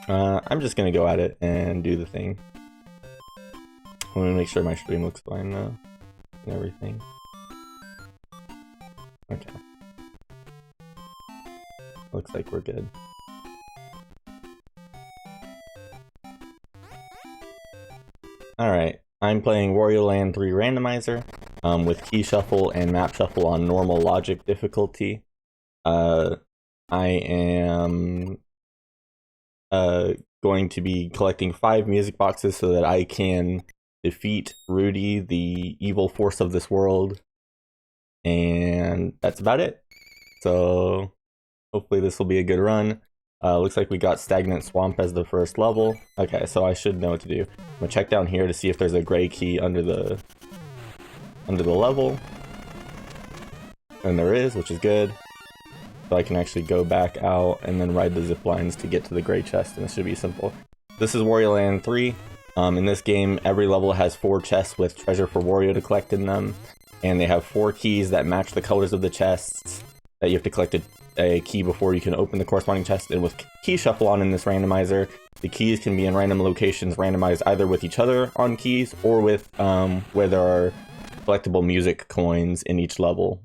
I'm just gonna go at it and do the thing. I'm gonna make sure my stream looks fine though, and everything. Okay. Looks like we're good. Alright, I'm playing Wario Land 3 Randomizer with Key Shuffle and Map Shuffle on normal logic difficulty. I am going to be collecting 5 music boxes so that I can defeat Rudy, the evil force of this world. And that's about it. So hopefully this will be a good run. Looks like we got Stagnant Swamp as the first level. Okay, so I should know what to do. I'm gonna check down here to see if there's a gray key under the level. And there is, which is good. So I can actually go back out and then ride the zip lines to get to the gray chest, and this should be simple. This is Wario Land 3. In this game, every level has 4 chests with treasure for Wario to collect in them. And they have 4 keys that match the colors of the chests that you have to collect a key before you can open the corresponding chest. And with Key Shuffle on in this randomizer, the keys can be in random locations randomized either with each other on keys or with where there are collectible music coins in each level.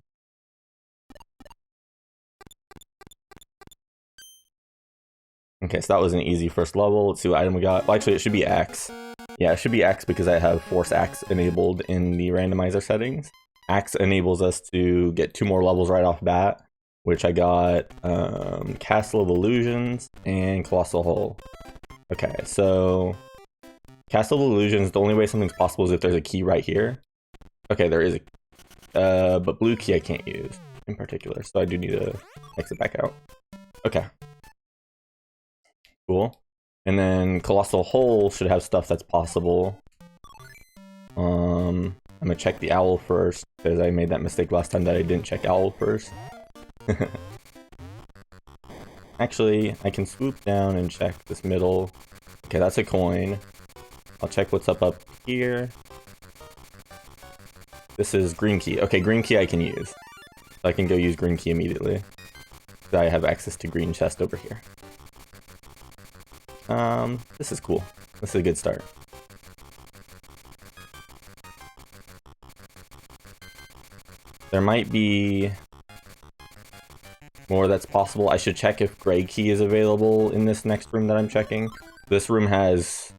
Okay, so that was an easy first level. Let's see what item we got. Well, actually, it should be X. Yeah, it should be X because I have Force Axe enabled in the randomizer settings. Axe enables us to get 2 more levels right off bat, which I got Castle of Illusions and Colossal Hole. Okay, so Castle of Illusions, the only way something's possible is if there's a key right here. Okay, there is a but blue key I can't use in particular, so I do need to exit back out. Okay. Cool. And then Colossal Hole should have stuff that's possible. I'm gonna check the owl first, because I made that mistake last time that I didn't check owl first. Actually, I can swoop down and check this middle. Okay, that's a coin. I'll check what's up here. This is green key. Okay, green key I can use. So I can go use green key immediately. I have access to green chest over here. This is cool. This is a good start. There might be more that's possible. I should check if gray key is available in this next room that I'm checking. This room has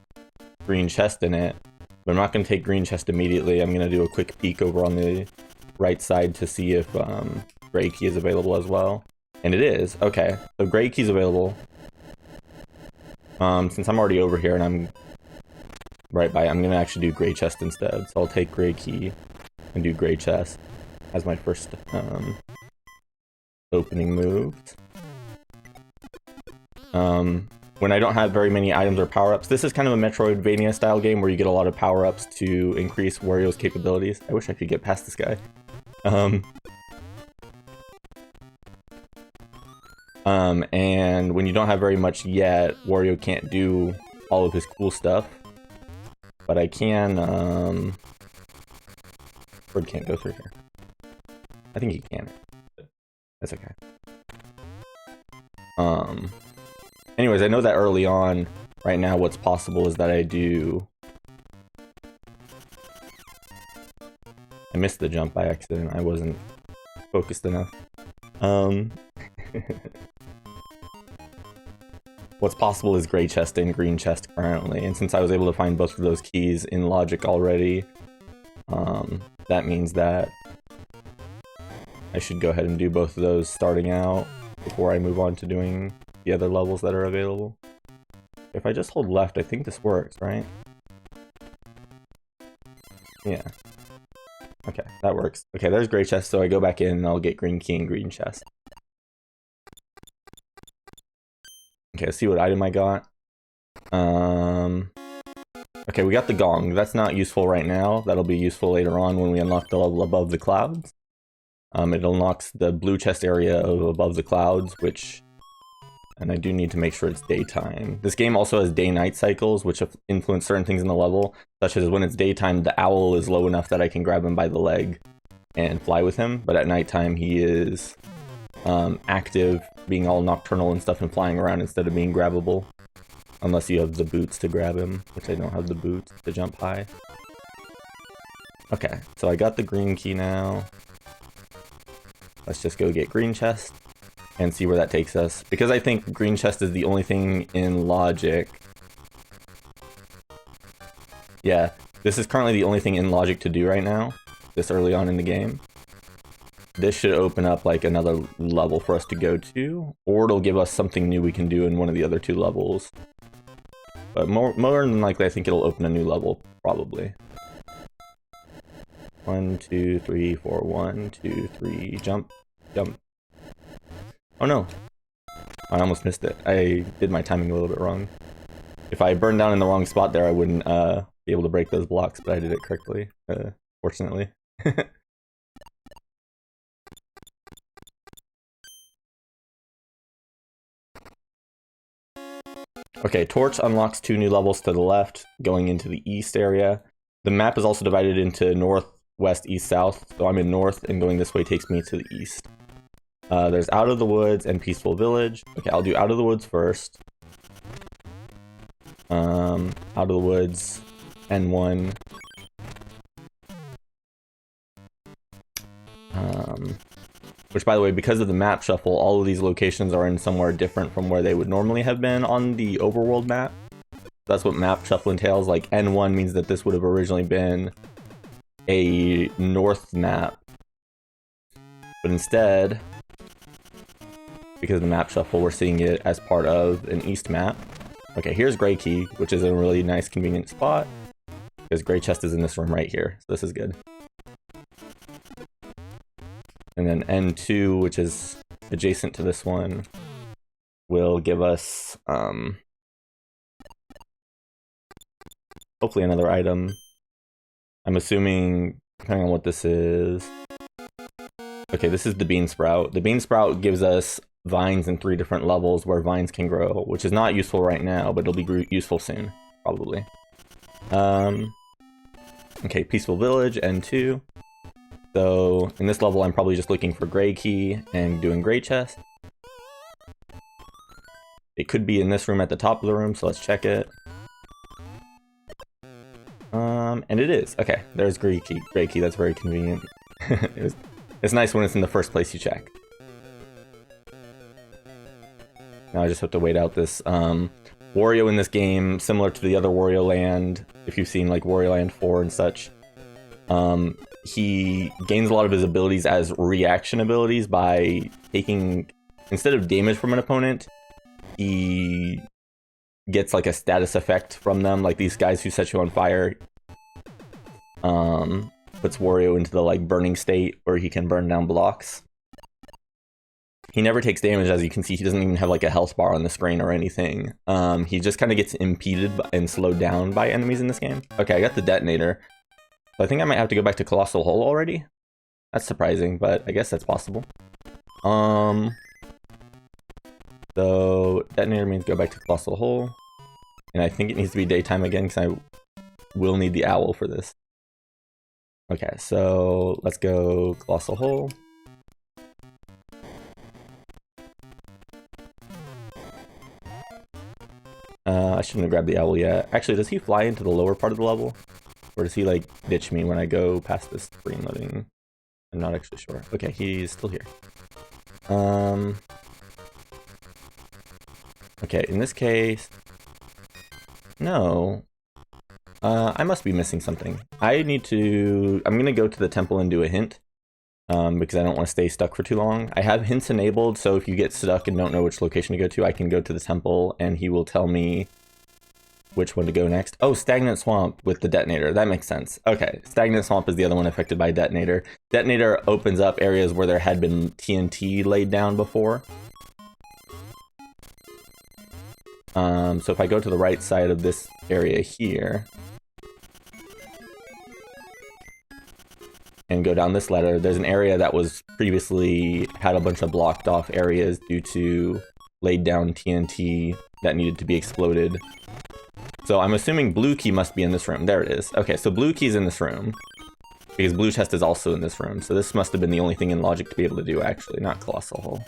green chest in it, but I'm not going to take green chest immediately. I'm going to do a quick peek over on the right side to see if gray key is available as well. And it is. Okay, so gray key is available. Since I'm already over here and I'm right by, I'm going to actually do gray chest instead. So I'll take gray key and do gray chest as my first opening move. When I don't have very many items or power-ups, this is kind of a Metroidvania style game where you get a lot of power-ups to increase Wario's capabilities. I wish I could get past this guy. And when you don't have very much yet, Wario can't do all of his cool stuff. But I can, Bird can't go through here. I think he can. But that's okay. Anyways, I know that early on, right now, what's possible is that I missed the jump by accident. I wasn't focused enough. What's possible is gray chest and green chest currently, and since I was able to find both of those keys in logic already, that means that I should go ahead and do both of those starting out before I move on to doing the other levels that are available. If I just hold left, I think this works, right? Yeah. Okay, that works. Okay, there's gray chest, so I go back in and I'll get green key and green chest. Okay, let's see what item I got. Okay, we got the gong. That's not useful right now. That'll be useful later on when we unlock the level above the clouds. It unlocks the blue chest area of above the clouds, and I do need to make sure it's daytime. This game also has day-night cycles, which influence certain things in the level, such as when it's daytime, the owl is low enough that I can grab him by the leg and fly with him, but at nighttime he is active, being all nocturnal and stuff and flying around instead of being grabbable. Unless you have the boots to grab him, which I don't have the boots to jump high. Okay, so I got the green key now. Let's just go get green chest and see where that takes us. Because I think green chest is the only thing in logic. Yeah, this is currently the only thing in logic to do right now, this early on in the game. This should open up like another level for us to go to, or it'll give us something new we can do in one of the other 2 levels. But more than likely, I think it'll open a new level, probably. 1, 2, 3, 4, 1, 2, 3, jump, jump. Oh no! I almost missed it. I did my timing a little bit wrong. If I burned down in the wrong spot there, I wouldn't be able to break those blocks, but I did it correctly, fortunately. Okay, Torch unlocks 2 new levels to the left, going into the east area. The map is also divided into north, west, east, south, so I'm in north, and going this way takes me to the east. There's Out of the Woods and Peaceful Village. Okay, I'll do Out of the Woods first. Out of the Woods, N1. Which, by the way, because of the map shuffle, all of these locations are in somewhere different from where they would normally have been on the overworld map. That's what map shuffle entails. Like, N1 means that this would have originally been a north map. But instead, because of the map shuffle, we're seeing it as part of an east map. Okay, here's Gray Key, which is a really nice, convenient spot. Because Gray Chest is in this room right here, so this is good. And then N2, which is adjacent to this one, will give us, hopefully another item. I'm assuming, depending on what this is. Okay, this is the Bean Sprout. The Bean Sprout gives us vines in 3 different levels where vines can grow, which is not useful right now, but it'll be useful soon, probably. Okay, Peaceful Village, N2. So, in this level, I'm probably just looking for Gray Key and doing Gray Chest. It could be in this room at the top of the room, so let's check it. And it is. Okay, there's Gray Key. Gray Key, that's very convenient. It's nice when it's in the first place you check. Now I just have to wait out this, Wario in this game, similar to the other Wario Land, if you've seen like Wario Land 4 and such. He gains a lot of his abilities as reaction abilities by taking, instead of damage from an opponent, he gets like a status effect from them, like these guys who set you on fire. Puts Wario into the like burning state where he can burn down blocks. He never takes damage, as you can see. He doesn't even have like a health bar on the screen or anything. He just kind of gets impeded and slowed down by enemies in this game. Okay, I got the detonator. So I think I might have to go back to Colossal Hole already. That's surprising, but I guess that's possible. So detonator means go back to Colossal Hole. And I think it needs to be daytime again because I will need the owl for this. Okay, so let's go Colossal Hole. I shouldn't have grabbed the owl yet. Actually, does he fly into the lower part of the level? Or does he, like, ditch me when I go past this screen loading? I'm not actually sure. Okay, he's still here. Okay, in this case... No. I must be missing something. I need to... I'm gonna go to the temple and do a hint. Because I don't want to stay stuck for too long. I have hints enabled, so if you get stuck and don't know which location to go to, I can go to the temple and he will tell me which one to go next. Oh, Stagnant Swamp with the detonator. That makes sense. Okay, Stagnant Swamp is the other one affected by detonator. Detonator opens up areas where there had been TNT laid down before. So if I go to the right side of this area here and go down this ladder, there's an area that was previously had a bunch of blocked off areas due to laid down TNT that needed to be exploded. So I'm assuming Blue Key must be in this room. There it is. Okay, so Blue Key's in this room. Because Blue Chest is also in this room. So this must have been the only thing in logic to be able to do, actually, not Colossal Hole.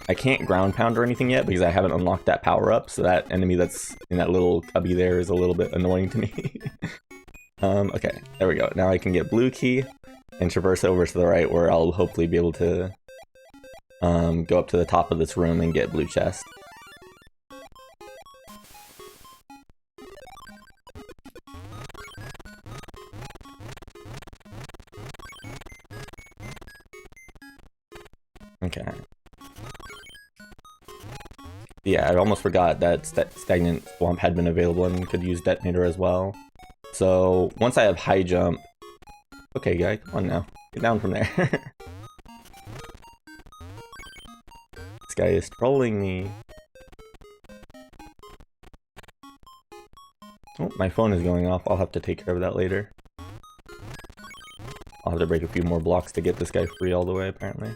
I can't ground pound or anything yet because I haven't unlocked that power up, so that enemy that's in that little cubby there is a little bit annoying to me. Okay, there we go. Now I can get blue key and traverse over to the right where I'll hopefully be able to go up to the top of this room and get blue chest. Okay. Yeah, I almost forgot that stagnant swamp had been available and could use detonator as well. So once I have high jump, okay, guy, come on now, get down from there. This guy is trolling me. Oh, my phone is going off. I'll have to take care of that later. I'll have to break a few more blocks to get this guy free all the way, apparently.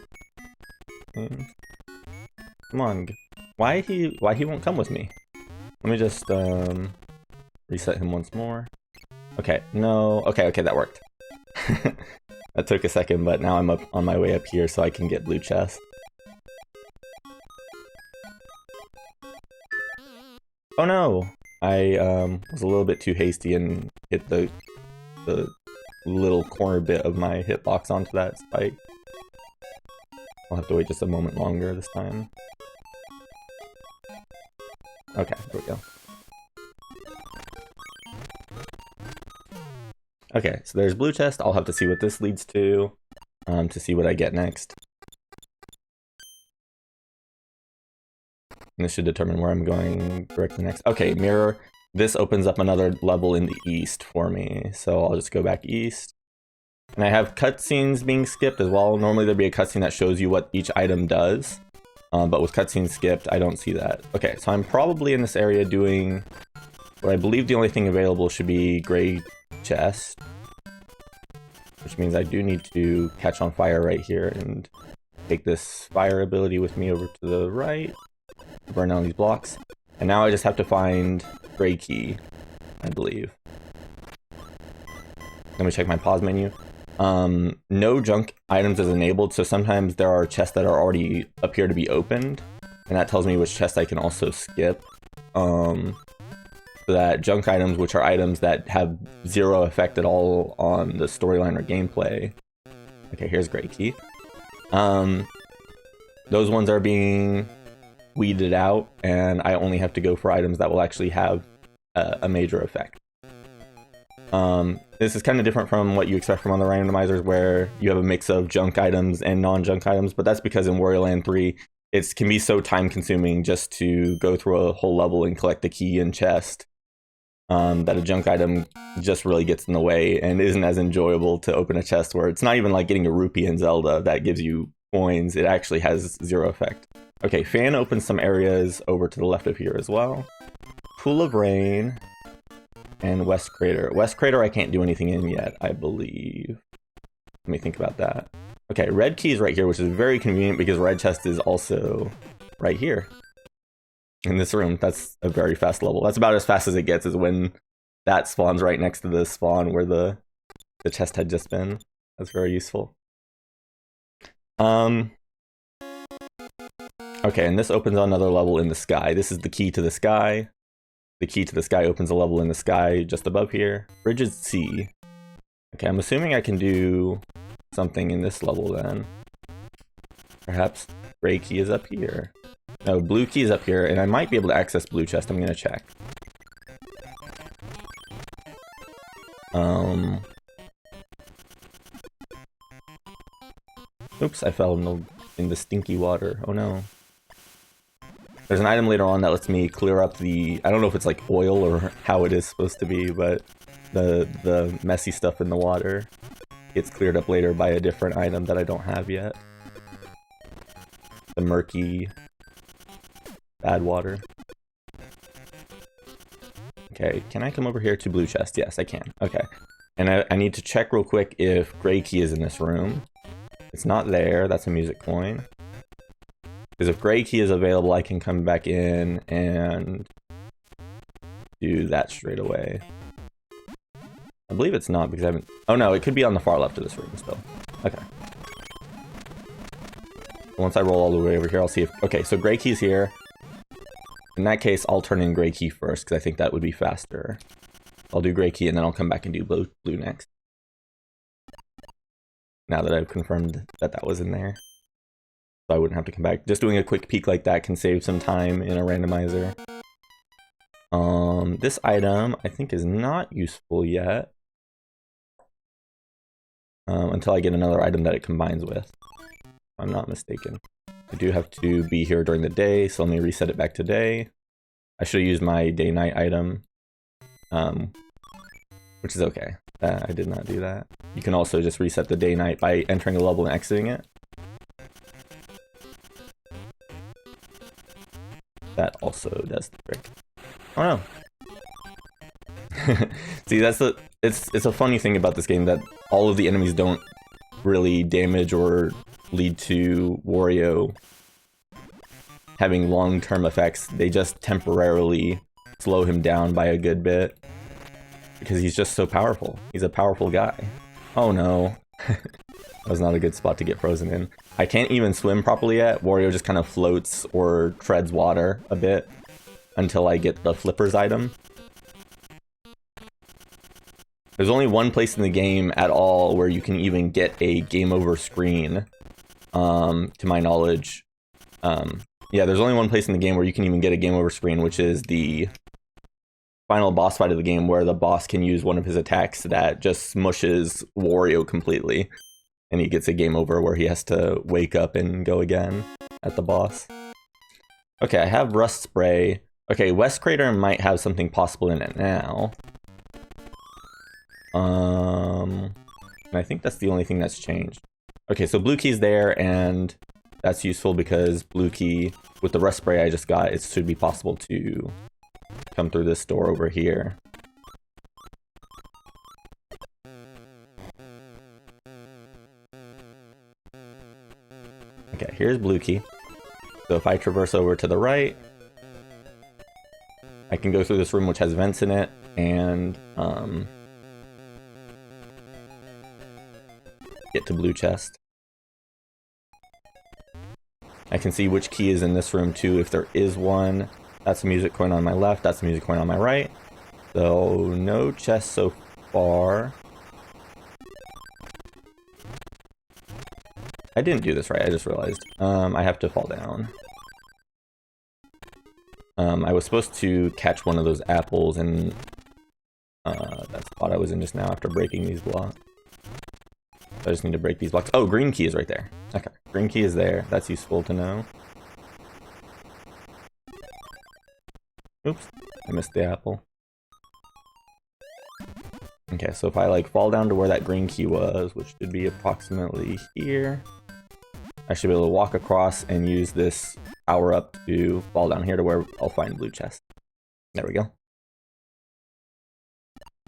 Come on. Why he won't come with me? Let me just reset him once more. Okay, no. Okay, that worked. That took a second, but now I'm up on my way up here so I can get blue chest. Oh no! I was a little bit too hasty and hit the little corner bit of my hitbox onto that spike. I'll have to wait just a moment longer this time. Okay, there we go. Okay, so there's blue chest. I'll have to see what this leads to see what I get next. And this should determine where I'm going directly next. Okay, mirror. This opens up another level in the east for me, so I'll just go back east. And I have cutscenes being skipped as well. Normally there'd be a cutscene that shows you what each item does, but with cutscenes skipped, I don't see that. Okay, so I'm probably in this area doing what I believe the only thing available should be gray chest, which means I do need to catch on fire right here and take this fire ability with me over to the right, burn down these blocks, and now I just have to find gray key, I believe. Let me check my pause menu. No junk items is enabled, so sometimes there are chests that are already appear to be opened, and that tells me which chest I can also skip. So that junk items, which are items that have zero effect at all on the storyline or gameplay. Okay, here's gray key. Those ones are being weeded out, and I only have to go for items that will actually have a major effect. This is kind of different from what you expect from other randomizers, where you have a mix of junk items and non-junk items, but that's because in Wario Land 3, it can be so time-consuming just to go through a whole level and collect the key and chest, that a junk item just really gets in the way and isn't as enjoyable to open a chest, where it's not even like getting a rupee in Zelda that gives you coins. It actually has zero effect. Okay, fan opens some areas over to the left of here as well. Pool of Rain. And West Crater. West Crater I can't do anything in yet, I believe. Let me think about that. Okay, red key is right here, which is very convenient because red chest is also right here. In this room, that's a very fast level. That's about as fast as it gets, is when that spawns right next to the spawn where the chest had just been. That's very useful. Okay, and this opens another level in the sky. This is the key to the sky. The key to the sky opens a level in the sky just above here. Bridges C. Okay, I'm assuming I can do something in this level then. Perhaps gray key is up here. No, blue key is up here, and I might be able to access blue chest. I'm gonna check. Oops, I fell in the stinky water. Oh no. There's an item later on that lets me clear up the, I don't know if it's like oil or how it is supposed to be, but the messy stuff in the water gets cleared up later by a different item that I don't have yet. The murky, bad water. Okay, can I come over here to blue chest? Yes, I can. Okay. And I need to check real quick if gray key is in this room. It's not there, that's a music coin. Because if gray key is available, I can come back in and do that straight away. I believe it's not because I haven't... Oh no, it could be on the far left of this room still. Okay. Once I roll all the way over here, I'll see if... Okay, so gray key's here. In that case, I'll turn in gray key first, because I think that would be faster. I'll do gray key, and then I'll come back and do blue next. Now that I've confirmed that that was in there. So I wouldn't have to come back. Just doing a quick peek like that can save some time in a randomizer. This item, I think, is not useful yet. Until I get another item that it combines with. If I'm not mistaken. I do have to be here during the day, so let me reset it back to day. I should have used my day-night item. Which is okay. I did not do that. You can also just reset the day-night by entering a level and exiting it. That also does the trick. Oh no. See, it's a funny thing about this game that all of the enemies don't really damage or lead to Wario having long-term effects. They just temporarily slow him down by a good bit because he's just so powerful. He's a powerful guy. Oh no. That was not a good spot to get frozen in. I can't even swim properly yet. Wario just kind of floats or treads water a bit until I get the flippers item. There's only one place in the game at all where you can even get a game over screen, to my knowledge. Yeah, there's only one place in the game where you can even get a game over screen, which is the final boss fight of the game, where the boss can use one of his attacks that just smushes Wario completely. And he gets a game over where he has to wake up and go again at the boss. Okay, I have Rust Spray. Okay, West Crater might have something possible in it now. And I think that's the only thing that's changed. Okay, so blue key's there, and that's useful because blue key, with the Rust Spray I just got, it should be possible to come through this door over here. Okay, here's blue key. So if I traverse over to the right, I can go through this room which has vents in it, and get to blue chest. I can see which key is in this room too, if there is one. That's a music coin on my left, that's a music coin on my right. So no chest so far. I didn't do this right, I just realized. I have to fall down. I was supposed to catch one of those apples in that spot I was in just now after breaking these blocks. I just need to break these blocks. Oh, green key is right there. Okay, green key is there. That's useful to know. Oops, I missed the apple. Okay, so if I like fall down to where that green key was, which should be approximately here, I should be able to walk across and use this power up to fall down here to where I'll find blue chest. There we go.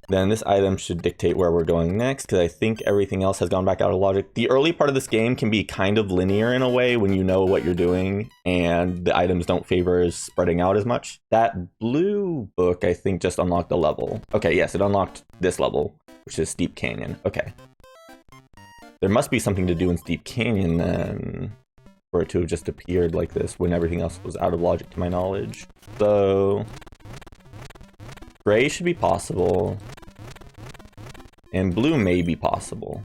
Then this item should dictate where we're going next, because I think everything else has gone back out of logic. The early part of this game can be kind of linear in a way when you know what you're doing, and the items don't favor spreading out as much. That blue book, I think, just unlocked a level. Okay, yes, it unlocked this level, which is Steep Canyon. Okay. There must be something to do in Steep Canyon, then, for it to have just appeared like this when everything else was out of logic to my knowledge. So gray should be possible. And blue may be possible.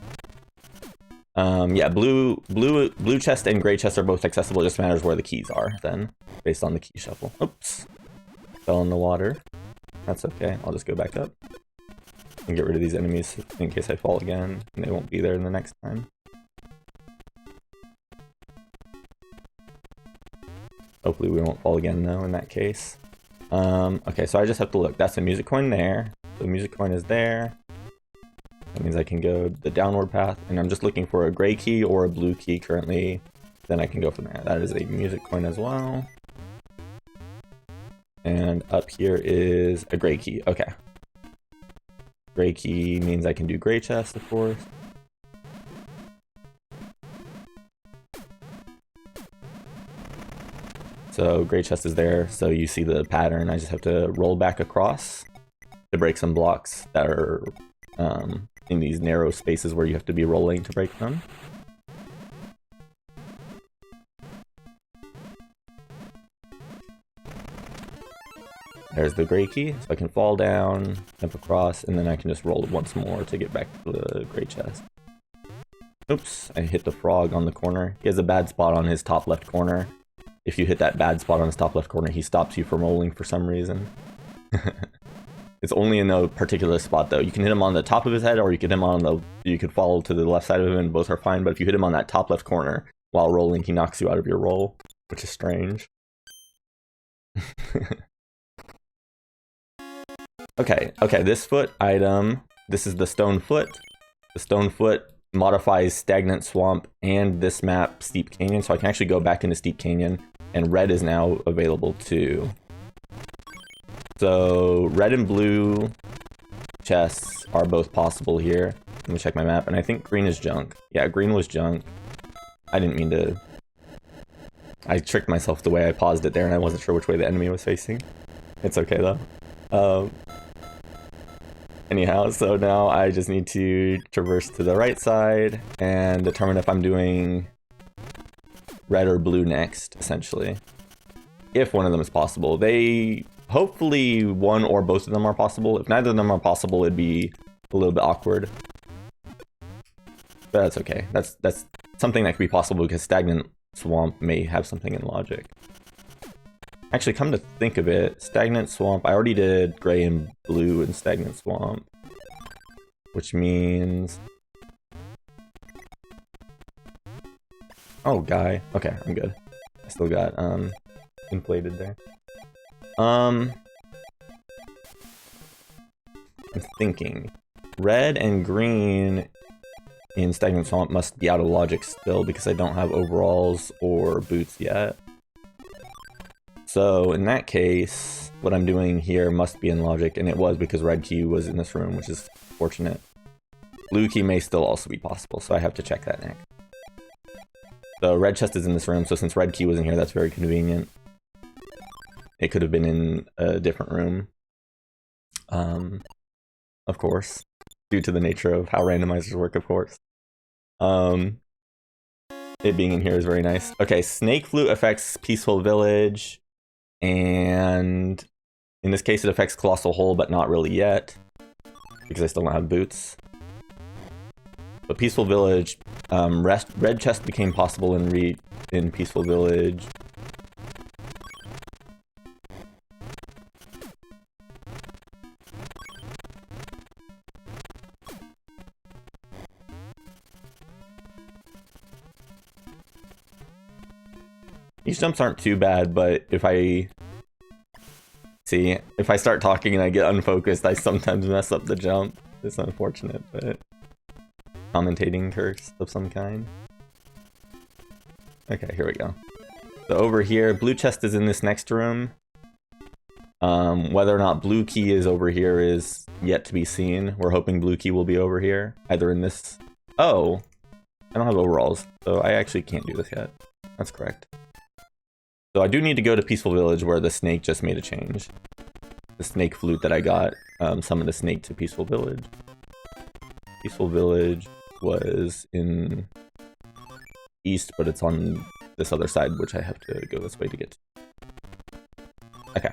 Yeah, blue chest and gray chest are both accessible. It just matters where the keys are then, based on the key shuffle. Oops. Fell in the water. That's okay. I'll just go back up. And get rid of these enemies in case I fall again. And they won't be there the next time. Hopefully we won't fall again though in that case. Okay, so I just have to look. That's a music coin there. The music coin is there. That means I can go the downward path, and I'm just looking for a gray key or a blue key currently. Then I can go from there. That is a music coin as well. And up here is a gray key. Okay. Gray key means I can do gray chest, of course. So gray chest is there, so you see the pattern. I just have to roll back across to break some blocks that are in these narrow spaces where you have to be rolling to break them. There's the gray key, so I can fall down, jump across, and then I can just roll once more to get back to the gray chest. Oops, I hit the frog on the corner. He has a bad spot on his top left corner. If you hit that bad spot on his top left corner, he stops you from rolling for some reason. It's only in a particular spot though. You can hit him on the top of his head, or you can hit him on the. You could fall to the left side of him, and both are fine. But if you hit him on that top left corner while rolling, he knocks you out of your roll, which is strange. Okay, this foot item. This is the stone foot. The stone foot modifies stagnant swamp and this map steep canyon, so I can actually go back into steep canyon, and red is now available too. So red and blue chests are both possible here. Let me check my map, and I think green is junk. Yeah, green was junk. I didn't mean to. I tricked myself the way I paused it there, and I wasn't sure which way the enemy was facing. It's okay though. Anyhow, so now I just need to traverse to the right side and determine if I'm doing red or blue next, essentially. If one of them is possible. Hopefully one or both of them are possible. If neither of them are possible, it'd be a little bit awkward. But that's okay. That's something that could be possible because stagnant swamp may have something in logic. Actually, come to think of it, stagnant swamp, I already did gray and blue in stagnant swamp. Which means... Oh, guy. Okay, I'm good. I still got, inflated there. I'm thinking. Red and green in stagnant swamp must be out of logic still because I don't have overalls or boots yet. So in that case, what I'm doing here must be in logic, and it was because red key was in this room, which is fortunate. Blue key may still also be possible, so I have to check that next. So red chest is in this room, so since red key was in here, that's very convenient. It could have been in a different room. Of course. Due to the nature of how randomizers work, of course. It being in here is very nice. Okay, Snake Flute affects Peaceful Village. And in this case, it affects Colossal Hole, but not really yet. Because I still don't have boots. But Peaceful Village, red chest became possible in Peaceful Village. These jumps aren't too bad, but if I start talking and I get unfocused, I sometimes mess up the jump. It's unfortunate, but commentating curse of some kind. Okay, here we go. So over here, blue chest is in this next room. Whether or not blue key is over here is yet to be seen. We're hoping blue key will be over here, either in this. Oh, I don't have overalls, so I actually can't do this yet. That's correct. So I do need to go to Peaceful Village where the snake just made a change. The snake flute that I got summoned a snake to Peaceful Village. Peaceful Village was in east, but it's on this other side, which I have to go this way to get to. Okay.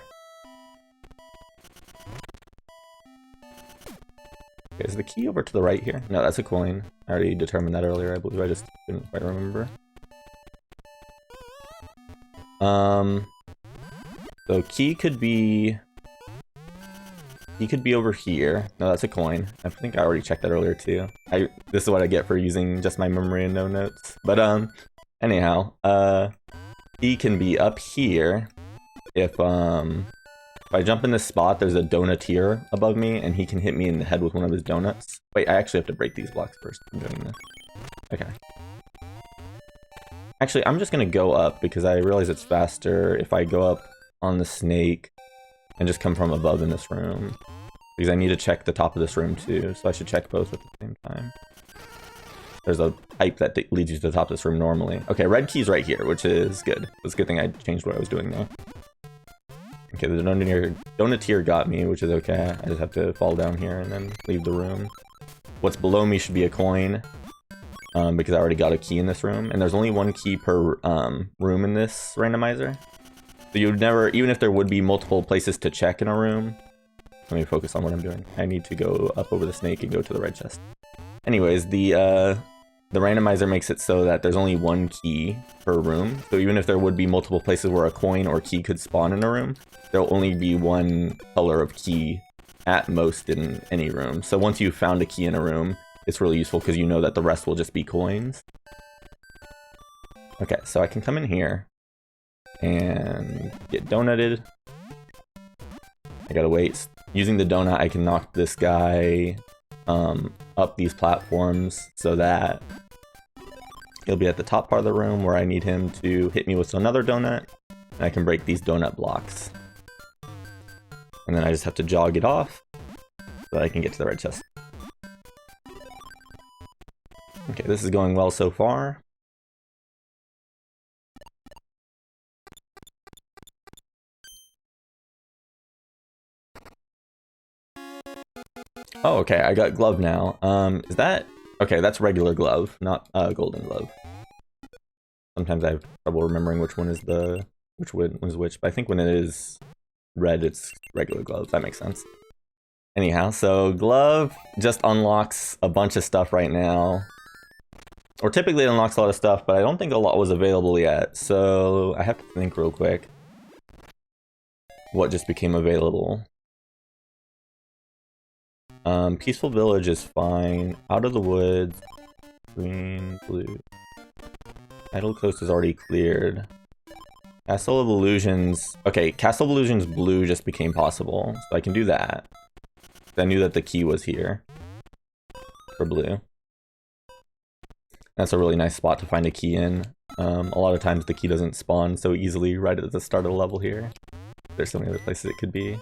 Okay, is the key over to the right here? No, that's a coin. I already determined that earlier, I believe. I just couldn't quite remember. So key could be over here. No, that's a coin. I think I already checked that earlier too. This is what I get for using just my memory and no notes. But anyhow, key can be up here. If I jump in this spot, there's a donateer above me, and he can hit me in the head with one of his donuts. Wait, I actually have to break these blocks first. I'm doing this. Okay. Actually, I'm just gonna go up because I realize it's faster if I go up on the snake and just come from above in this room. Because I need to check the top of this room too, so I should check both at the same time. There's a pipe that leads you to the top of this room normally. Okay, red key's right here, which is good. It's a good thing I changed what I was doing there. Okay, the donateer got me, which is okay. I just have to fall down here and then leave the room. What's below me should be a coin. Because I already got a key in this room, and there's only one key per room in this randomizer. So you'd never, even if there would be multiple places to check in a room. Let me focus on what I'm doing. I need to go up over the snake and go to the red chest. Anyways, the randomizer makes it so that there's only one key per room. So even if there would be multiple places where a coin or key could spawn in a room, there'll only be one color of key at most in any room. So once you've found a key in a room, it's really useful because you know that the rest will just be coins. Okay, so I can come in here and get donutted. I gotta wait. Using the donut, I can knock this guy up these platforms so that he'll be at the top part of the room where I need him to hit me with another donut, and I can break these donut blocks. And then I just have to jog it off so that I can get to the red chest. Okay, this is going well so far. Oh, okay, I got glove now. Is that... Okay, that's regular glove, not golden glove. Sometimes I have trouble remembering which one is which, but I think when it is red, it's regular glove. That makes sense. Anyhow, so glove just unlocks a bunch of stuff right now. Or typically it unlocks a lot of stuff, but I don't think a lot was available yet, so I have to think real quick what just became available. Peaceful Village is fine. Out of the Woods, green, blue. Idle Coast is already cleared. Castle of Illusions. Okay, Castle of Illusions blue just became possible, so I can do that. I knew that the key was here for blue. That's a really nice spot to find a key in. A lot of times the key doesn't spawn so easily right at the start of the level here. There's so many other places it could be.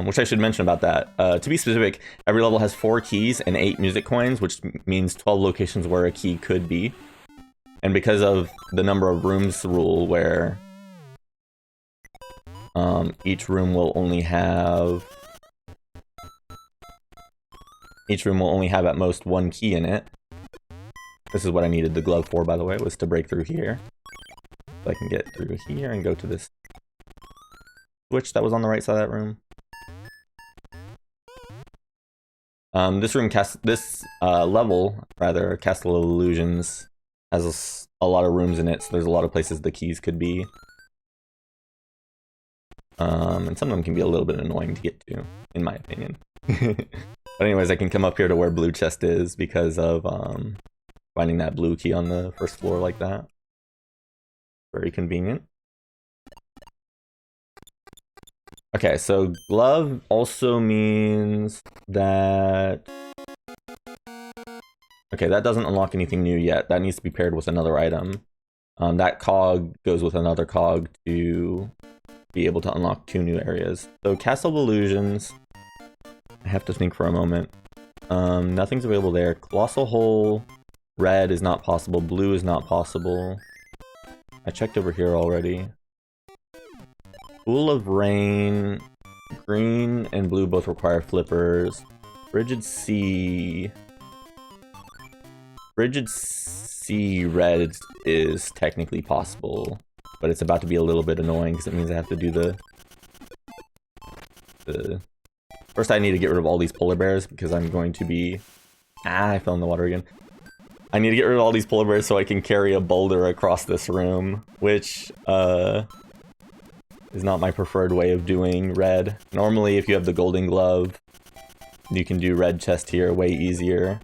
Which I should mention about that. To be specific, every level has 4 keys and 8 music coins, which means 12 locations where a key could be. And because of the number of rooms rule, where each room will only have at most 1 key in it. This is what I needed the glove for, by the way, was to break through here. So I can get through here and go to this switch that was on the right side of that room. This level, Castle of Illusions, has a lot of rooms in it, so there's a lot of places the keys could be. And some of them can be a little bit annoying to get to, in my opinion. But anyways, I can come up here to where blue chest is because of finding that blue key on the first floor like that. Very convenient. Okay, so glove also means that... Okay, that doesn't unlock anything new yet. That needs to be paired with another item. That cog goes with another cog to be able to unlock 2 new areas. So Castle of Illusions, I have to think for a moment. Nothing's available there. Colossal Hole, red is not possible. Blue is not possible. I checked over here already. Pool of Rain, green and blue both require flippers. Frigid Sea red is technically possible, but it's about to be a little bit annoying because it means I have to do the... First I need to get rid of all these polar bears because I'm going to be... I fell in the water again. I need to get rid of all these polar bears so I can carry a boulder across this room, which, is not my preferred way of doing red. Normally, if you have the golden glove, you can do red chest here way easier.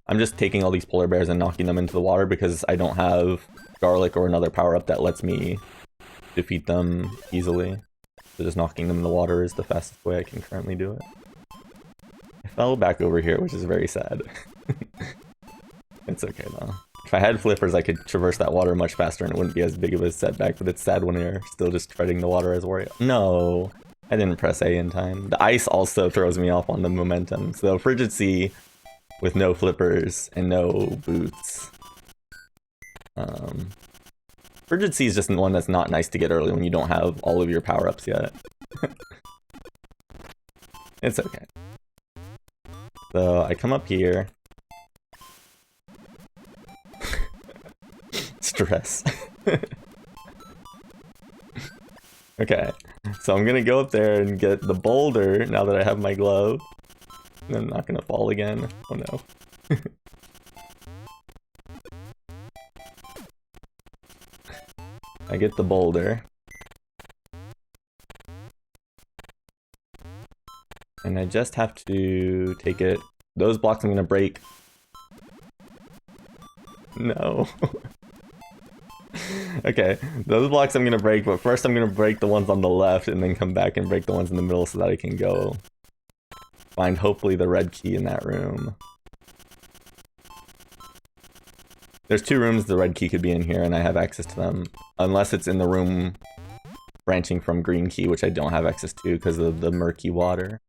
I'm just taking all these polar bears and knocking them into the water because I don't have garlic or another power-up that lets me defeat them easily. So just knocking them in the water is the fastest way I can currently do it. I fell back over here, which is very sad. It's okay though. If I had flippers, I could traverse that water much faster and it wouldn't be as big of a setback, but it's sad when you're still just treading the water as Wario. No! I didn't press A in time. The ice also throws me off on the momentum, so Frigid Sea with no flippers and no boots. Frigid Sea is just one that's not nice to get early when you don't have all of your power-ups yet. It's okay. So I come up here. Stress. Okay, so I'm gonna go up there and get the boulder now that I have my glove. I'm not gonna fall again. Oh no. I get the boulder. And I just have to take it. Those blocks I'm gonna break. No. Okay, those blocks I'm gonna break, but first I'm gonna break the ones on the left and then come back and break the ones in the middle so that I can go find hopefully the red key in that room. There's 2 rooms the red key could be in here and I have access to them. Unless it's in the room branching from green key, which I don't have access to because of the murky water.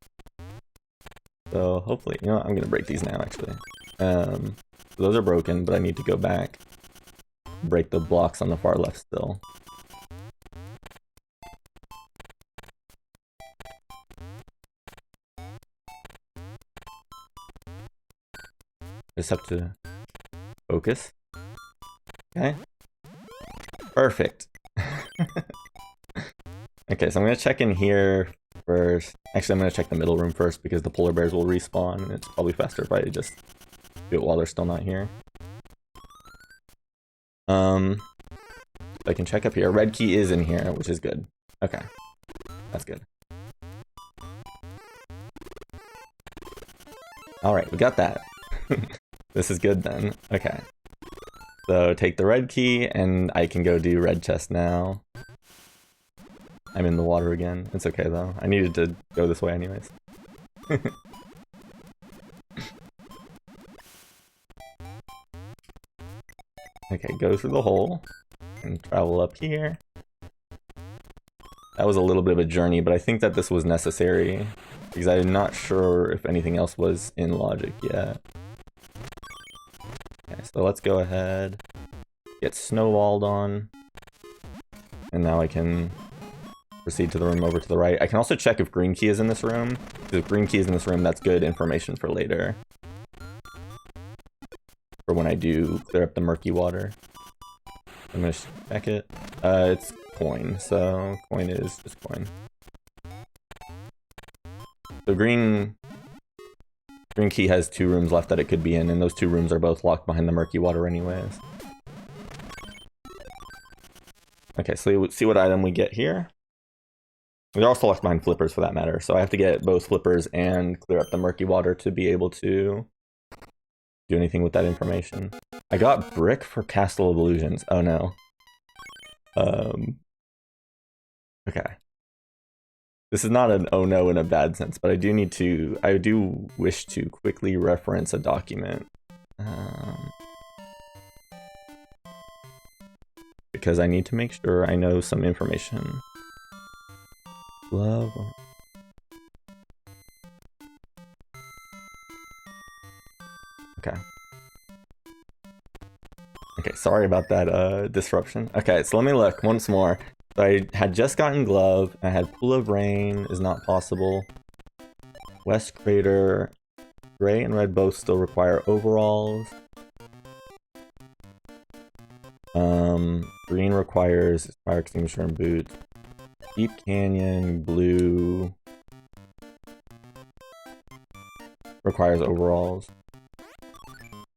So hopefully, you know what, I'm gonna break these now actually. Those are broken, but I need to go back. Break the blocks on the far left still. Just have to focus. Okay. Perfect. Okay, so I'm gonna check in here first. Actually, I'm gonna check the middle room first because the polar bears will respawn and it's probably faster if I just do it while they're still not here. I can check up here. Red key is in here, which is good. Okay. That's good. Alright, we got that. This is good then. Okay. So take the red key and I can go do red chest now. I'm in the water again. It's okay though. I needed to go this way anyways. Okay, go through the hole and travel up here. That was a little bit of a journey, but I think that this was necessary because I'm not sure if anything else was in logic yet. Okay, so let's go ahead, get snowballed on, and now I can proceed to the room over to the right. I can also check if green key is in this room. If green key is in this room, that's good information for later. For when I do clear up the murky water. I'm gonna check it. It's coin, so coin is just coin. So green key has 2 rooms left that it could be in, and those 2 rooms are both locked behind the murky water anyways. Okay, so see what item we get here. They're also locked behind flippers for that matter, so I have to get both flippers and clear up the murky water to be able to do anything with that information. I got brick for Castle of Illusions. Oh no. Okay. This is not an oh no in a bad sense, but I do wish to quickly reference a document. Because I need to make sure I know some information. Glove. Okay. Okay, sorry about that disruption. Okay, so let me look once more. So I had just gotten glove. I had pool of rain is not possible. West crater. Gray and red both still require overalls. Green requires fire extinguisher and boots. Deep Canyon, blue requires overalls.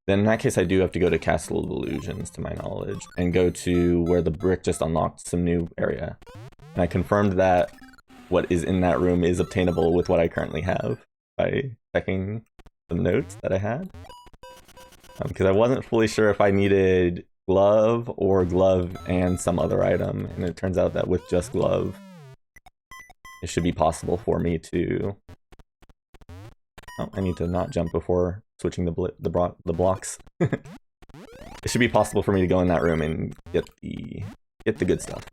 Then in that case, I do have to go to Castle of Illusions, to my knowledge, and go to where the brick just unlocked some new area. And I confirmed that what is in that room is obtainable with what I currently have by checking the notes that I had. Because I wasn't fully sure if I needed glove or glove and some other item, and it turns out that with just glove, it should be possible for me to... Oh, I need to not jump before switching the blocks. It should be possible for me to go in that room and get the good stuff.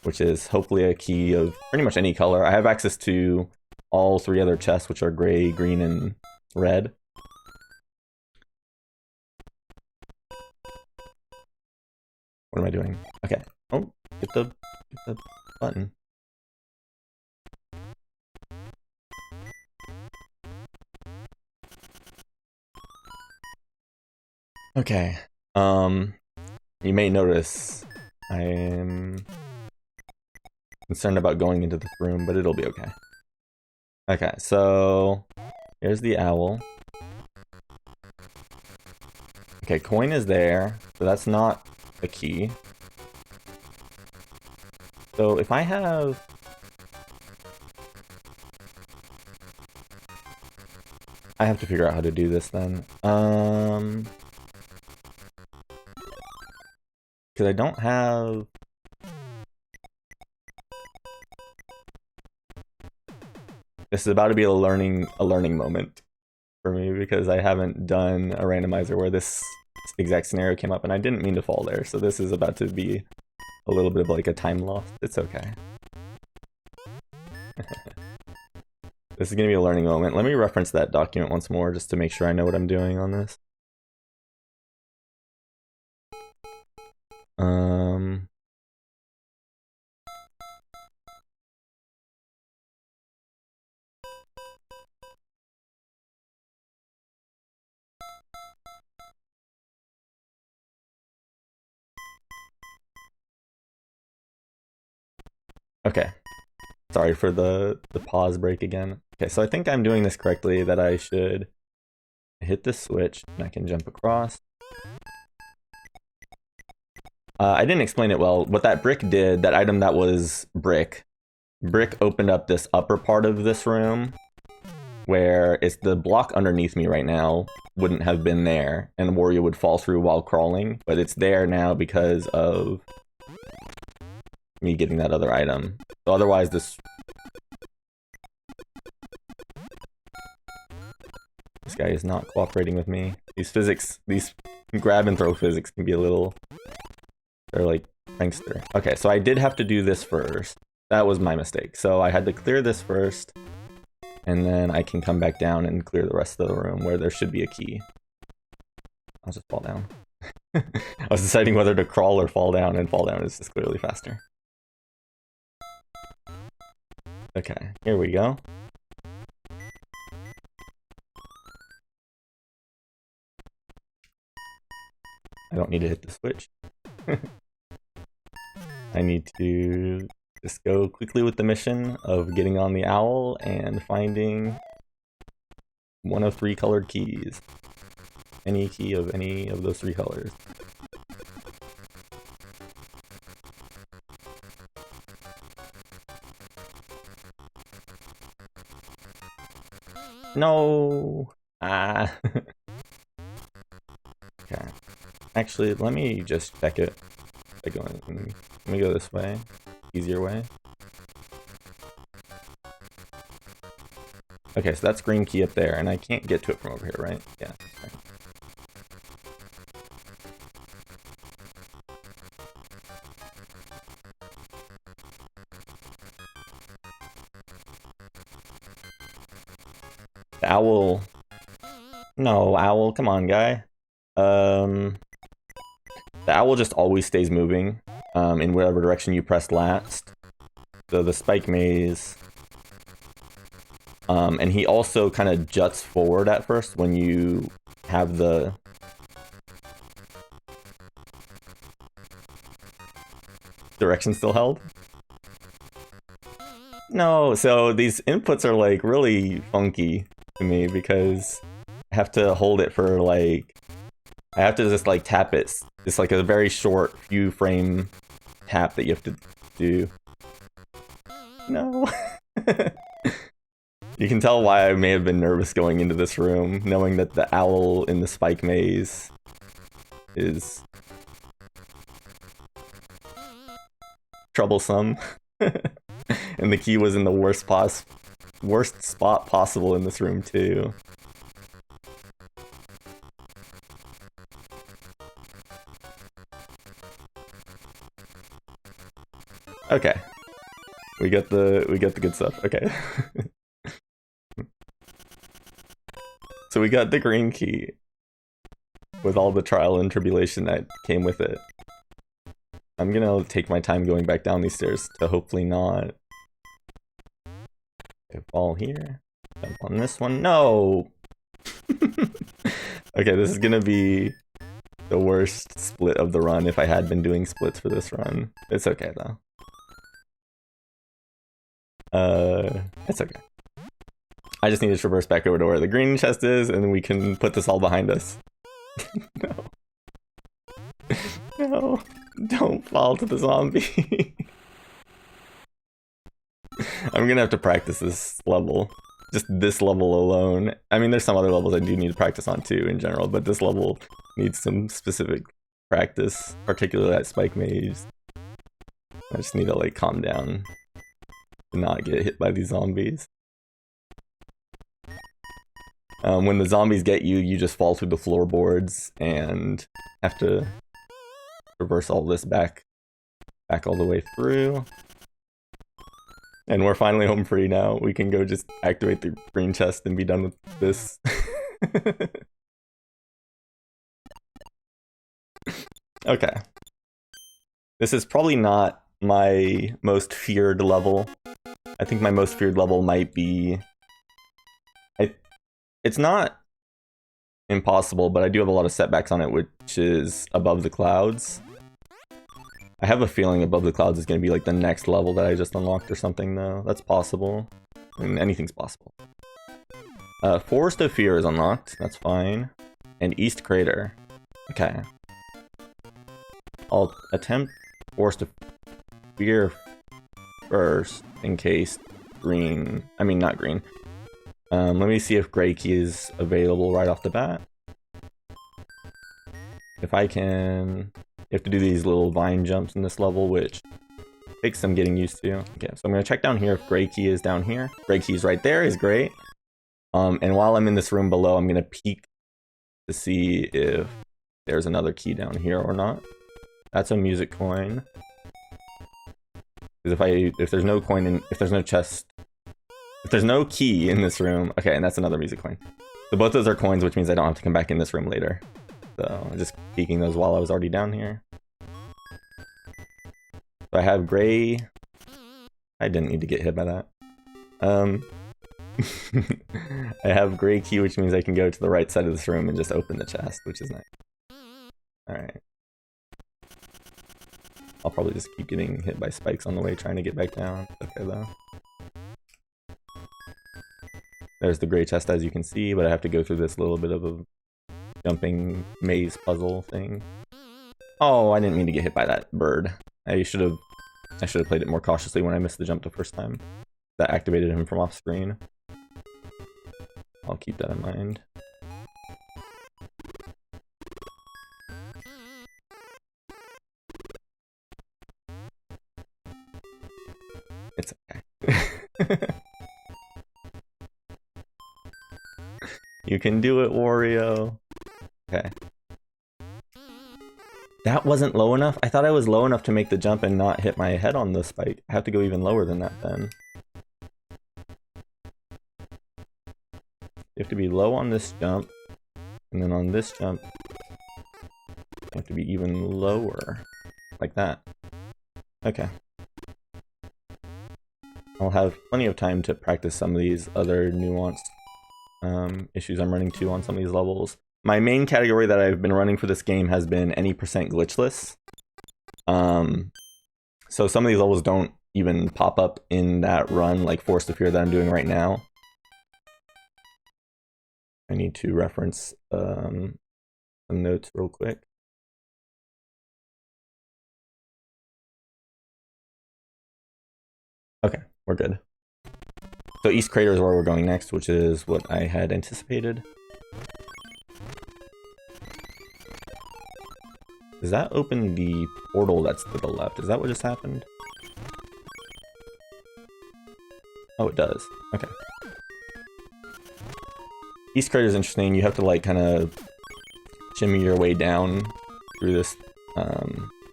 Which is hopefully a key of pretty much any color. I have access to all 3 other chests, which are gray, green, and red. What am I doing? Okay. Oh, get the button. Okay. You may notice I am concerned about going into this room, but it'll be okay. Okay, so here's the owl. Okay, coin is there, so that's not a key. So if I have... I have to figure out how to do this then. Because I don't have... This is about to be a learning moment for me, because I haven't done a randomizer where this exact scenario came up, and I didn't mean to fall there, so this is about to be a little bit of like a time loss. It's okay. This is going to be a learning moment. Let me reference that document once more just to make sure I know what I'm doing on this. Okay. Sorry for the pause break again. Okay, so I think I'm doing this correctly, that I should hit the switch and I can jump across. I didn't explain it well. What that brick did, that item that was brick opened up this upper part of this room, where it's the block underneath me right now wouldn't have been there, and Wario would fall through while crawling, but it's there now because of me getting that other item. So otherwise this guy is not cooperating with me. These grab and throw physics can be a little... They're like prankster. Okay, so I did have to do this first. That was my mistake. So I had to clear this first, and then I can come back down and clear the rest of the room where there should be a key. I'll just fall down. I was deciding whether to crawl or fall down, and fall down is just clearly faster. Okay, here we go. I don't need to hit the switch. I need to just go quickly with the mission of getting on the owl and finding one of 3 colored keys. Any key of any of those 3 colors. No! Ah. Okay. Actually, let me just check it. Let me go this way. Easier way. Okay, so that's green key up there, and I can't get to it from over here, right? Yeah, that's right. The owl... No, owl, come on, guy. The owl just always stays moving in whatever direction you press last. So the spike maze... and he also kind of juts forward at first when you have the... Direction still held? No, so these inputs are like really funky to me because I have to hold it for like... I have to just like tap it. It's like a very short few frame tap that you have to do. No. You can tell why I may have been nervous going into this room, knowing that the owl in the spike maze is troublesome. And the key was in the worst spot possible in this room too. Okay. We got the good stuff. Okay. So we got the green key with all the trial and tribulation that came with it. I'm gonna take my time going back down these stairs to hopefully not fall here. Jump on this one. No! Okay, this is gonna be the worst split of the run if I had been doing splits for this run. It's okay though. It's okay. I just need to traverse back over to where the green chest is, and we can put this all behind us. No. No. Don't fall to the zombie. I'm gonna have to practice this level. Just this level alone. I mean, there's some other levels I do need to practice on too in general, but this level needs some specific practice, particularly at Spike Maze. I just need to like calm down and not get hit by these zombies. When the zombies get you, you just fall through the floorboards and have to reverse all this back all the way through. And we're finally home free now. We can go just activate the green chest and be done with this. Okay. This is probably not my most feared level. I think my most feared level might be... It's not impossible, but I do have a lot of setbacks on it, which is Above the Clouds. I have a feeling Above the Clouds is going to be like the next level that I just unlocked or something, though. That's possible. I mean, anything's possible. Forest of Fear is unlocked. That's fine. And East Crater. Okay. I'll attempt Forest of Fear first, in case green... I mean, not green. Let me see if gray key is available right off the bat. If I can... You have to do these little vine jumps in this level, which takes some getting used to. Okay, so I'm going to check down here if gray key is down here. Gray key is right there, is great. And while I'm in this room below, I'm going to peek to see if there's another key down here or not. That's a music coin. Because if there's no coin in, if there's no chest, if there's no key in this room, okay, and that's another music coin. So both those are coins, which means I don't have to come back in this room later. So I'm just peeking those while I was already down here. So I have gray. I didn't need to get hit by that. I have gray key, which means I can go to the right side of this room and just open the chest, which is nice. Alright. I'll probably just keep getting hit by spikes on the way, trying to get back down. Okay, though. There's the gray chest, as you can see, but I have to go through this little bit of a jumping maze puzzle thing. Oh, I didn't mean to get hit by that bird. I should have played it more cautiously when I missed the jump the first time. That activated him from off screen. I'll keep that in mind. It's okay. You can do it, Wario. Okay. That wasn't low enough? I thought I was low enough to make the jump and not hit my head on the spike. I have to go even lower than that then. You have to be low on this jump, and then on this jump, you have to be even lower. Like that. Okay. I'll have plenty of time to practice some of these other nuanced issues I'm running into on some of these levels. My main category that I've been running for this game has been any percent glitchless. So some of these levels don't even pop up in that run, like Forest of Fear that I'm doing right now. I need to reference some notes real quick. Okay, we're good. So East Crater is where we're going next, which is what I had anticipated. Does that open the portal that's to the left? Is that what just happened? Oh, it does. Okay. East Crater is interesting. You have to like kind of shimmy your way down through this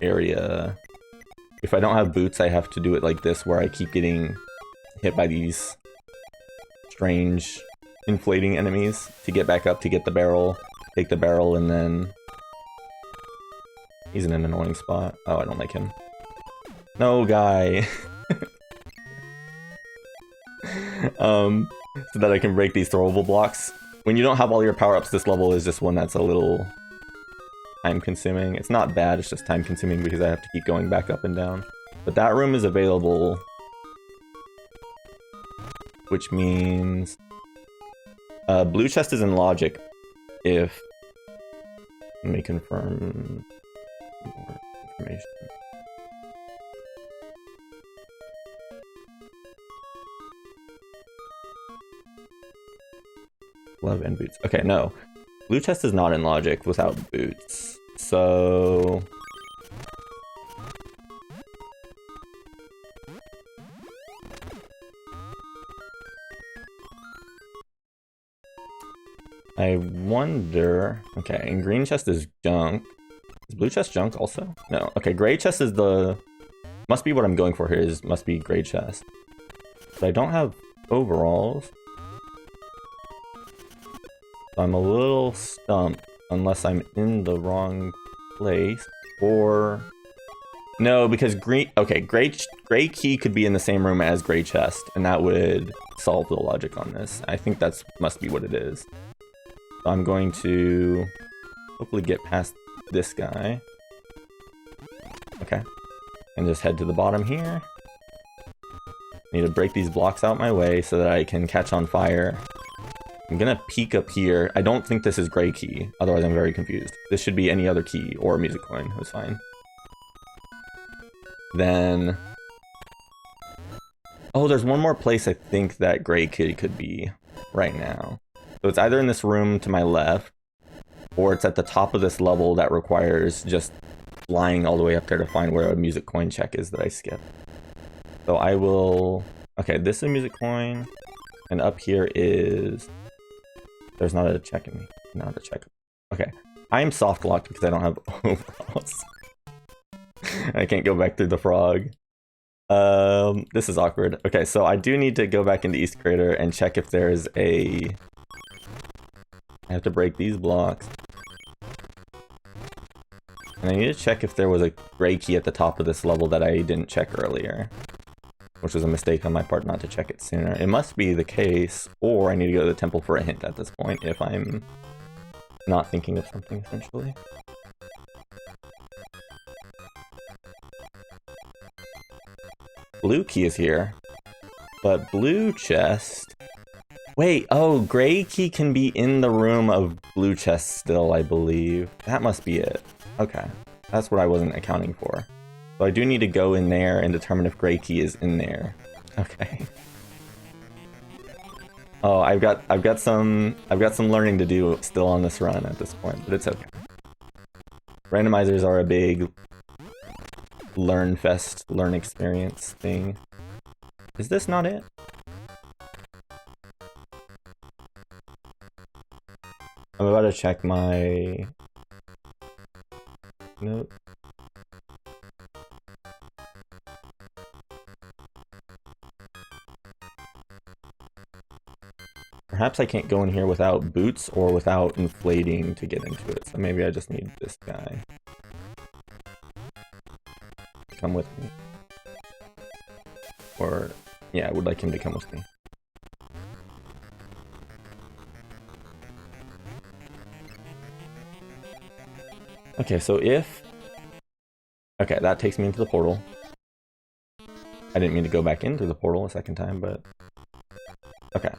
area. If I don't have boots, I have to do it like this, where I keep getting hit by these strange inflating enemies to get back up to get the barrel, take the barrel, and then he's in an annoying spot. Oh, I don't like him. No, guy. So that I can break these throwable blocks. When you don't have all your power-ups, this level is just one that's a little time consuming. It's not bad, it's just time consuming because I have to keep going back up and down. But that room is available, which means blue chest is in logic if... Let me confirm more information. Glove and boots. Okay, no. Blue chest is not in logic without boots. So... I wonder... Okay, and green chest is junk. Is blue chest junk also? No. Okay, gray chest is the... Must be what I'm going for here, is must be gray chest. But I don't have overalls. So I'm a little stumped unless I'm in the wrong place. Or... No, because green... Okay, gray key could be in the same room as gray chest, and that would solve the logic on this. I think that's must be what it is. So I'm going to hopefully get past this guy. Okay. And just head to the bottom here. Need to break these blocks out my way so that I can catch on fire. I'm gonna peek up here. I don't think this is gray key, otherwise I'm very confused. This should be any other key or a music coin. That's fine. Then... Oh, there's one more place I think that gray key could be right now. So it's either in this room to my left, or it's at the top of this level that requires just flying all the way up there to find where a music coin check is that I skipped. So I will... Okay, this is a music coin, and up here is... There's not a check in me. Not a check. Okay. I am soft locked because I don't have overalls. I can't go back through the frog. This is awkward. Okay, so I do need to go back into East Crater and check if there's a... I have to break these blocks. And I need to check if there was a gray key at the top of this level that I didn't check earlier. Which was a mistake on my part not to check it sooner. It must be the case, or I need to go to the temple for a hint at this point if I'm not thinking of something, essentially. Blue key is here, but blue chest... Wait, oh, gray key can be in the room of blue chest still, I believe. That must be it. Okay, that's what I wasn't accounting for. So I do need to go in there and determine if gray key is in there. Okay. Oh, I've got some learning to do still on this run at this point, but it's okay. Randomizers are a big learn experience thing. Is this not it? I'm about to check my note. Perhaps I can't go in here without boots or without inflating to get into it, so maybe I just need this guy. Come with me. Or, yeah, I would like him to come with me. Okay, so if... Okay, that takes me into the portal. I didn't mean to go back into the portal a second time, but... Okay.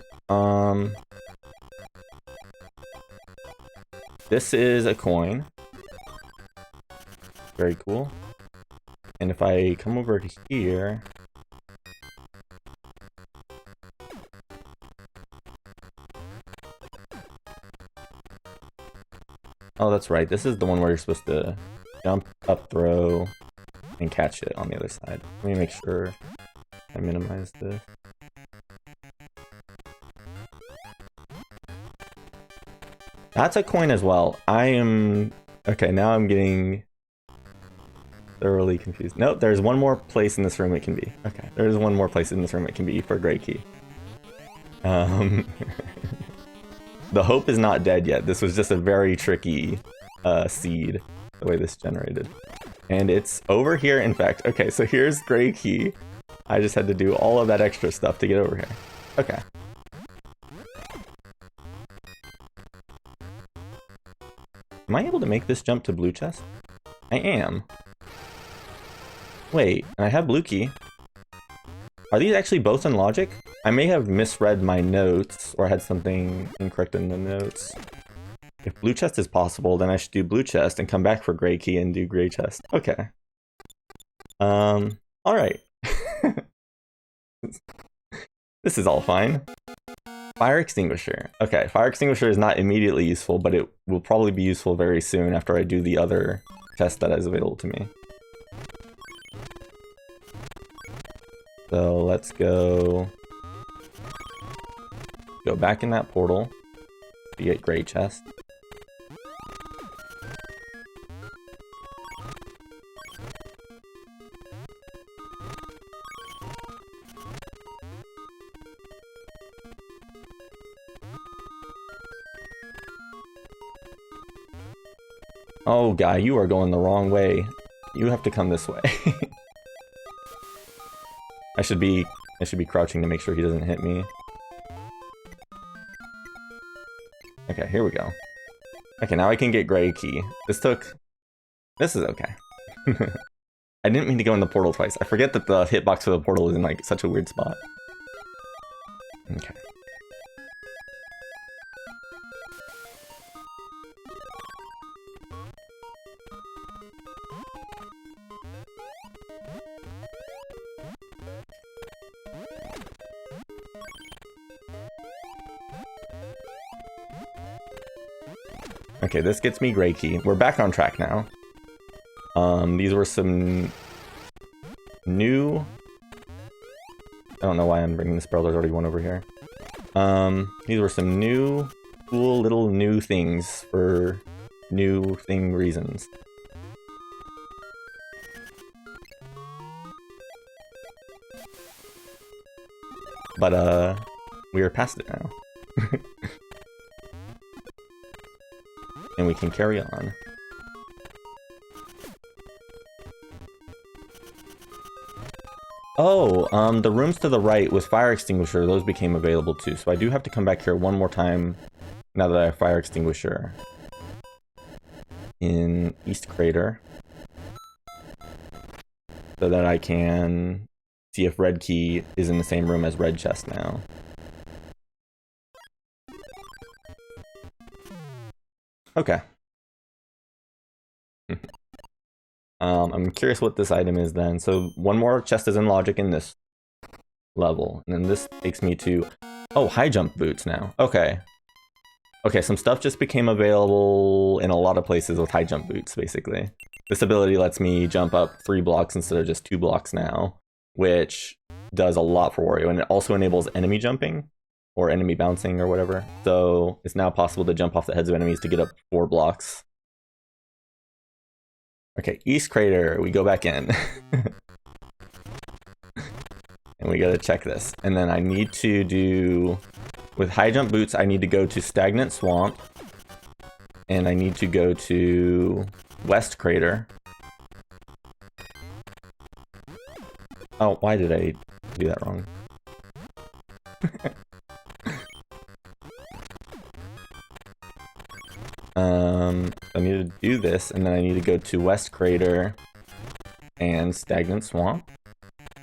This is a coin. Very cool. And if I come over to here... Oh, that's right. This is the one where you're supposed to jump, up, throw, and catch it on the other side. Let me make sure I minimize this. That's a coin as well. I am... Okay, now I'm getting thoroughly confused. Nope, there's one more place in this room it can be. Okay, there's one more place in this room it can be for gray key. The hope is not dead yet. This was just a very tricky seed, the way this generated. And it's over here, in fact. Okay, so here's gray key. I just had to do all of that extra stuff to get over here. Okay. Am I able to make this jump to blue chest? I am. Wait, I have blue key. Are these actually both in logic? I may have misread my notes, or had something incorrect in the notes. If blue chest is possible, then I should do blue chest and come back for gray key and do gray chest. Okay. Alright. This is all fine. Fire extinguisher. Okay, fire extinguisher is not immediately useful, but it will probably be useful very soon after I do the other test that is available to me. So let's go back in that portal to get gray chest. Oh, guy, you are going the wrong way. You have to come this way. I should be crouching to make sure he doesn't hit me. Okay, here we go. Okay, now I can get gray key. This is okay. I didn't mean to go in the portal twice. I forget that the hitbox for the portal is in like such a weird spot. Okay. Okay, this gets me gray key. We're back on track now. These were some new... I don't know why I'm bringing this barrel, there's already one over here. These were some new, cool little new things for new thing reasons. But, we are past it now. And we can carry on. Oh, the rooms to the right with fire extinguisher, those became available too. So I do have to come back here one more time now that I have fire extinguisher in East Crater. So that I can see if red key is in the same room as red chest now. Okay. I'm curious what this item is then. So one more chest is in logic in this level. And then this takes me to... Oh, high jump boots now. Okay. Okay, some stuff just became available in a lot of places with high jump boots, basically. This ability lets me jump up 3 blocks instead of just 2 blocks now, which does a lot for Wario. And it also enables enemy jumping, or enemy bouncing, or whatever. So it's now possible to jump off the heads of enemies to get up 4 blocks. Okay, East Crater, we go back in. And we gotta check this. And then I need to do... With high jump boots, I need to go to Stagnant Swamp. And I need to go to West Crater. Oh, why did I do that wrong? I need to do this, and then I need to go to West Crater and Stagnant Swamp.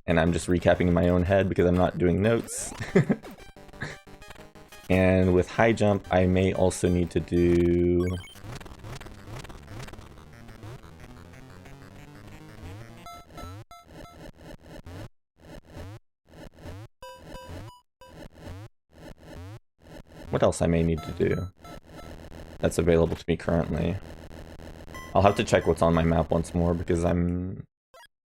And I'm just recapping in my own head because I'm not doing notes. And with high jump, I may also need to do... What else I may need to do that's available to me currently. I'll have to check what's on my map once more because I'm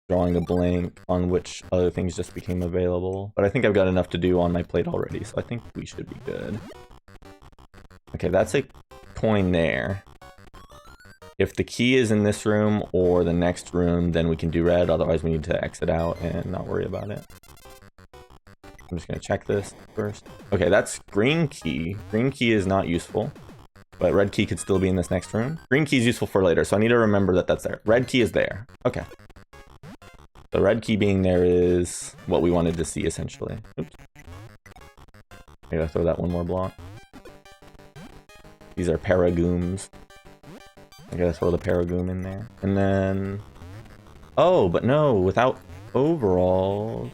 drawing a blank on which other things just became available. But I think I've got enough to do on my plate already, so I think we should be good. Okay, that's a coin there. If the key is in this room or the next room, then we can do red. Otherwise, we need to exit out and not worry about it. I'm just going to check this first. Okay, that's green key. Green key is not useful, but red key could still be in this next room. Green key is useful for later, so I need to remember that that's there. Red key is there. Okay. The red key being there is what we wanted to see, essentially. Oops. I gotta throw that one more block. These are paragooms. I gotta throw the Paragoom in there. And then... Oh, but no, without overalls...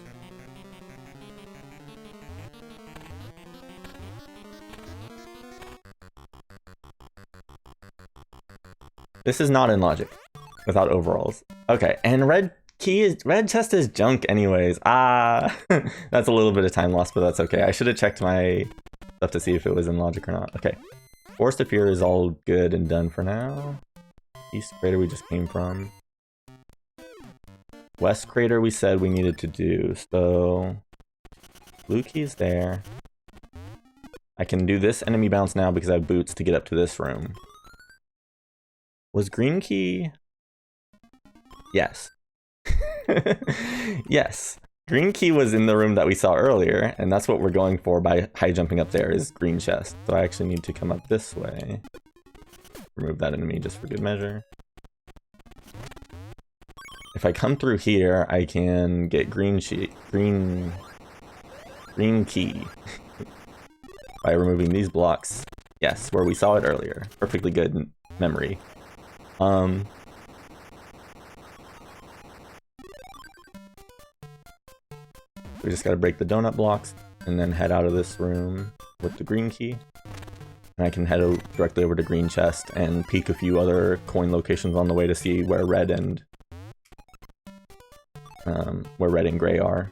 This is not in logic without overalls. Okay, and red chest is junk anyways. Ah, that's a little bit of time lost, but that's okay. I should have checked my stuff to see if it was in logic or not. Okay, Forest of Fear is all good and done for now. East Crater we just came from. West Crater we said we needed to do, so blue key is there. I can do this enemy bounce now because I have boots to get up to this room. Was green key? Yes. Yes. Green key was in the room that we saw earlier, and that's what we're going for by high jumping up there is green chest. So I actually need to come up this way. Remove that enemy just for good measure. If I come through here, I can get green key by removing these blocks. Yes, where we saw it earlier. Perfectly good memory. We just gotta break the donut blocks and then head out of this room with the green key. And I can head directly over to green chest and peek a few other coin locations on the way to see where red and gray are.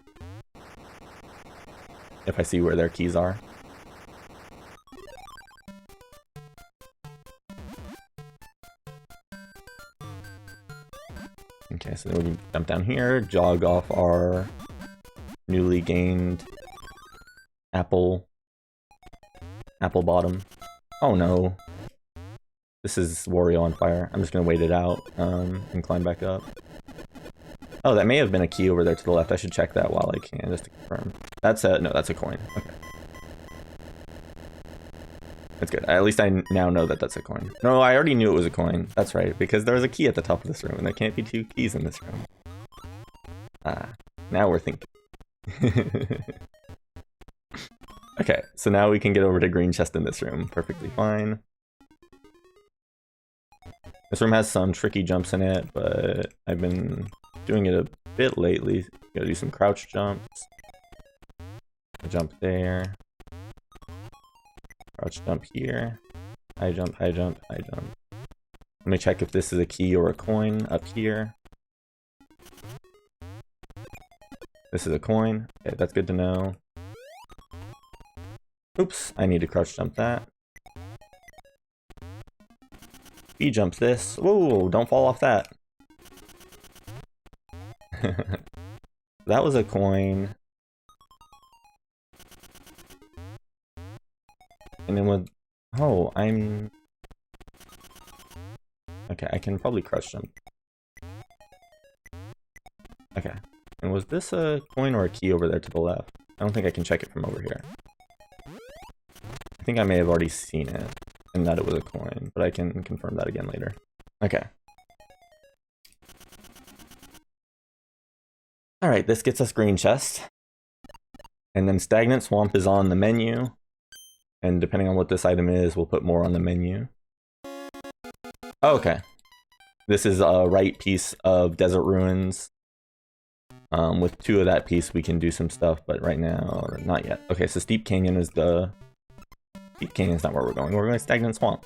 If I see where their keys are. Okay, so then we can jump down here, jog off our newly gained apple bottom. Oh no. This is Wario on fire. I'm just gonna wait it out and climb back up. Oh, that may have been a key over there to the left. I should check that while I can, just to confirm. That's a, no, that's a coin. Okay. That's good. At least I now know that that's a coin. No, I already knew it was a coin. That's right, because there was a key at the top of this room, and there can't be two keys in this room. Ah, now we're thinking. Okay, so now we can get over to green chest in this room. Perfectly fine. This room has some tricky jumps in it, but I've been doing it a bit lately. Gotta do some crouch jumps. Jump there. Crouch jump here. High jump, high jump, high jump. Let me check if this is a key or a coin up here. This is a coin. Okay, that's good to know. Oops, I need to crouch jump that. B jumps this. Whoa, don't fall off that. That was a coin. And then with... Oh, I'm... Okay, I can probably crouch jump. Okay. And was this a coin or a key over there to the left? I don't think I can check it from over here. I think I may have already seen it, and that it was a coin, but I can confirm that again later. Okay. Alright, this gets us green chest. And then Stagnant Swamp is on the menu. And depending on what this item is, we'll put more on the menu. Oh, okay. This is a right piece of Desert Ruins. With 2 of that piece, we can do some stuff, but right now, not yet. Okay, so Steep Canyon is the... Steep Canyon's not where we're going. We're going to Stagnant Swamp.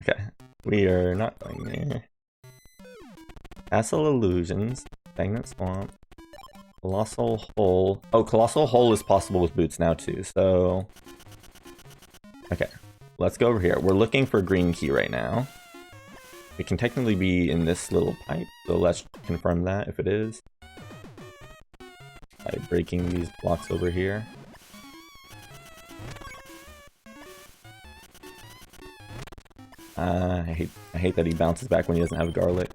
Okay, we are not going there. Castle Illusions, Stagnant Swamp, Colossal Hole. Oh, Colossal Hole is possible with boots now too, so... Okay, let's go over here. We're looking for green key right now. It can technically be in this little pipe, so let's confirm that if it is. By breaking these blocks over here. I hate that he bounces back when he doesn't have garlic.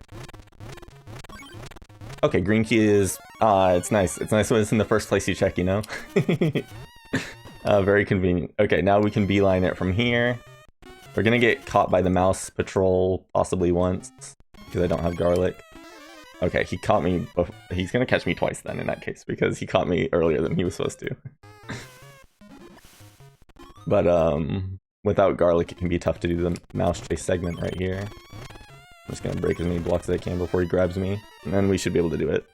Okay, green key is... it's nice. It's nice when it's in the first place you check, you know? Very convenient. Okay, now we can beeline it from here. We're gonna get caught by the mouse patrol possibly once, because I don't have garlic. Okay, he caught me. He's gonna catch me twice then in that case, because he caught me earlier than he was supposed to. But, without garlic, it can be tough to do the mouse chase segment right here. I'm just gonna break as many blocks as I can before he grabs me, and then we should be able to do it.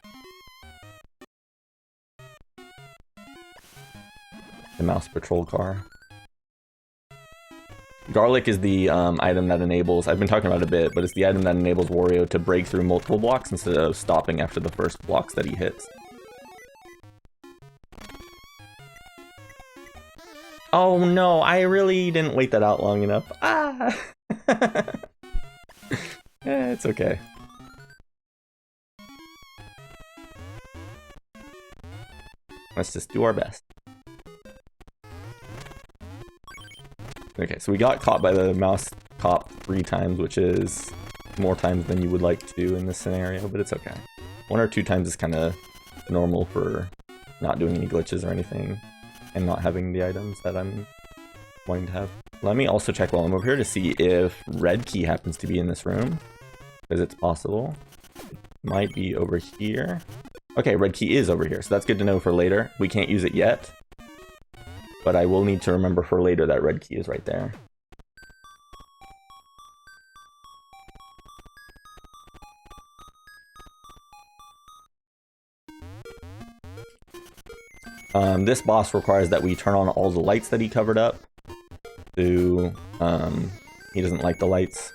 The mouse patrol car. Garlic is the item that enables, I've been talking about it a bit, but it's the item that enables Wario to break through multiple blocks instead of stopping after the first blocks that he hits. Oh no, I really didn't wait that out long enough. Ah! It's okay. Let's just do our best. Okay, so we got caught by the mouse cop 3 times, which is more times than you would like to do in this scenario, but it's okay. 1 or 2 times is kind of normal for not doing any glitches or anything, and not having the items that I'm wanting to have. Let me also check while I'm over here to see if red key happens to be in this room, because it's possible. It might be over here. Okay, red key is over here, so that's good to know for later. We can't use it yet, but I will need to remember for later that red key is right there. This boss requires that we turn on all the lights that he covered up. So, he doesn't like the lights,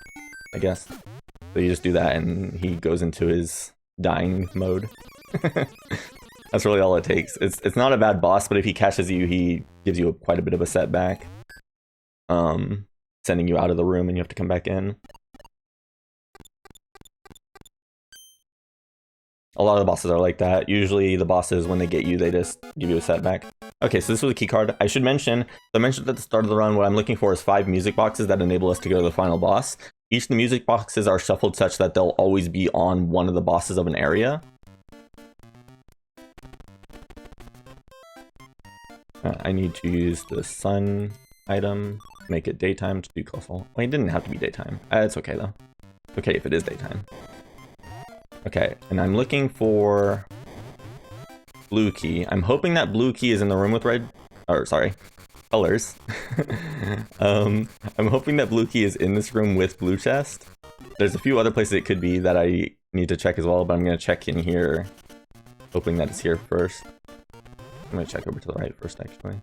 I guess. So you just do that and he goes into his dying mode. That's really all it takes. It's not a bad boss, but if he catches you, he gives you quite a bit of a setback. Sending you out of the room and you have to come back in. A lot of the bosses are like that. Usually the bosses, when they get you, they just give you a setback. Okay, so this was a key card. I should mention, I mentioned at the start of the run, what I'm looking for is 5 music boxes that enable us to go to the final boss. Each of the music boxes are shuffled such that they'll always be on one of the bosses of an area. I need to use the sun item, make it daytime to do colossal. Well, it didn't have to be daytime. It's okay though. It's okay if it is daytime. Okay, and I'm looking for blue key. I'm hoping that blue key is in the room with red, or sorry, colors. I'm hoping that blue key is in this room with blue chest. There's a few other places it could be that I need to check as well, but I'm gonna check in here, hoping that it's here first. I'm gonna check over to the right first, actually.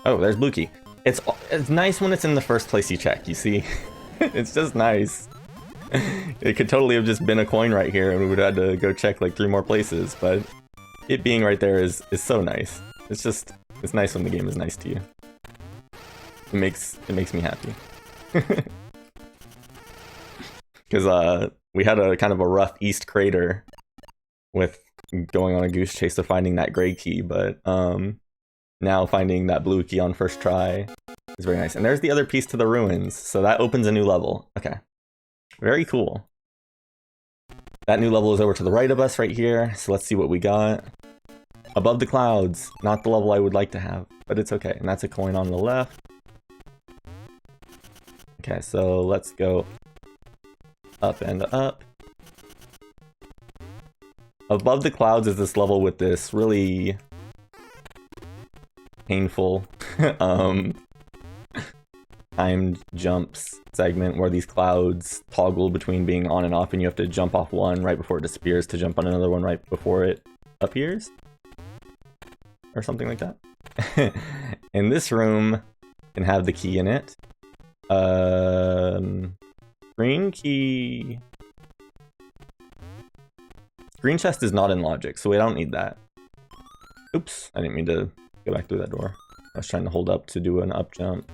Oh, there's blue key. It's nice when it's in the first place you check, you see? It's just nice. It could totally have just been a coin right here and we would have had to go check like 3 more places, but it being right there is so nice. It's nice when the game is nice to you. It makes me happy. Because we had a kind of a rough East Crater with going on a goose chase to finding that gray key, but now finding that blue key on first try is very nice. And there's the other piece to the ruins, so that opens a new level. Okay, very cool. That new level is over to the right of us right here, so let's see what we got. Above the clouds, not the level I would like to have, but it's okay. And that's a coin on the left. Okay, so let's go up and up. Above the clouds is this level with this really painful timed jumps segment where these clouds toggle between being on and off and you have to jump off one right before it disappears to jump on another one right before it appears. Or something like that. And this room can have the key in it. Green key... Green chest is not in logic, so we don't need that. Oops, I didn't mean to go back through that door. I was trying to hold up to do an up jump.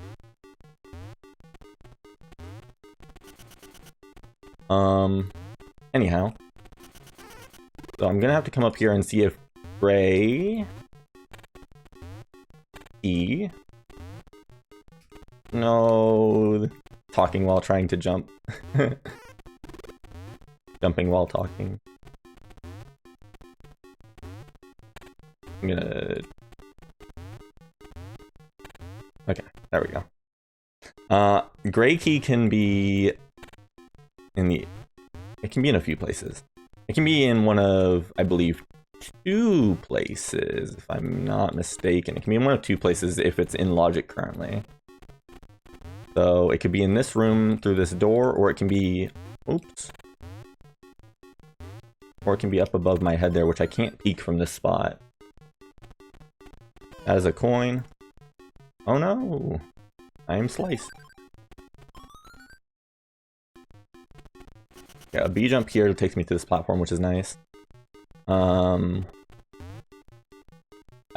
Anyhow. So I'm gonna have to come up here and see if gray... key... No... Talking while trying to jump. Jumping while talking. I'm gonna... Okay, there we go. Gray key can be in the... It can be in a few places. It can be in one of, I believe, 2 places, if I'm not mistaken. It can be in one of 2 places if it's in logic currently. So it could be in this room through this door, or it can be... Oops. Or it can be up above my head there, which I can't peek from this spot. That is a coin. Oh no! I am sliced. Yeah, a B jump here takes me to this platform, which is nice. I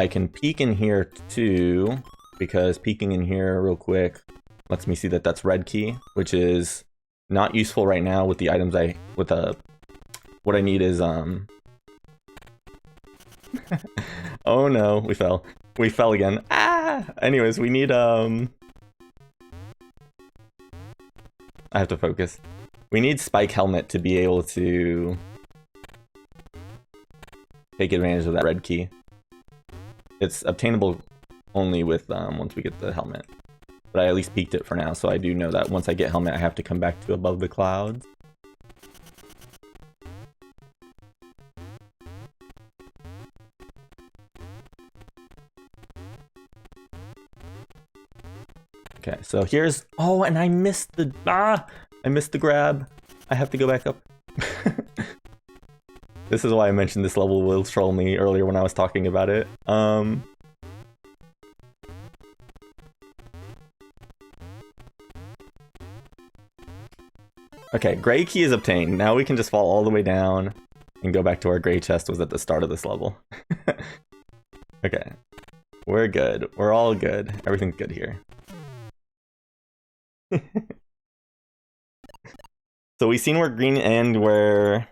can peek in here too, because peeking in here real quick lets me see that that's red key, which is not useful right now with the items what I need is oh no, we fell. We fell again. Ah! Anyways, we need I have to focus. We need Spike Helmet to be able to take advantage of that red key. It's obtainable only with once we get the helmet. But I at least peeked it for now, so I do know that once I get helmet, I have to come back to above the clouds. Okay, so here's... Oh, and I missed the... I missed the grab. I have to go back up. This is why I mentioned this level will troll me earlier when I was talking about it. Okay, gray key is obtained. Now we can just fall all the way down and go back to our gray chest was at the start of this level. Okay. We're good. We're all good. Everything's good here. So we've seen where green and where...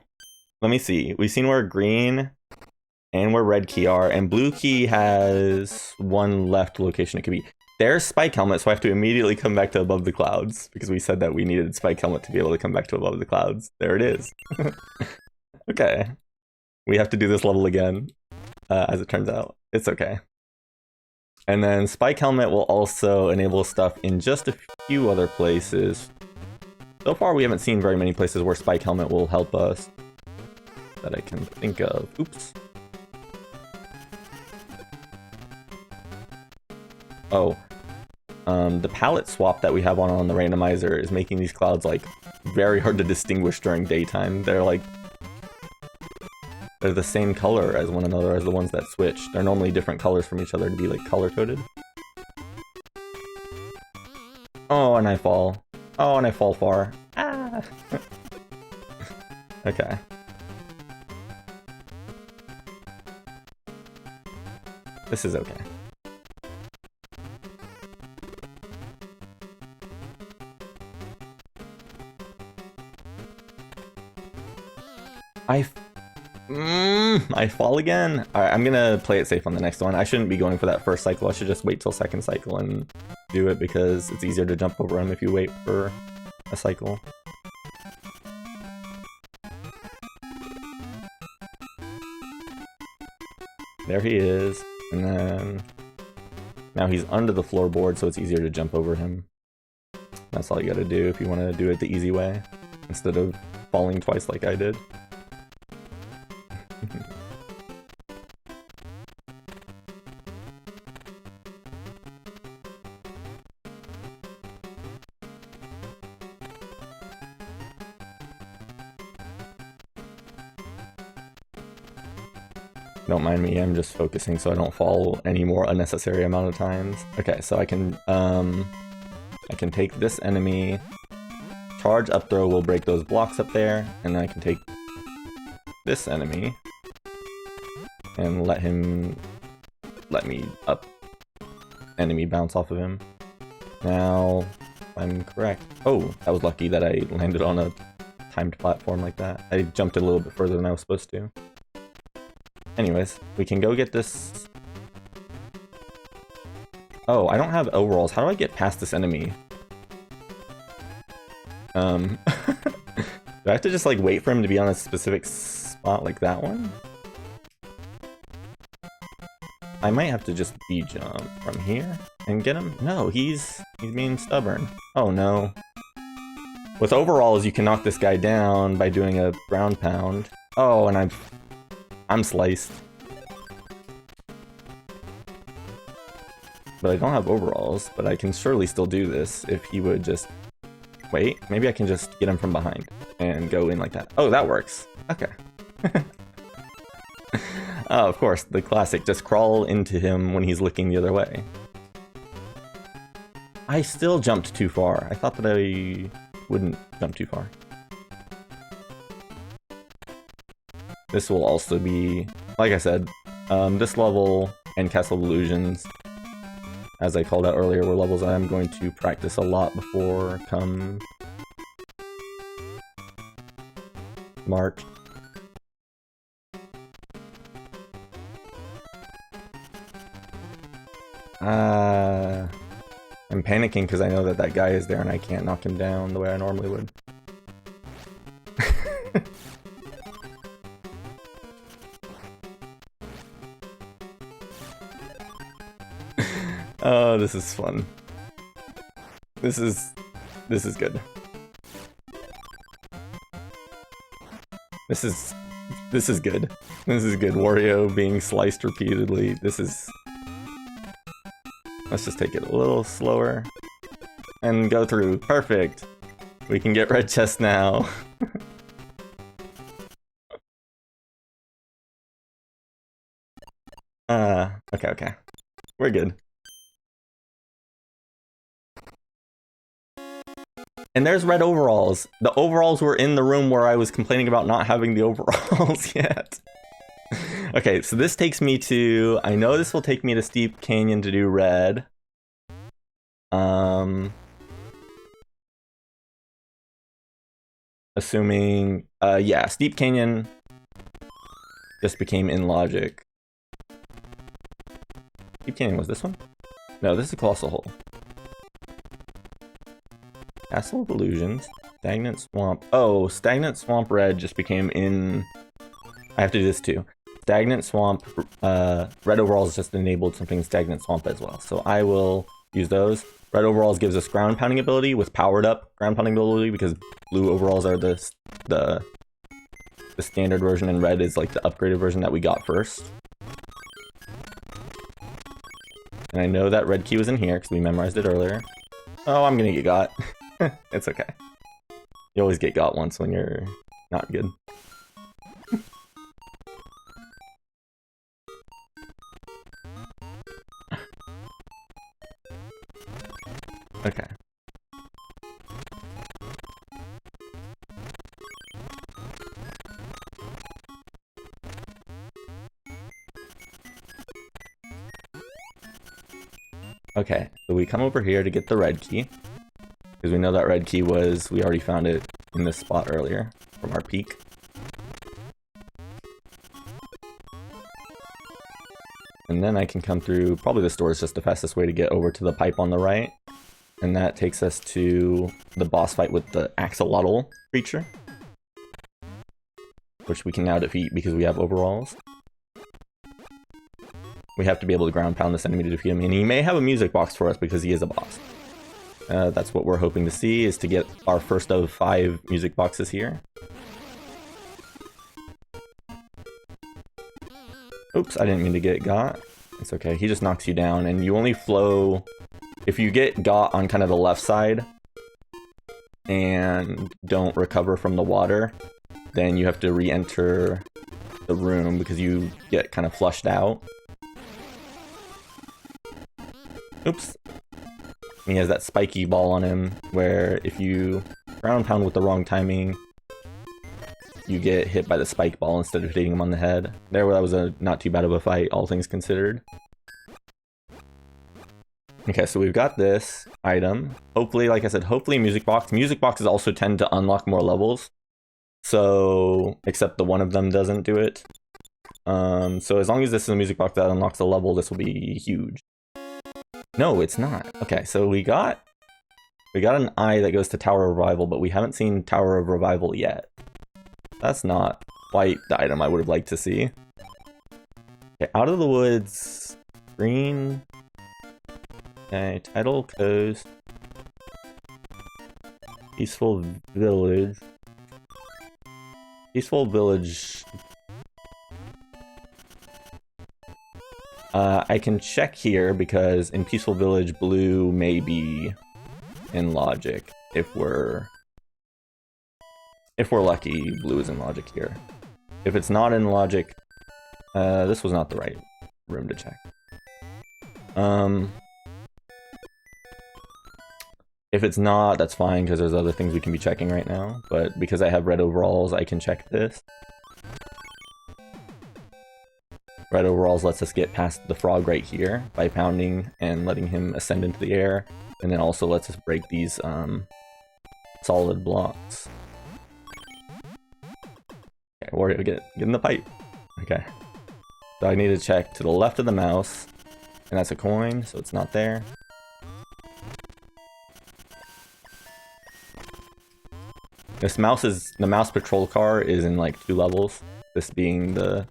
Let me see. We've seen where green and where red key are, and blue key has one left location it could be. There's Spike Helmet, so I have to immediately come back to above the clouds, because we said that we needed Spike Helmet to be able to come back to above the clouds. There it is. Okay. We have to do this level again, as it turns out. It's okay. And then Spike Helmet will also enable stuff in just a few other places. So far, we haven't seen very many places where Spike Helmet will help us that I can think of. Oops. Oh. The palette swap that we have on the randomizer is making these clouds, like, very hard to distinguish during daytime. They're, like... They're the same color as one another as the ones that switch. They're normally different colors from each other to be, like, color-coded. Oh, and I fall. Oh, and I fall far. Ah! Okay. This is okay. I fall again? Alright, I'm gonna play it safe on the next one. I shouldn't be going for that first cycle. I should just wait till second cycle and do it because it's easier to jump over him if you wait for a cycle. There he is. And then... Now he's under the floorboard, so it's easier to jump over him. That's all you gotta do if you want to do it the easy way, instead of falling twice like I did. Don't mind me, I'm just focusing so I don't fall any more unnecessary amount of times. Okay, so I can take this enemy, charge up throw will break those blocks up there, and then I can take this enemy and let me up enemy bounce off of him. Now, if I'm correct. Oh, that was lucky that I landed on a timed platform like that. I jumped a little bit further than I was supposed to. Anyways, we can go get this... Oh, I don't have overalls. How do I get past this enemy? Do I have to just, like, wait for him to be on a specific spot like that one? I might have to just B-jump from here and get him? No, he's being stubborn. Oh, no. With overalls, you can knock this guy down by doing a ground pound. Oh, and I'm sliced. But I don't have overalls, but I can surely still do this if he would just... Wait, maybe I can just get him from behind and go in like that. Oh, that works. Okay. Oh, of course, the classic, just crawl into him when he's looking the other way. I still jumped too far. I thought that I wouldn't jump too far. This will also be, like I said, this level and Castle of Illusions, as I called out earlier, were levels that I'm going to practice a lot before come March. I'm panicking because I know that that guy is there and I can't knock him down the way I normally would. Oh, this is fun. This is good. This is good. This is good. Wario being sliced repeatedly. This is... Let's just take it a little slower. And go through. Perfect! We can get red chest now. Okay. We're good. And there's red overalls. The overalls were in the room where I was complaining about not having the overalls yet. Okay, so this takes me to... I know this will take me to Steep Canyon to do red. Assuming... yeah, Steep Canyon just became in logic. Steep Canyon was this one? No, this is Colossal Hole. Castle of Illusions. Stagnant Swamp. Oh, Stagnant Swamp red just became in... I have to do this too. Stagnant Swamp, red overalls just enabled something Stagnant Swamp as well. So I will use those. Red overalls gives us ground pounding ability with powered up ground pounding ability because blue overalls are the standard version and red is like the upgraded version that we got first. And I know that red key was in here because we memorized it earlier. Oh, I'm gonna get got. It's okay. You always get got once when you're not good. Okay. Okay, so we come over here to get the red key. Because we know that red key was, we already found it in this spot earlier from our peak. And then I can come through, probably this door is just the fastest way to get over to the pipe on the right. And that takes us to the boss fight with the axolotl creature. Which we can now defeat because we have overalls. We have to be able to ground pound this enemy to defeat him. And he may have a music box for us because he is a boss. That's what we're hoping to see, is to get our first of 5 music boxes here. Oops, I didn't mean to get got. It's okay, he just knocks you down, and you only flow... If you get got on kind of the left side, and don't recover from the water, then you have to re-enter the room because you get kind of flushed out. Oops. He has that spiky ball on him, where if you ground pound with the wrong timing, you get hit by the spike ball instead of hitting him on the head. That was a not too bad of a fight, all things considered. Okay, so we've got this item. Hopefully, like I said, hopefully music box. Music boxes also tend to unlock more levels. So, except the one of them doesn't do it. So as long as this is a music box that unlocks a level, this will be huge. No, it's not. Okay, so we got an eye that goes to Tower of Revival, but we haven't seen Tower of Revival yet. That's not quite the item I would have liked to see. Okay, out of the woods, green. Okay, Tidal Coast. Peaceful Village. Peaceful Village. I can check here because in Peaceful Village, blue may be in logic. If we're lucky, blue is in logic here. If it's not in logic, this was not the right room to check. If it's not, that's fine, because there's other things we can be checking right now. But because I have red overalls, I can check this. Red overalls lets us get past the frog right here by pounding and letting him ascend into the air. And then also lets us break these solid blocks. Okay, Wario, get in the pipe. Okay. So I need to check to the left of the mouse. And that's a coin, so it's not there. The mouse patrol car is in like 2 levels. This being the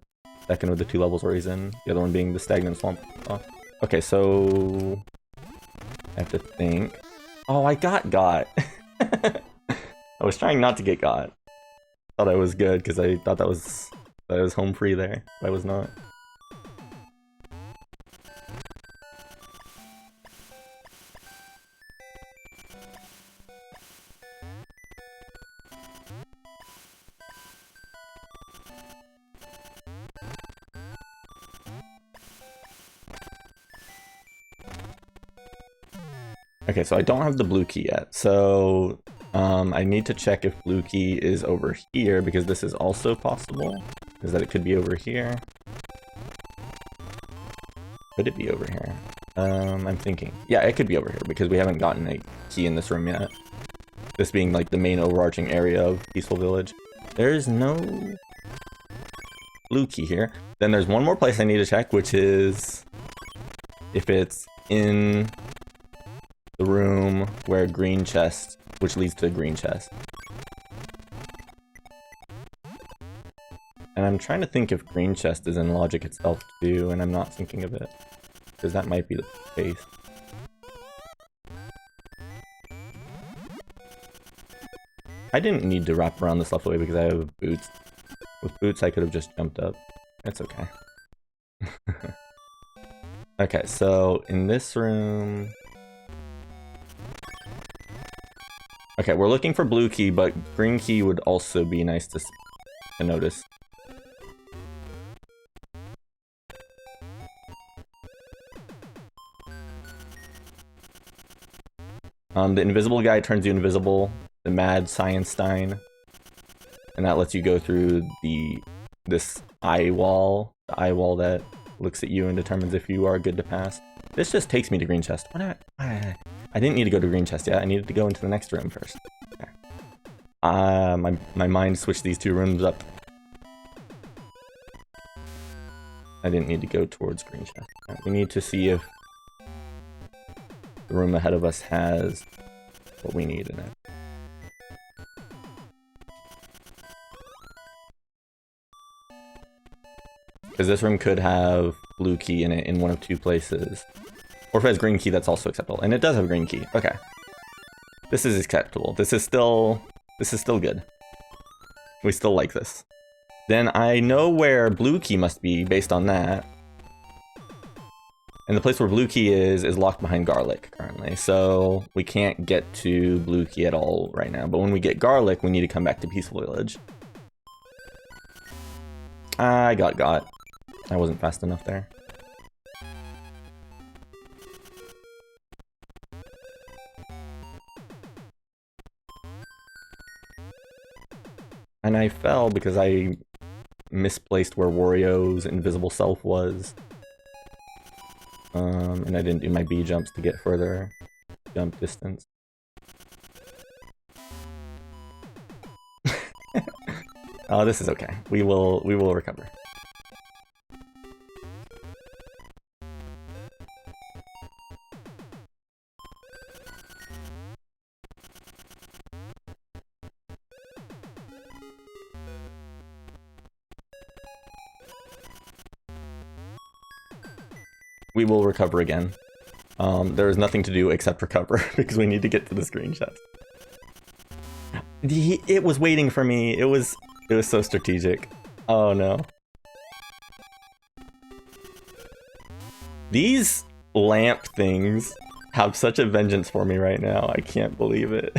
second of the 2 levels where he's in. The other one being the stagnant swamp. Oh. Okay, so I have to think. Oh, I got. I was trying not to get got. Thought I was good because I thought that I was home free there. But I was not. Okay, so I don't have the blue key yet, so I need to check if blue key is over here, because this is also possible, is that it could be over here. Could it be over here? I'm thinking. Yeah, it could be over here, because we haven't gotten a key in this room yet. This being like the main overarching area of Peaceful Village. There's no blue key here. Then there's one more place I need to check, which is if it's in the room where green chest, which leads to a green chest. And I'm trying to think if green chest is in logic itself too, and I'm not thinking of it. Because that might be the case. I didn't need to wrap around this left way because I have boots. With boots I could have just jumped up. It's okay. Okay, so in this room... Okay, we're looking for blue key, but green key would also be nice to notice. The invisible guy turns you invisible, the Mad Science Stein, and that lets you go through this eye wall, the eye wall that looks at you and determines if you are good to pass. This just takes me to green chest. I didn't need to go to green chest yet. I needed to go into the next room first. Okay. My mind switched these 2 rooms up. I didn't need to go towards green chest. Right, we need to see if the room ahead of us has what we need in it. Because this room could have blue key in it in one of 2 places. Or if it has green key, that's also acceptable. And it does have a green key. Okay. This is acceptable. This is still good. We still like this. Then I know where blue key must be based on that. And the place where blue key is locked behind garlic currently. So we can't get to blue key at all right now. But when we get garlic, we need to come back to Peaceful Village. I got. I wasn't fast enough there. And I fell because I misplaced where Wario's invisible self was. And I didn't do my B jumps to get further jump distance. Oh, this is okay. We will recover. We will recover again. There is nothing to do except recover because we need to get to the green chest. It was waiting for me. It was so strategic. Oh no. These lamp things have such a vengeance for me right now. I can't believe it.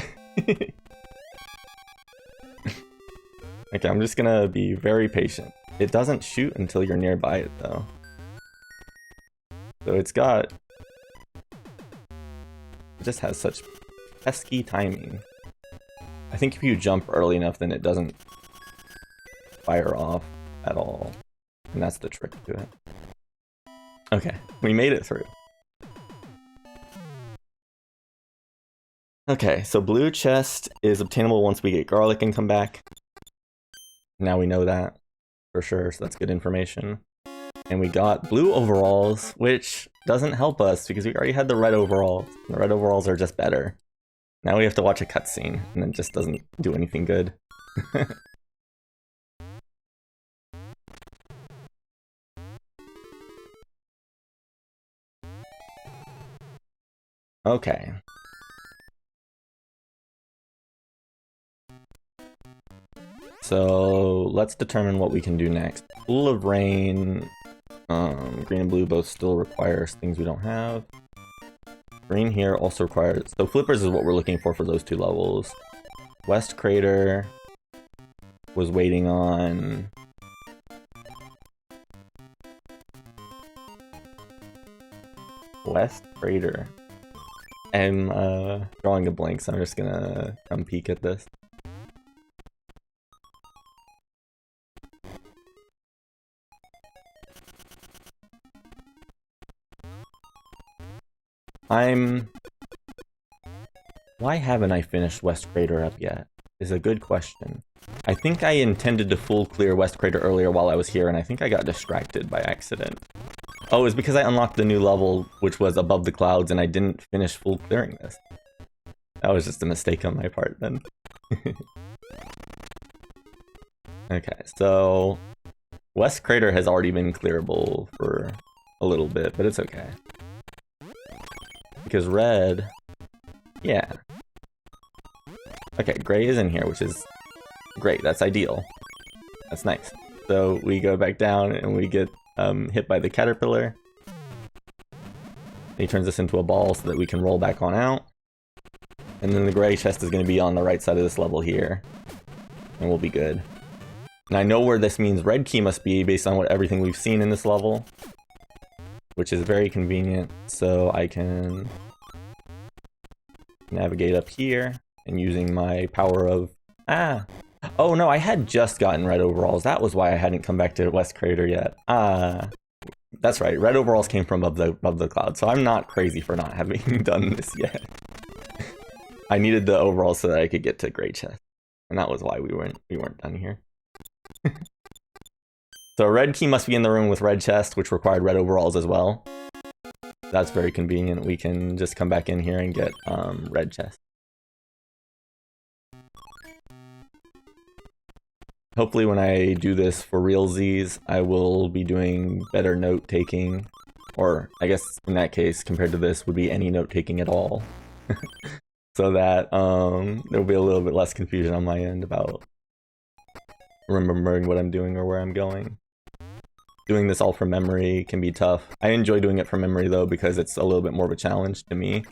Okay, I'm just gonna be very patient. It doesn't shoot until you're nearby it though. So it just has such pesky timing. I think if you jump early enough, then it doesn't fire off at all. And that's the trick to it. Okay, we made it through. Okay, so blue chest is obtainable once we get garlic and come back. Now we know that for sure, so that's good information. And we got blue overalls, which doesn't help us because we already had the red overalls. The red overalls are just better. Now we have to watch a cutscene, and it just doesn't do anything good. Okay. So let's determine what we can do next. Pool of Rain, green and blue both still requires things we don't have. Green here also requires, so flippers is what we're looking for those two levels. West Crater was waiting on West Crater. I'm drawing a blank, so I'm just gonna come peek at this. Why haven't I finished West Crater up yet? Is a good question. I think I intended to full clear West Crater earlier while I was here, and I think I got distracted by accident. Oh, it's because I unlocked the new level, which was above the clouds, and I didn't finish full clearing this. That was just a mistake on my part then. Okay, so West Crater has already been clearable for a little bit, but it's okay. Because red, yeah. Okay, gray is in here, which is great. That's ideal. That's nice. So we go back down and we get hit by the caterpillar. He turns us into a ball so that we can roll back on out. And then the gray chest is going to be on the right side of this level here. And we'll be good. And I know where this means red key must be based on everything we've seen in this level. Which is very convenient, so I can navigate up here and using my power of... Oh no, I had just gotten red overalls. That was why I hadn't come back to West Crater yet. That's right, red overalls came from above the cloud, so I'm not crazy for not having done this yet. I needed the overalls so that I could get to gray chest, and that was why we weren't done here. So red key must be in the room with red chest, which required red overalls as well. That's very convenient. We can just come back in here and get red chest. Hopefully when I do this for realsies, I will be doing better note-taking. Or, I guess in that case, compared to this, would be any note-taking at all. So that there'll be a little bit less confusion on my end about remembering what I'm doing or where I'm going. Doing this all from memory can be tough. I enjoy doing it from memory though because it's a little bit more of a challenge to me.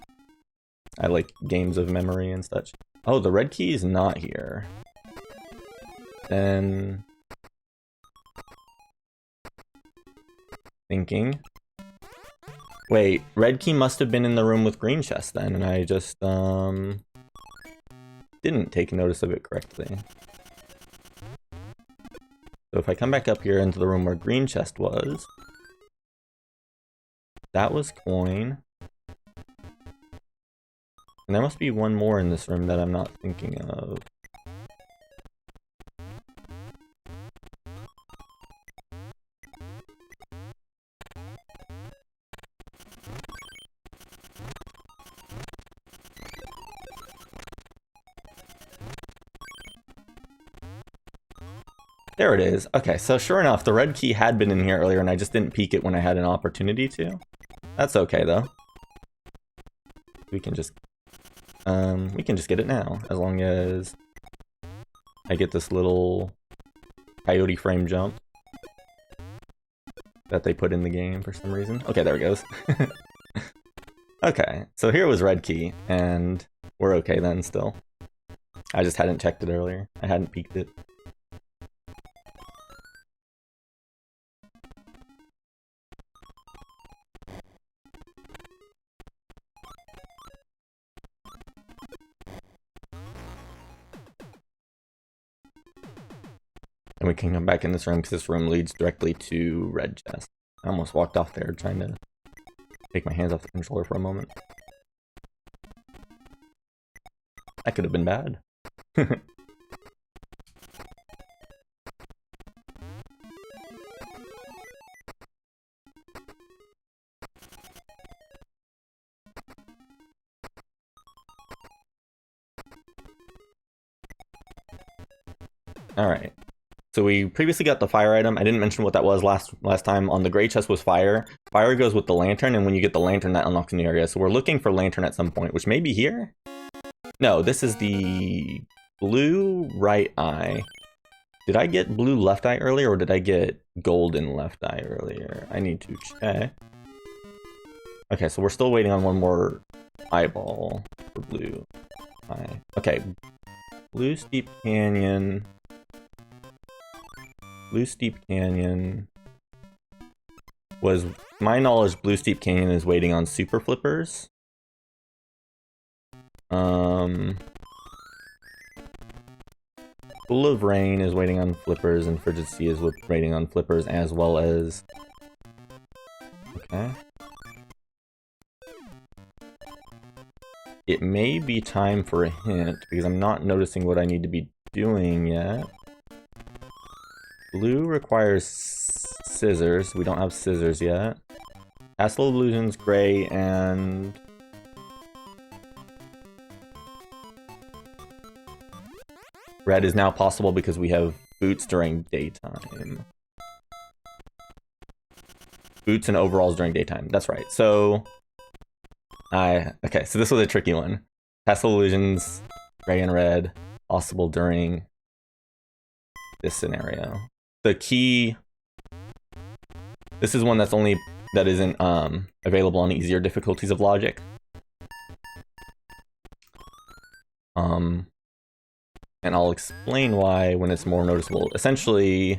I like games of memory and such. Oh, the red key is not here. Then... thinking. Wait, red key must have been in the room with green chest then, and I just didn't take notice of it correctly. So if I come back up here into the room where green chest was, that was coin. And there must be one more in this room that I'm not thinking of. There it is. Okay, so sure enough, the red key had been in here earlier and I just didn't peek it when I had an opportunity to. That's okay though. We can just get it now, as long as I get this little coyote frame jump that they put in the game for some reason. Okay, there it goes. Okay, so here was red key, and we're okay then still. I just hadn't checked it earlier. I hadn't peeked it. And we can come back in this room because this room leads directly to red chest. I almost walked off there trying to take my hands off the controller for a moment. That could have been bad. Alright. So we previously got the fire item. I didn't mention what that was last time. On the gray chest was fire. Fire goes with the lantern, and when you get the lantern, that unlocks a new area. So we're looking for lantern at some point, which may be here? No, this is the blue right eye. Did I get blue left eye earlier, or did I get golden left eye earlier? I need to check. Okay, so we're still waiting on one more eyeball for blue eye. Okay, Blue Steep Canyon. Blue Steep Canyon was, to my knowledge, Blue Steep Canyon is waiting on super flippers. Pool of Rain is waiting on flippers, and Frigid Sea is waiting on flippers, as well as... Okay. It may be time for a hint, because I'm not noticing what I need to be doing yet. Blue requires scissors. We don't have scissors yet. Castle Illusions, gray, and... red is now possible because we have boots during daytime. Boots and overalls during daytime. That's right. So... okay, so this was a tricky one. Castle Illusions, gray and red, possible during this scenario. The key... This is one that isn't available on easier difficulties of logic. And I'll explain why when it's more noticeable. Essentially,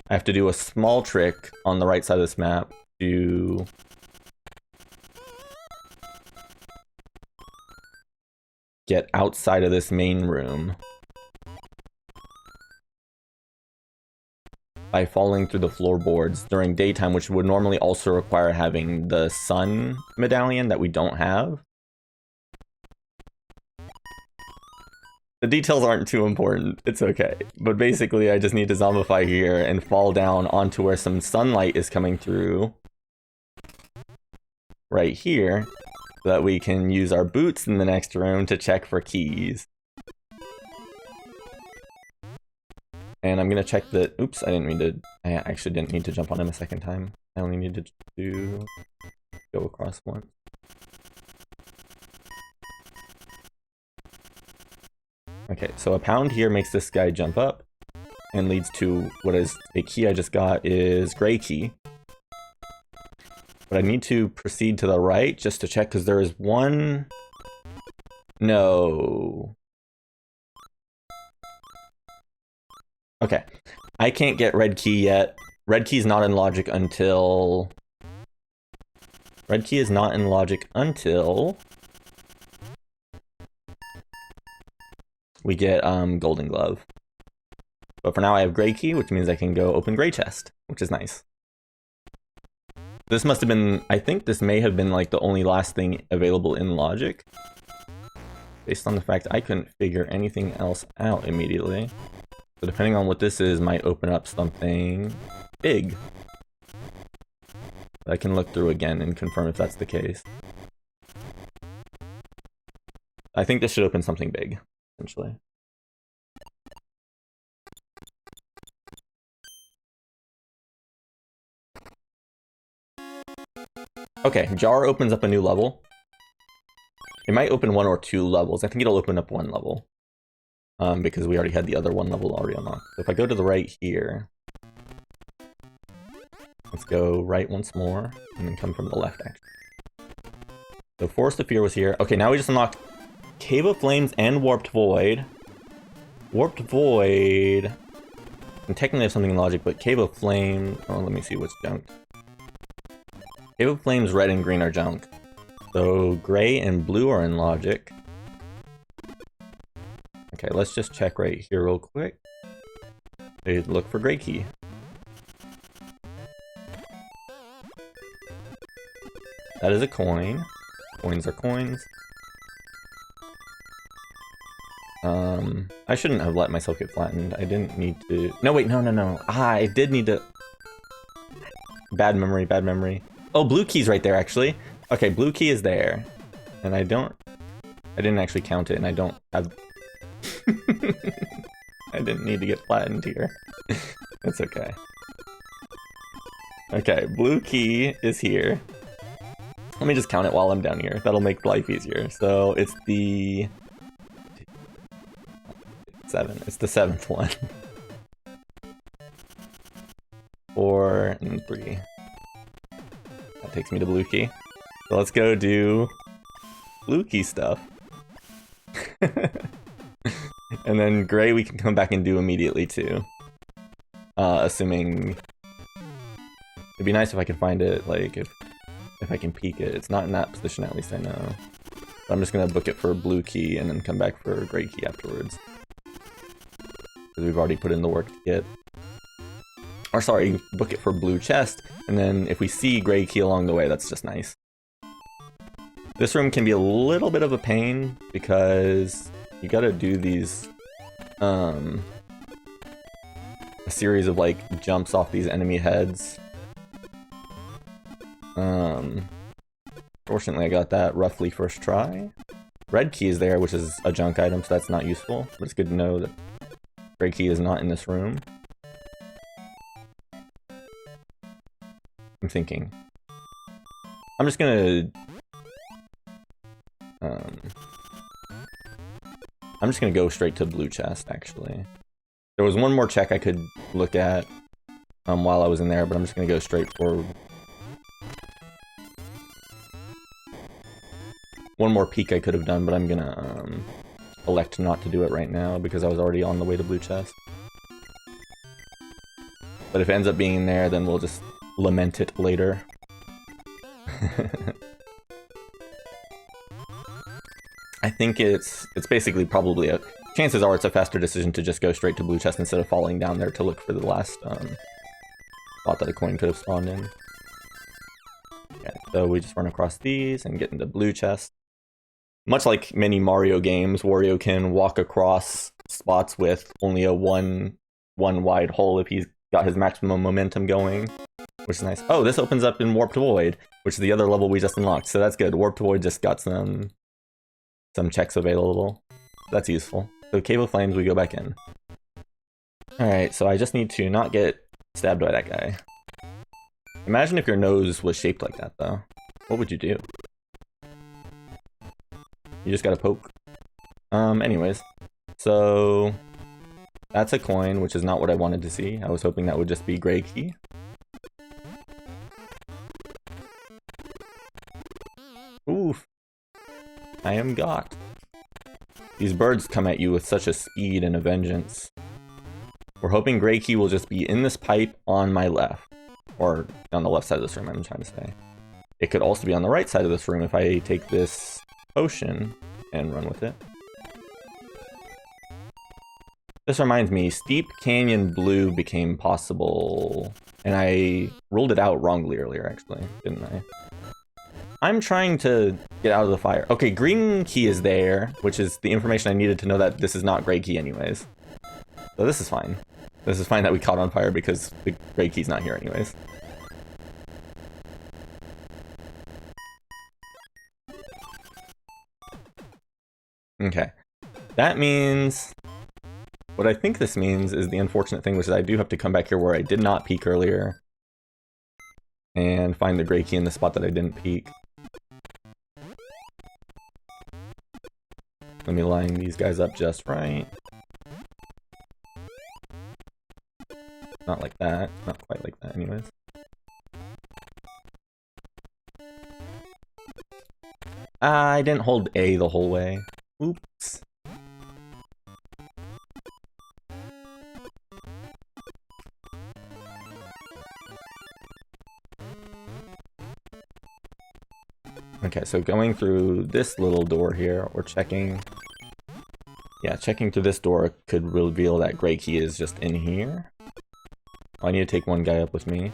I have to do a small trick on the right side of this map to get outside of this main room by falling through the floorboards during daytime, which would normally also require having the sun medallion that we don't have. The details aren't too important, it's okay. But basically, I just need to zombify here and fall down onto where some sunlight is coming through. Right here, so that we can use our boots in the next room to check for keys. And I'm gonna check that. Oops, I actually didn't need to jump on him a second time. I only needed to go across once. Okay, so a pound here makes this guy jump up and leads to what is a key I just got is gray key. But I need to proceed to the right just to check because there is one... No. Okay, I can't get red key yet. Red key is not in logic until... Red key is not in logic until... we get golden glove. But for now I have gray key, which means I can go open gray chest, which is nice. This must have been, I think this may have been like the only last thing available in logic, based on the fact I couldn't figure anything else out immediately. So depending on what this is, might open up something big that I can look through again and confirm if that's the case. I think this should open something big, essentially. Okay, jar opens up a new level. It might open one or two levels. I think it'll open up one level. because we already had the other one level already unlocked. So if I go to the right here, let's go right once more, and then come from the left, actually. So Forest of Fear was here. Okay, now we just unlocked Cave of Flames and Warped Void. Warped Void can technically have something in logic, but Cave of Flames... Oh, let me see what's junk. Cave of Flames, red and green are junk. So gray and blue are in logic. Okay, let's just check right here real quick. Look for gray key. That is a coin. Coins are coins. I shouldn't have let myself get flattened. I didn't need to... No, wait, no. Ah, I did need to... Bad memory, bad memory. Oh, blue key's right there, actually. Okay, blue key is there. And I didn't actually count it, and I don't have... I didn't need to get flattened here. It's okay. Okay, blue key is here. Let me just count it while I'm down here. That'll make life easier. So it's the... 7. It's the 7th one. 4 and 3. That takes me to blue key. So let's go do blue key stuff. And then gray we can come back and do immediately too. Assuming... It'd be nice if I could find it, like, if I can peek it. It's not in that position, at least I know. So I'm just gonna book it for blue key and then come back for gray key afterwards. Because we've already put in the work to get... Or sorry, book it for blue chest, and then if we see gray key along the way, that's just nice. This room can be a little bit of a pain, because you gotta do these... a series of, like, jumps off these enemy heads. Fortunately I got that roughly first try. Red key is there, which is a junk item, so that's not useful, but it's good to know that gray key is not in this room. I'm thinking. I'm just gonna... I'm just gonna go straight to blue chest, actually. There was one more check I could look at while I was in there, but I'm just gonna go straight for... One more peek I could have done, but I'm gonna elect not to do it right now because I was already on the way to blue chest. But if it ends up being in there, then we'll just lament it later. I think it's basically probably a... Chances are it's a faster decision to just go straight to blue chest instead of falling down there to look for the last spot that a coin could have spawned in. Okay, so we just run across these and get into blue chest. Much like many Mario games, Wario can walk across spots with only a one wide hole if he's got his maximum momentum going, which is nice. Oh, this opens up in Warped Void, which is the other level we just unlocked, so that's good. Warped Void just got some checks available. That's useful. So Cave of Flames, we go back in. Alright, so I just need to not get stabbed by that guy. Imagine if your nose was shaped like that, though. What would you do? You just gotta poke. Anyways. So... That's a coin, which is not what I wanted to see. I was hoping that would just be gray key. Oof. I am got. These birds come at you with such a speed and a vengeance. We're hoping gray key will just be in this pipe on my left. Or on the left side of this room, I'm trying to say. It could also be on the right side of this room if I take this potion and run with it. This reminds me, Steep Canyon Blue became possible, and I ruled it out wrongly earlier, actually, didn't I? I'm trying to get out of the fire. Okay, green key is there, which is the information I needed to know that this is not gray key anyways. So this is fine. This is fine that we caught on fire because the gray key's not here anyways. Okay. That means... What I think this means is the unfortunate thing, which is I do have to come back here where I did not peek earlier. And find the gray key in the spot that I didn't peek. Let me line these guys up just right. Not like that. Not quite like that, anyways. I didn't hold A the whole way. Oops. Okay, so going through this little door here, or checking... Yeah, checking through this door could reveal that gray key is just in here. Oh, I need to take one guy up with me,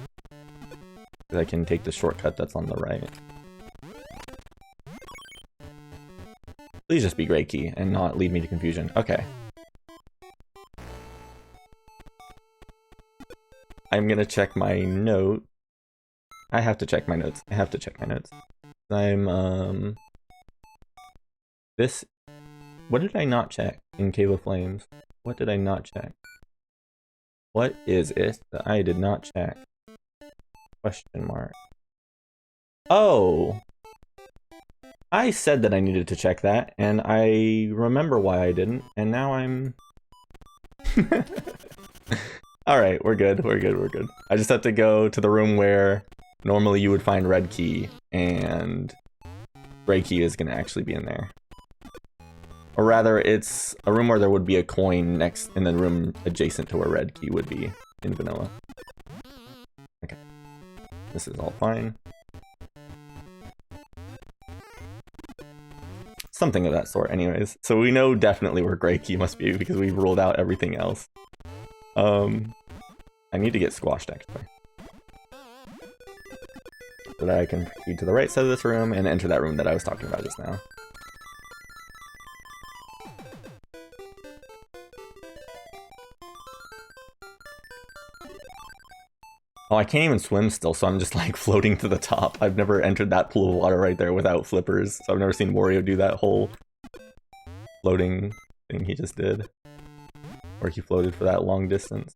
because I can take the shortcut that's on the right. Please just be gray key, and not lead me to confusion. Okay. I'm gonna check my note. I have to check my notes. I have to check my notes. I'm, this... What did I not check in Cave of Flames? What did I not check? What is it that I did not check? Question mark. Oh! I said that I needed to check that, and I remember why I didn't, and now I'm... Alright, we're good, we're good, we're good. I just have to go to the room where normally you would find red key, and gray key is gonna actually be in there. Or rather, it's a room where there would be a coin next in the room adjacent to where red key would be in vanilla. Okay. This is all fine. Something of that sort, anyways. So we know definitely where gray key must be because we've ruled out everything else. I need to get squashed, actually. So that I can proceed to the right side of this room and enter that room that I was talking about just now. Oh, I can't even swim still, so I'm just like floating to the top. I've never entered that pool of water right there without flippers, so I've never seen Wario do that whole floating thing he just did. Where he floated for that long distance.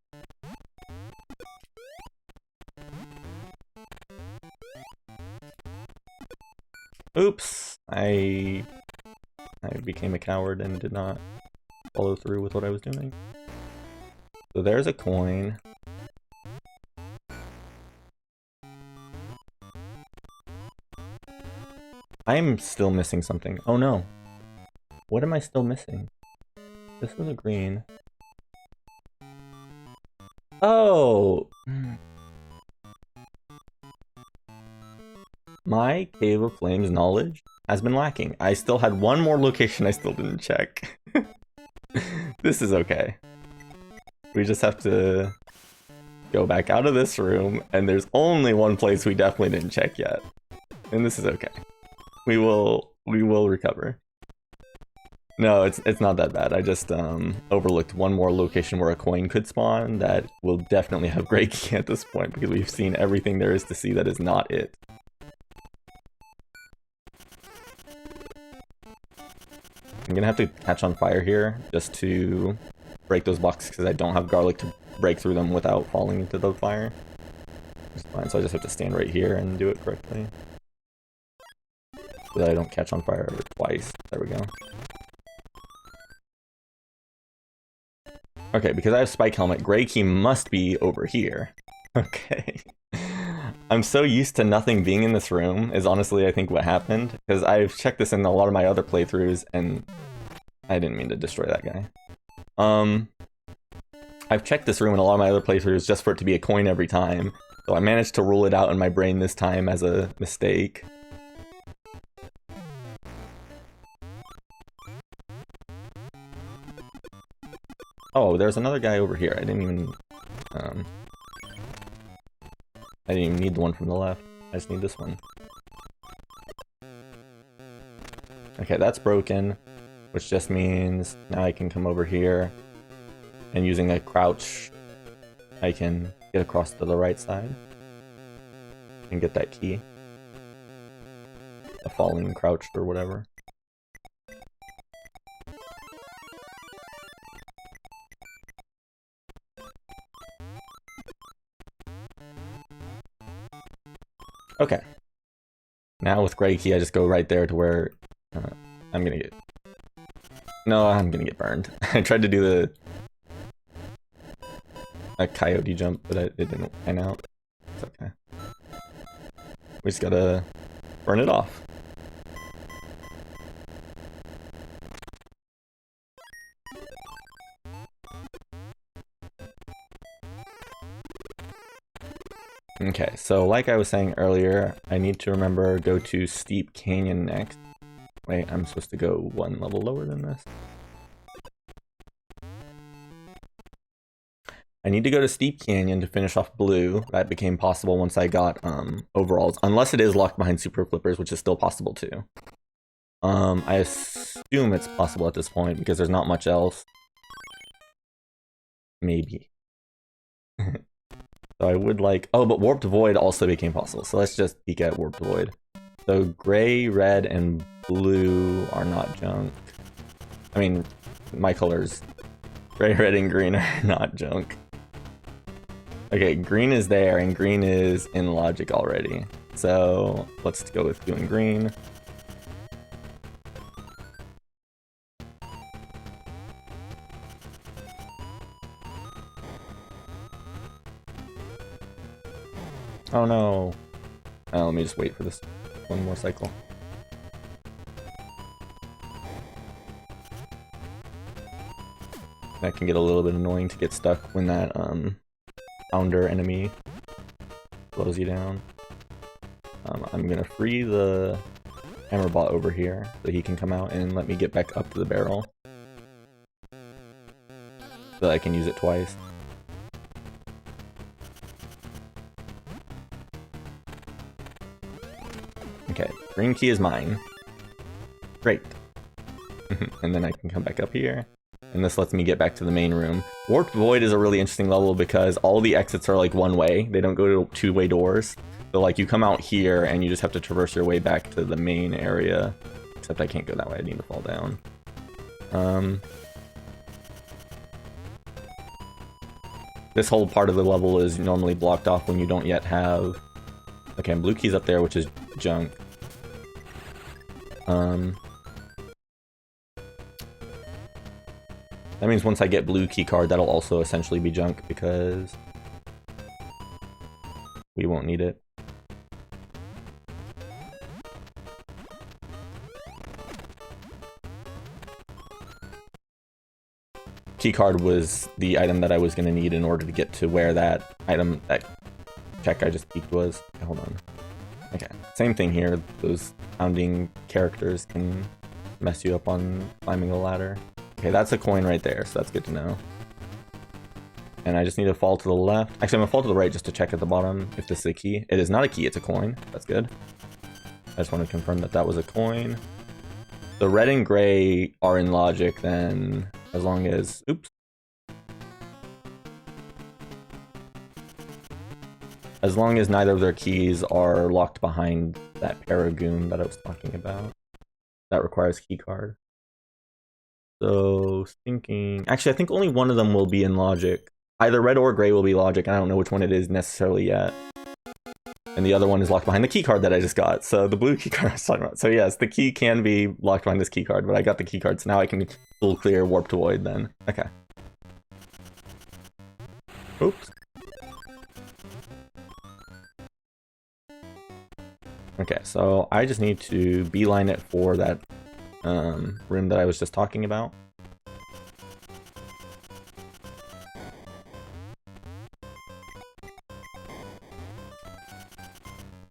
Oops! I became a coward and did not follow through with what I was doing. So there's a coin. I'm still missing something. Oh no. What am I still missing? This was a green. Oh! My Cave of Flames knowledge has been lacking. I still had one more location I still didn't check. This is okay. We just have to go back out of this room, and there's only one place we definitely didn't check yet. And this is okay. We will recover. No, it's not that bad. I just overlooked one more location where a coin could spawn that will definitely have gray key at this point because we've seen everything there is to see that is not it. I'm gonna have to catch on fire here just to break those blocks because I don't have garlic to break through them without falling into the fire. It's fine, so I just have to stand right here and do it correctly. So that I don't catch on fire twice. There we go. Okay, because I have Spike Helmet, gray key must be over here. Okay. I'm so used to nothing being in this room, is honestly I think what happened. Because I've checked this in a lot of my other playthroughs, and I didn't mean to destroy that guy. I've checked this room in a lot of my other playthroughs just for it to be a coin every time. So I managed to rule it out in my brain this time as a mistake. Oh, there's another guy over here. I didn't even need the one from the left. I just need this one. Okay, that's broken, which just means now I can come over here, and using a crouch, I can get across to the right side and get that key. A falling crouched or whatever. Okay. Now with gray key, I just go right there to where I'm gonna get... No, I'm gonna get burned. I tried to do the... a coyote jump, but it didn't pan out. It's okay. We just gotta burn it off. Okay, so like I was saying earlier, I need to remember go to Steep Canyon next. Wait, I'm supposed to go one level lower than this. I need to go to Steep Canyon to finish off Blue. That became possible once I got overalls. Unless it is locked behind Super Flippers, which is still possible too. I assume it's possible at this point because there's not much else. Maybe. So I would like... Oh, but Warped Void also became possible. So let's just peek at Warped Void. So gray, red, and blue are not junk. I mean, my colors. Gray, red, and green are not junk. Okay, green is there, and green is in logic already. So let's go with doing green. Oh no. Let me just wait for this one more cycle. That can get a little bit annoying to get stuck when that founder enemy slows you down. I'm gonna free the hammer bot over here so he can come out and let me get back up to the barrel so that I can use it twice. Okay, green key is mine. Great. And then I can come back up here. And this lets me get back to the main room. Warped Void is a really interesting level because all the exits are like one way. They don't go to two-way doors. So like you come out here and you just have to traverse your way back to the main area. Except I can't go that way, I need to fall down. This whole part of the level is normally blocked off when you don't yet have... Okay, blue key's up there, which is junk. That means once I get blue key card, that'll also essentially be junk because we won't need it. Key card was the item that I was going to need in order to get to where that item, that check I just peeked was. Okay, hold on. Okay, same thing here. Those founding characters can mess you up on climbing the ladder. Okay, that's a coin right there, so that's good to know. And I just need to fall to the left. Actually, I'm gonna fall to the right just to check at the bottom if this is a key. It is not a key, it's a coin. That's good. I just want to confirm that that was a coin. The red and gray are in logic then, as long as... Oops. As long as neither of their keys are locked behind that Paragoon that I was talking about. That requires key card. So, thinking... Actually, I think only one of them will be in logic. Either red or gray will be logic. I don't know which one it is necessarily yet. And the other one is locked behind the key card that I just got. So, the blue key card I was talking about. So, yes, the key can be locked behind this key card, but I got the key card, so now I can full clear Warped Void then. Okay. Oops. Okay, so I just need to beeline it for that room that I was just talking about.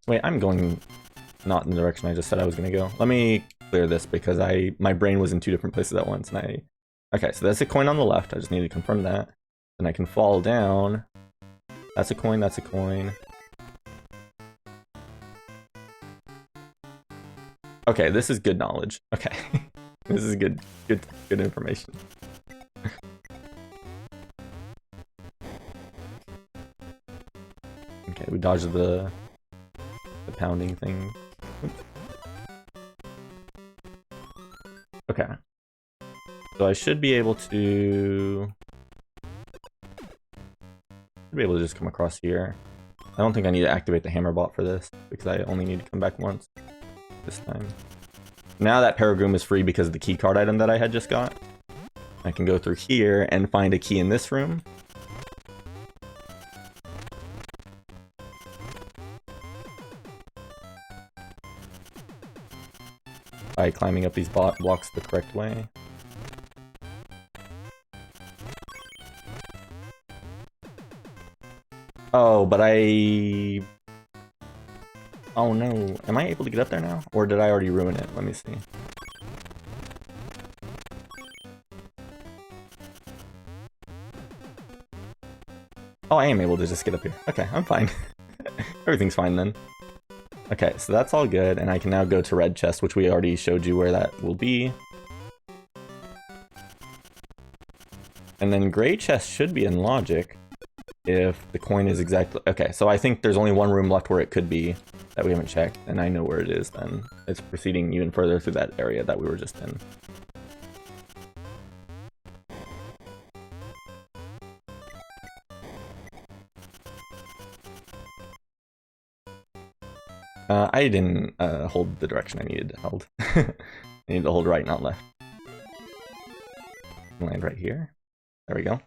Wait, I'm going not in the direction I just said I was going to go. Let me clear this because my brain was in two different places at once. And okay, so that's a coin on the left. I just need to confirm that. Then I can fall down. That's a coin, that's a coin. Okay, this is good knowledge. Okay. This is good information. Okay, we dodged the pounding thing. Oops. Okay. So I should be able to just come across here. I don't think I need to activate the hammer bot for this because I only need to come back once this time. Now that Paragoon is free because of the key card item that I had just got. I can go through here and find a key in this room. by climbing up these blocks the correct way. Oh, but oh no, am I able to get up there now? Or did I already ruin it? Let me see. Oh, I am able to just get up here. Okay, I'm fine. Everything's fine then. Okay, so that's all good, and I can now go to red chest, which we already showed you where that will be. And then gray chest should be in logic if the coin is exactly... Okay, so I think there's only one room left where it could be that we haven't checked, and I know where it is then. It's proceeding even further through that area that we were just in. I didn't hold the direction I needed to hold. I need to hold right, not left. Land right here. There we go.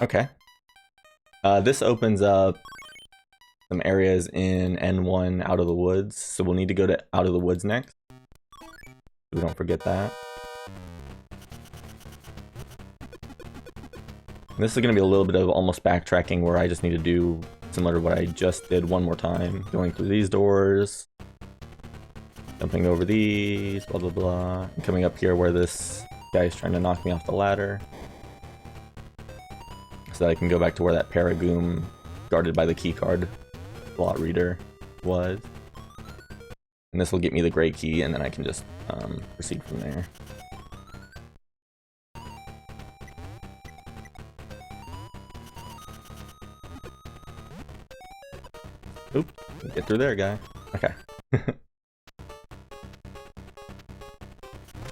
Okay. This opens up some areas in N1 Out of the Woods, so we'll need to go to Out of the Woods next. We don't forget that. This is going to be a little bit of almost backtracking where I just need to do similar to what I just did one more time. Going through these doors, jumping over these, blah blah blah, and coming up here where this guy is trying to knock me off the ladder. So that I can go back to where that Paragoom guarded by the keycard slot reader was. And this will get me the gray key, and then I can just proceed from there. Oop, get through there, guy. Okay.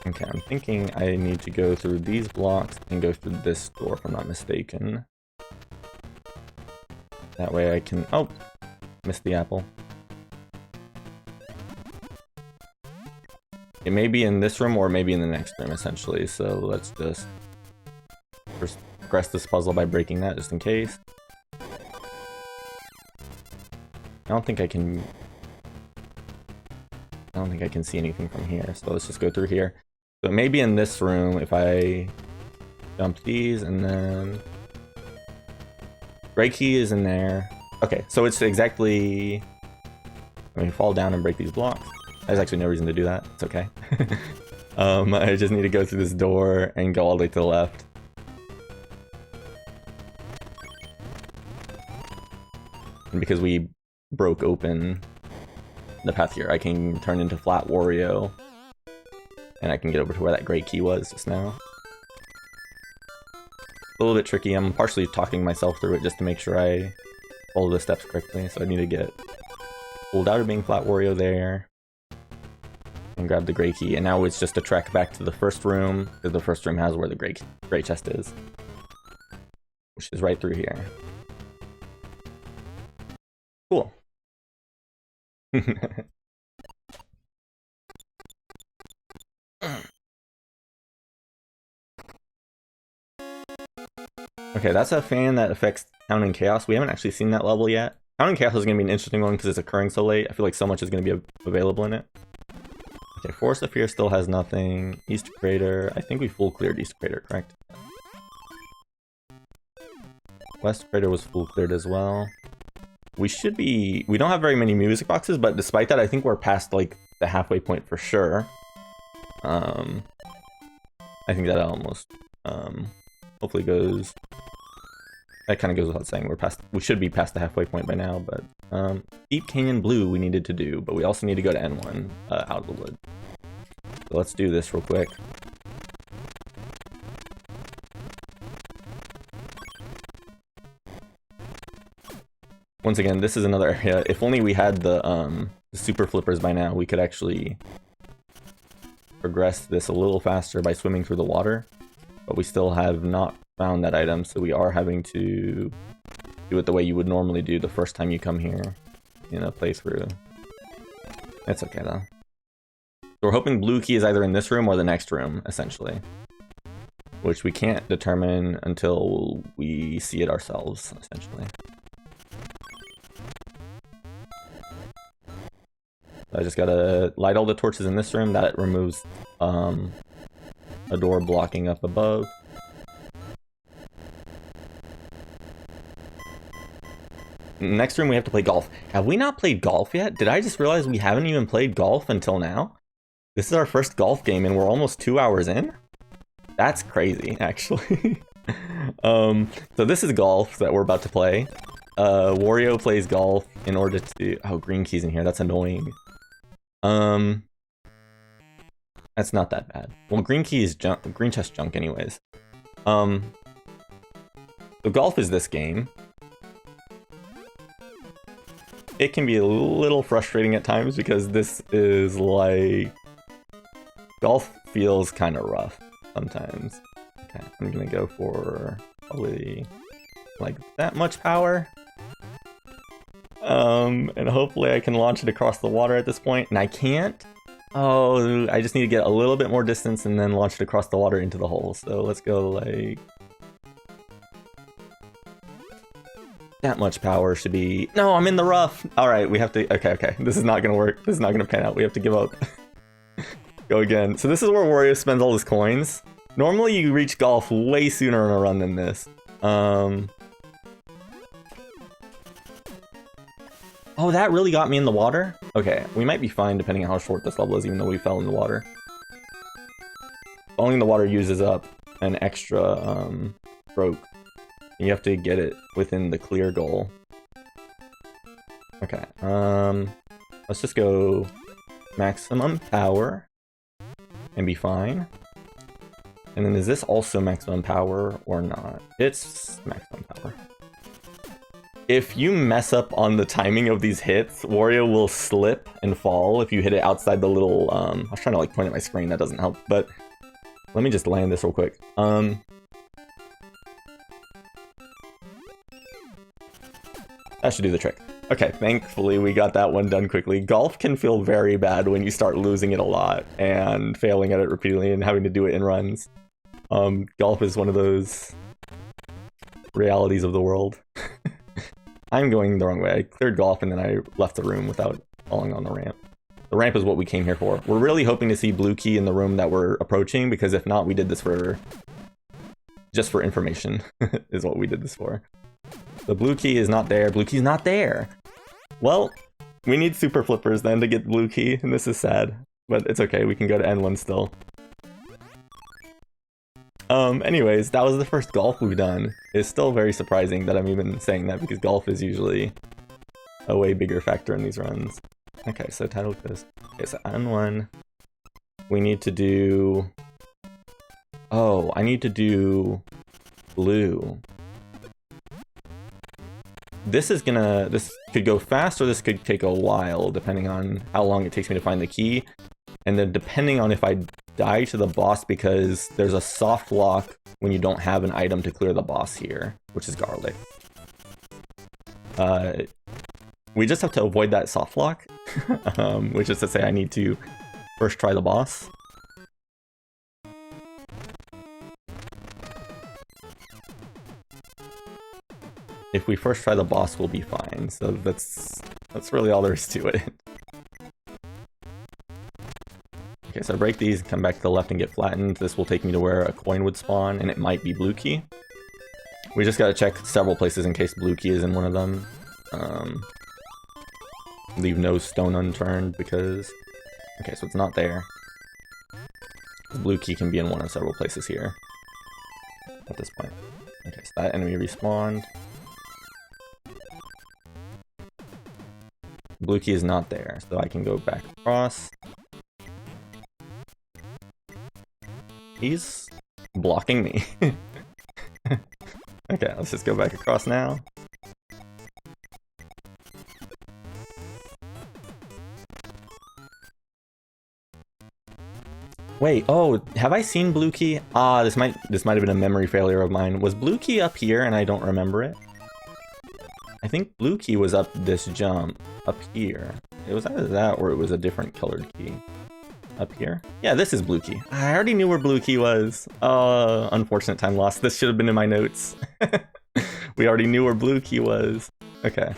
Okay, I'm thinking I need to go through these blocks and go through this door, if I'm not mistaken. That way I can... Oh! Missed the apple. It may be in this room or maybe in the next room, essentially, so let's just first progress this puzzle by breaking that, just in case. I don't think I can see anything from here, so let's just go through here. So maybe in this room, if I jump these and then... Gray key is in there. Okay, so it's exactly... I mean, fall down and break these blocks. There's actually no reason to do that. It's okay. I just need to go through this door and go all the way to the left. And because we broke open the path here, I can turn into flat Wario, and I can get over to where that gray key was just now. A little bit tricky. I'm partially talking myself through it just to make sure I follow the steps correctly, so I need to get pulled out of being flat Wario there and grab the gray key, and now it's just a trek back to the first room, because the first room has where the gray chest is, which is right through here. Cool. Okay, that's a fan that affects Town and Chaos. We haven't actually seen that level yet. Town and Chaos is going to be an interesting one because it's occurring so late. I feel like so much is going to be available in it. Okay, Forest of Fear still has nothing. East Crater, I think we full cleared East Crater, correct? West Crater was full cleared as well. We don't have very many music boxes, but despite that, I think we're past, like, the halfway point for sure. I think that almost, hopefully goes... That kind of goes without saying, we should be past the halfway point by now, but, Deep Canyon Blue we needed to do, but we also need to go to N1, out of the wood. So let's do this real quick. Once again, this is another area. If only we had the super flippers by now, we could actually progress this a little faster by swimming through the water. But we still have not found that item, so we are having to do it the way you would normally do the first time you come here in a playthrough. It's okay though. So we're hoping blue key is either in this room or the next room, essentially. which we can't determine until we see it ourselves, essentially. I just gotta light all the torches in this room. That removes a door blocking up above. Next room we have to play golf. Have we not played golf yet? Did I just realize we haven't even played golf until now? This is our first golf game and we're almost 2 hours in? That's crazy, actually. So this is golf that we're about to play. Wario plays golf in order to... Oh, green key's in here. That's annoying. That's not that bad. Well, green key is junk. Green chest junk anyways. So golf is this game. It can be a little frustrating at times because this is like... Golf feels kind of rough sometimes. Okay, I'm gonna go for probably like that much power. And hopefully I can launch it across the water at this point, and I can't. Oh, I just need to get a little bit more distance and then launch it across the water into the hole. So let's go like... That much power should be... No, I'm in the rough! Alright, we have to... Okay. This is not gonna work. This is not gonna pan out. We have to give up. Go again. So this is where Wario spends all his coins. Normally you reach golf way sooner in a run than this. Oh, that really got me in the water? Okay, we might be fine depending on how short this level is, even though we fell in the water. Falling in the water uses up an extra stroke. And you have to get it within the clear goal. Okay, let's just go maximum power and be fine. And then is this also maximum power or not? It's maximum power. If you mess up on the timing of these hits, Wario will slip and fall if you hit it outside the little, I was trying to like point at my screen, that doesn't help, but let me just land this real quick. That should do the trick. Okay, thankfully we got that one done quickly. Golf can feel very bad when you start losing it a lot and failing at it repeatedly and having to do it in runs. Golf is one of those realities of the world. I'm going the wrong way. I cleared golf and then I left the room without falling on the ramp. The ramp is what we came here for. We're really hoping to see blue key in the room that we're approaching, because if not, we did this for... just for information, is what we did this for. The blue key is not there. Blue key's not there! Well, we need super flippers then to get blue key, and this is sad. But it's okay, we can go to N1 still. Anyways, that was the first golf we've done. It's still very surprising that I'm even saying that, because golf is usually a way bigger factor in these runs. Okay, so title goes... Okay, so N1. We need to do... Oh, I need to do... blue. This could go fast or this could take a while, depending on how long it takes me to find the key. And then depending on if I die to the boss, because there's a soft lock when you don't have an item to clear the boss here, which is garlic. We just have to avoid that soft lock, which is to say I need to first try the boss. If we first try the boss, we'll be fine. So that's really all there is to it. Okay, so I break these, come back to the left and get flattened. This will take me to where a coin would spawn, and it might be blue key. We just gotta check several places in case blue key is in one of them. Leave no stone unturned because... Okay, so it's not there. Blue key can be in one of several places here. At this point. Okay, so that enemy respawned. Blue key is not there, so I can go back across. He's blocking me. Okay, let's just go back across now. Wait, oh, have I seen blue key? Ah, this might have been a memory failure of mine. Was blue key up here and I don't remember it? I think blue key was up this jump, up here. It was either that or it was a different colored key. Up here? Yeah, this is blue key. I already knew where blue key was. Unfortunate time lost. This should have been in my notes. We already knew where blue key was. Okay.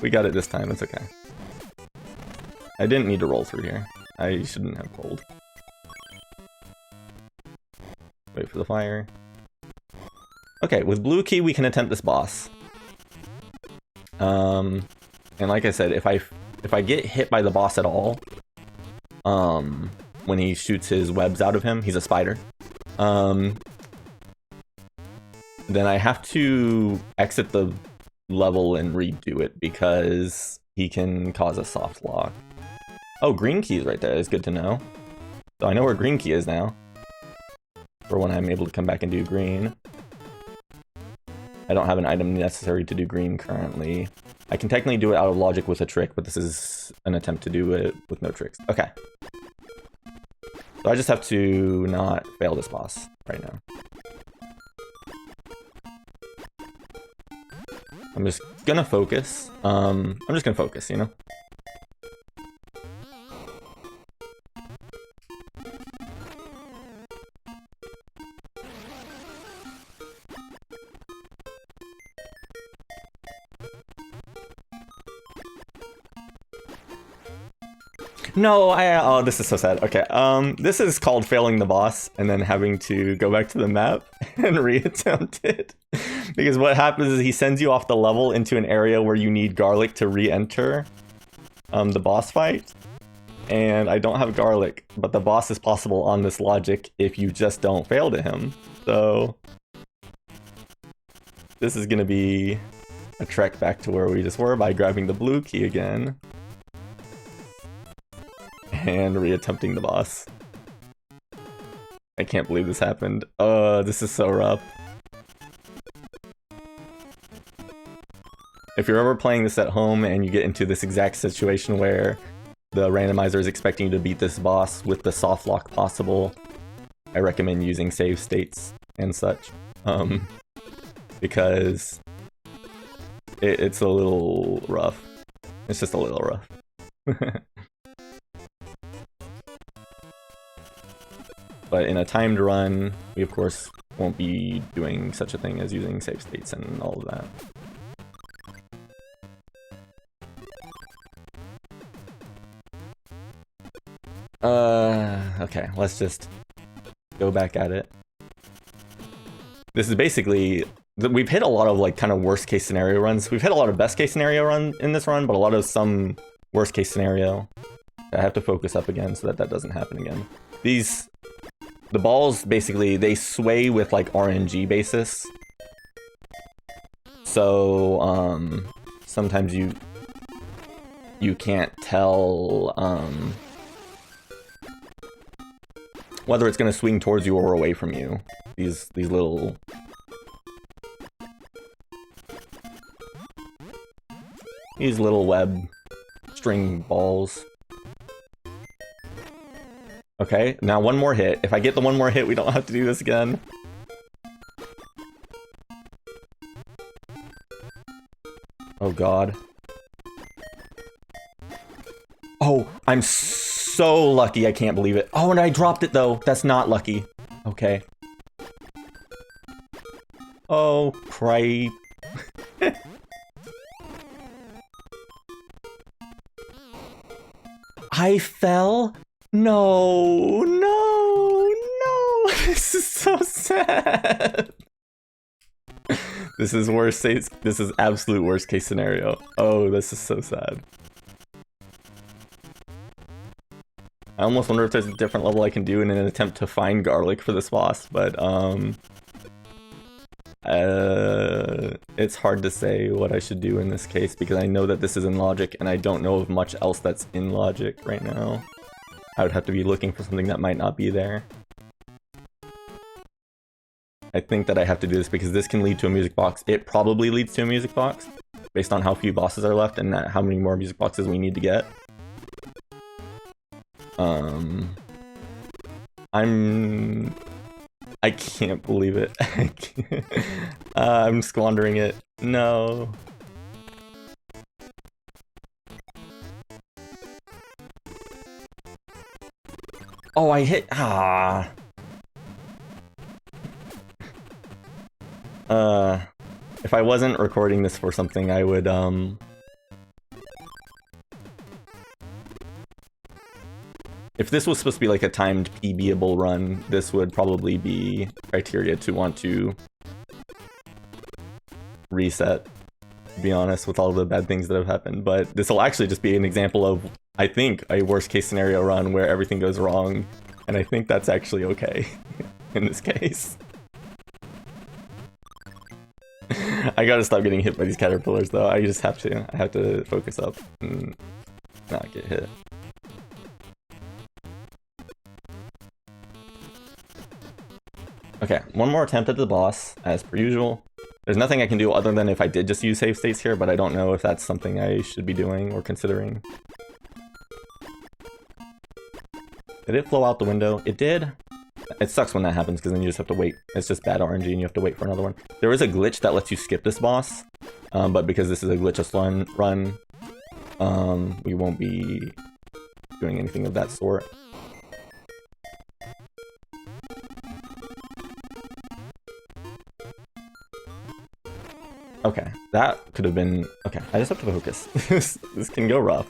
We got it this time, it's okay. I didn't need to roll through here. I shouldn't have rolled. Wait for the fire. Okay, with blue key we can attempt this boss. And like I said, if I get hit by the boss at all, when he shoots his webs out of him, he's a spider. Then I have to exit the level and redo it because he can cause a soft lock. Oh, green key is right there. It's good to know. So I know where green key is now. For when I'm able to come back and do green. I don't have an item necessary to do green currently. I can technically do it out of logic with a trick, but this is an attempt to do it with no tricks. Okay. So I just have to not fail this boss right now. I'm just gonna focus. I'm just gonna focus, you know? No, oh, this is so sad. Okay, this is called failing the boss and then having to go back to the map and reattempt it. Because what happens is he sends you off the level into an area where you need garlic to re-enter the boss fight. And I don't have garlic, but the boss is possible on this logic if you just don't fail to him. So this is gonna be a trek back to where we just were by grabbing the blue key again. And reattempting the boss. I can't believe this happened. This is so rough. If you're ever playing this at home and you get into this exact situation where the randomizer is expecting you to beat this boss with the soft lock possible, I recommend using save states and such. Because it's a little rough. It's just a little rough. But in a timed run, we of course won't be doing such a thing as using save states and all of that. Okay, let's just go back at it. This is basically, we've hit a lot of like kind of worst case scenario runs. We've hit a lot of best case scenario run in this run, but a lot of some worst case scenario. I have to focus up again so that that doesn't happen again. The balls, basically, they sway with, like, RNG basis. So, sometimes you can't tell, whether it's gonna swing towards you or away from you. These little... These little web string balls. Okay, now one more hit. If I get the one more hit, we don't have to do this again. Oh god. Oh, I'm so lucky, I can't believe it. Oh, and I dropped it though. That's not lucky. Okay. Oh, cripe. I fell? No, no, no. This is so sad. This is worst case. This is absolute worst case scenario. Oh, this is so sad. I almost wonder if there's a different level I can do in an attempt to find garlic for this boss, but it's hard to say what I should do in this case because I know that this is in logic and I don't know of much else that's in logic right now. I would have to be looking for something that might not be there. I think that I have to do this because this can lead to a music box. It probably leads to a music box based on how few bosses are left and how many more music boxes we need to get. I can't believe it. I'm squandering it. No. Oh, I hit... Ah. If I wasn't recording this for something, I would, if this was supposed to be like a timed PB-able run, this would probably be criteria to want to reset, to be honest, with all the bad things that have happened. But this will actually just be an example of, I think, a worst-case scenario run where everything goes wrong, and I think that's actually okay in this case. I gotta stop getting hit by these caterpillars, though. I just have to. I have to focus up and not get hit. Okay, one more attempt at the boss, as per usual. There's nothing I can do other than if I did just use save states here, but I don't know if that's something I should be doing or considering. Did it flow out the window? It did. It sucks when that happens, because then you just have to wait. It's just bad RNG and you have to wait for another one. There is a glitch that lets you skip this boss, but because this is a glitchless run, we won't be doing anything of that sort. Okay, that could have been... Okay, I just have to focus. This can go rough.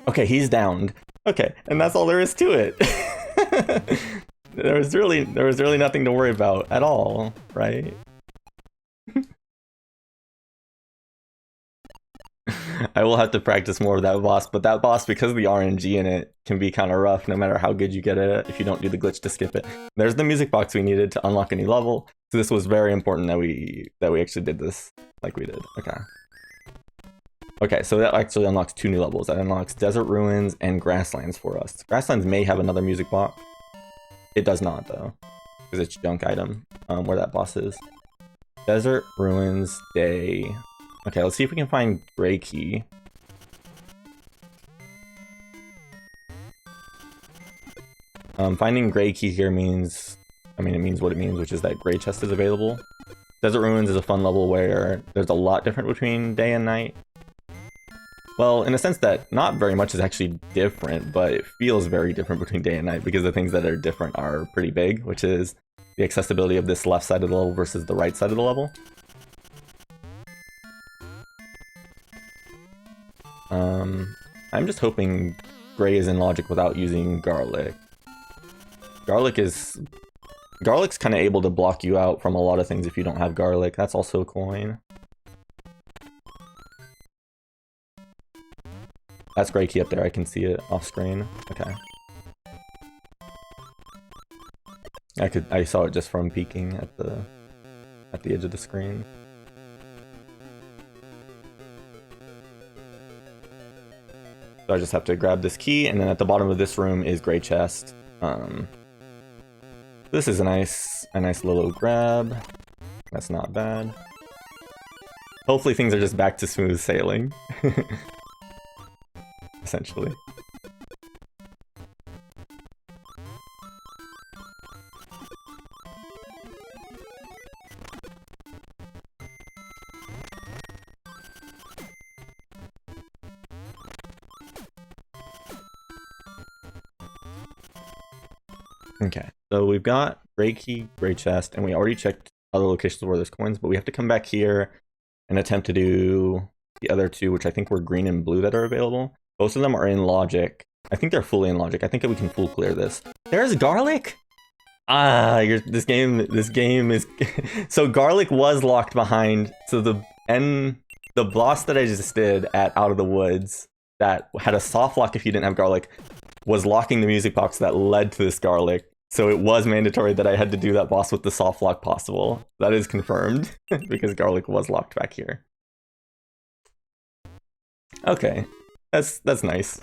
Okay, he's downed. Okay, and that's all there is to it. There was really nothing to worry about at all, right? I will have to practice more of that boss, but that boss, because of the RNG in it, can be kind of rough no matter how good you get at it if you don't do the glitch to skip it. There's the music box we needed to unlock a new level, so this was very important that we actually did this like we did. Okay. Okay, so that actually unlocks 2 new levels. That unlocks Desert Ruins and Grasslands for us. Grasslands may have another music box. It does not, though, because it's junk item, where that boss is. Desert Ruins Day. Okay, let's see if we can find Gray Key. Finding Gray Key here means... I mean, it means what it means, which is that Gray Chest is available. Desert Ruins is a fun level where there's a lot different between day and night. Well, in a sense that not very much is actually different, but it feels very different between day and night because the things that are different are pretty big, which is the accessibility of this left side of the level versus the right side of the level. I'm just hoping Gray is in logic without using Garlic. Garlic's kind of able to block you out from a lot of things if you don't have Garlic. That's also a coin. That's Gray Key up there, I can see it off screen. Okay. I saw it just from peeking at the edge of the screen. So I just have to grab this key, and then at the bottom of this room is Gray Chest. This is a nice little grab. That's not bad. Hopefully things are just back to smooth sailing. Essentially. Okay, so we've got Gray Key, Gray Chest, and we already checked other locations where there's coins, but we have to come back here and attempt to do the other 2, which I think were green and blue that are available. Most of them are in logic. I think they're fully in logic. I think that we can full clear this. There's Garlic? Ah, this game is... So Garlic was locked behind. So the boss that I just did at Out of the Woods that had a soft lock if you didn't have Garlic was locking the music box that led to this Garlic. So it was mandatory that I had to do that boss with the soft lock possible. That is confirmed, because garlic was locked back here. Okay, that's nice.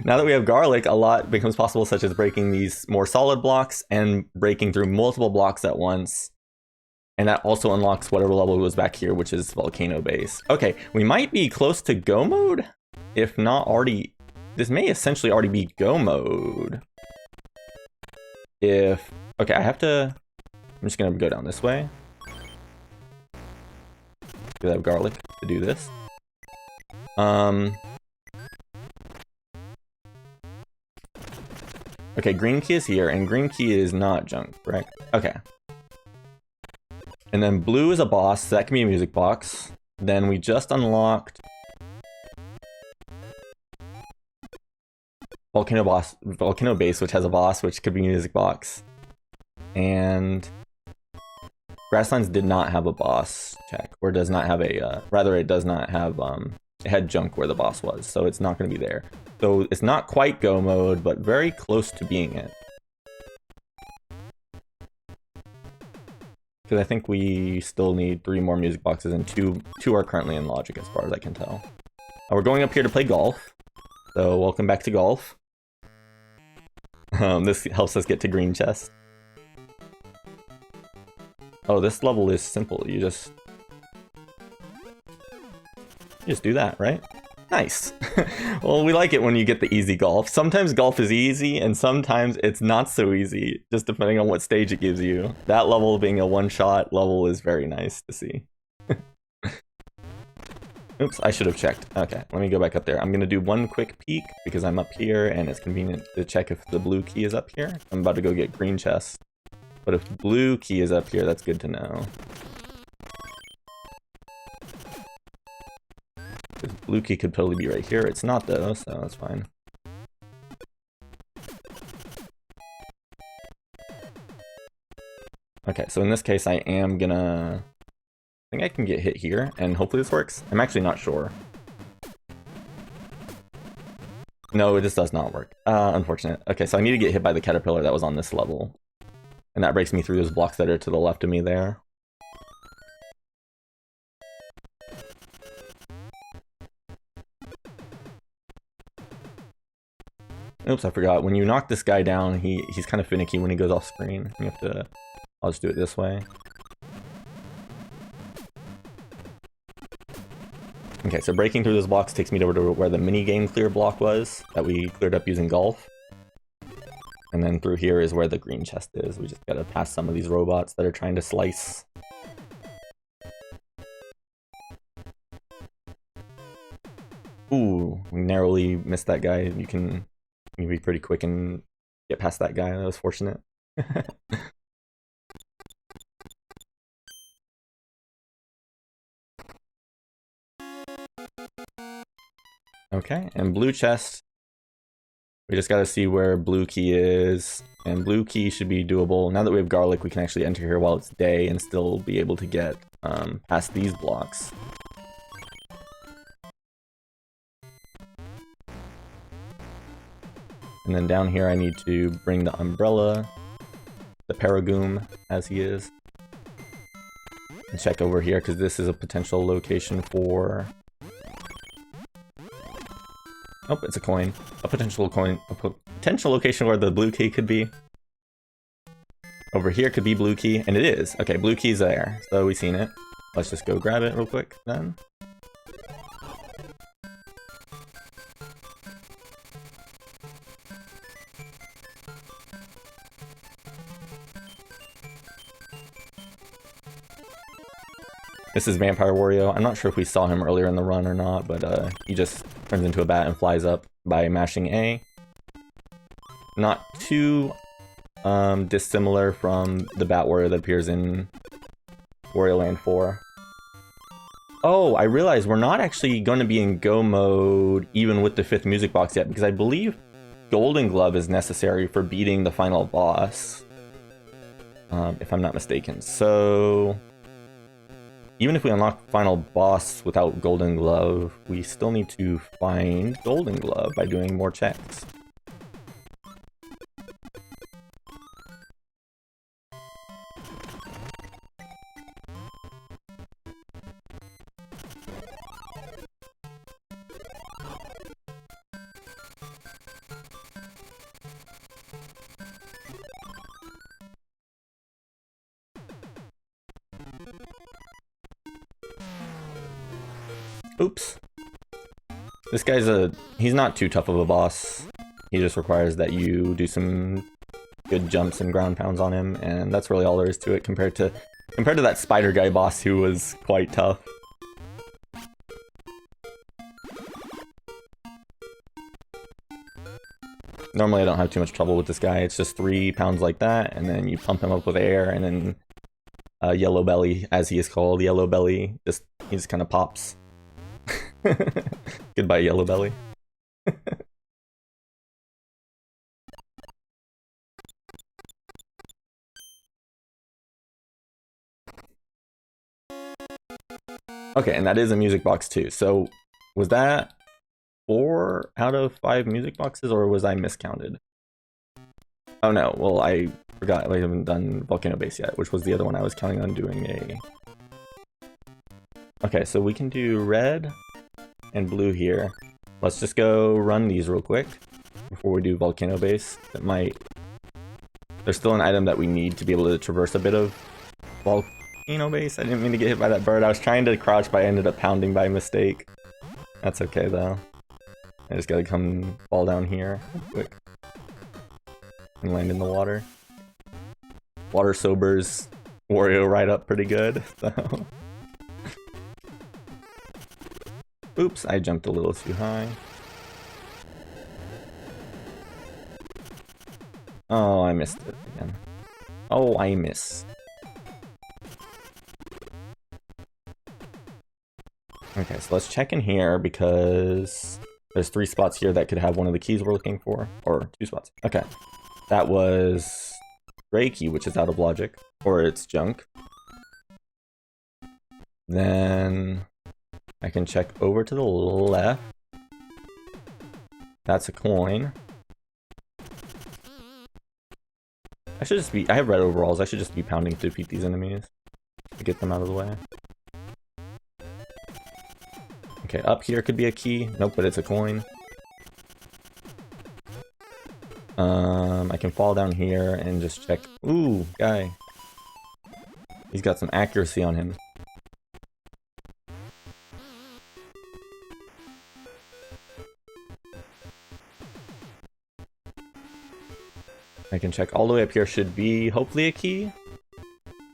Now that we have garlic, a lot becomes possible, such as breaking these more solid blocks and breaking through multiple blocks at once. And that also unlocks whatever level was back here, which is Volcano Base. Okay, we might be close to go mode, if not already. This may essentially already be go mode. If, okay, I have to, I'm just gonna go down this way. Because I have garlic to do this. Okay, green key is here, and green key is not junk, correct? Okay. And then blue is a boss, so that can be a music box. Then we just unlocked Volcano Base, which has a boss, which could be music box. And Grasslands did not have a boss check, or does not have a, rather it does not have, it had junk where the boss was, so it's not going to be there. So it's not quite go mode, but very close to being it. Because I think we still need 3 more music boxes, and two are currently in logic as far as I can tell. We're going up here to play golf, so welcome back to golf. This helps us get to green chest. Oh, this level is simple. You just do that, right? Nice. Well, we like it when you get the easy golf. Sometimes golf is easy, and sometimes it's not so easy, just depending on what stage it gives you. That level being a one-shot level is very nice to see. Oops, I should have checked. Okay, let me go back up there. I'm gonna do one quick peek because I'm up here and it's convenient to check if the blue key is up here. I'm about to go get green chest. But if blue key is up here, that's good to know. Because blue key could totally be right here. It's not though, so that's fine. Okay, so in this case I am gonna... I think I can get hit here, and hopefully this works. I'm actually not sure. No, this does not work. Unfortunate. Okay, so I need to get hit by the caterpillar that was on this level. And that breaks me through those blocks that are to the left of me there. Oops, I forgot. When you knock this guy down, he's kind of finicky when he goes off screen. You have to... I'll just do it this way. Okay, so breaking through those blocks takes me over to where the mini-game clear block was, that we cleared up using golf. And then through here is where the green chest is. We just gotta pass some of these robots that are trying to slice. Ooh, we narrowly missed that guy. You can be pretty quick and get past that guy. That was fortunate. Okay, and blue chest. We just gotta see where blue key is, and blue key should be doable. Now that we have garlic, we can actually enter here while it's day and still be able to get past these blocks. And then down here I need to bring the umbrella, the Paragoom as he is, and check over here because this is a potential location for... Oh, it's a coin. A potential location where the blue key could be. Over here could be blue key, and it is. Okay, blue key's there, so we've seen it. Let's just go grab it real quick then. This is Vampire Wario. I'm not sure if we saw him earlier in the run or not, but he just turns into a bat and flies up by mashing A. Not too dissimilar from the Bat Wario that appears in Wario Land 4. Oh, I realize we're not actually going to be in go mode even with the 5th music box yet, because I believe Golden Glove is necessary for beating the final boss, if I'm not mistaken. So... even if we unlock final boss without Golden Glove, we still need to find Golden Glove by doing more checks. Oops. This guy's he's not too tough of a boss. He just requires that you do some good jumps and ground pounds on him, and that's really all there is to it compared to that spider guy boss who was quite tough. Normally I don't have too much trouble with this guy. It's just 3 pounds like that, and then you pump him up with air, and then Yellow Belly, as he is called, Yellow Belly, he just kind of pops. Goodbye, Yellow Belly. Okay, and that is a music box too. So was that 4 out of 5 music boxes, or was I miscounted? Oh no, well I forgot we haven't done Volcano Base yet, which was the other one I was counting on doing a... Okay, so we can do red and blue here. Let's just go run these real quick before we do Volcano Base. That might... There's still an item that we need to be able to traverse a bit of Volcano Base. I didn't mean to get hit by that bird. I was trying to crouch, but I ended up pounding by mistake. That's okay though. I just gotta come fall down here real quick and land in the water. Water sobers Wario right up pretty good, so... Oops, I jumped a little too high. Oh, I missed it again. Oh, I miss. Okay, so let's check in here because there's 3 spots here that could have one of the keys we're looking for. Or 2 spots. Okay. That was gray key, which is out of logic. Or it's junk. Then I can check over to the left. That's a coin. I have red overalls. I should just be pounding to defeat these enemies to get them out of the way. Okay, up here could be a key. Nope, but it's a coin. I can fall down here and just check. Ooh, guy. He's got some accuracy on him. I can check all the way up here. Should be hopefully a key.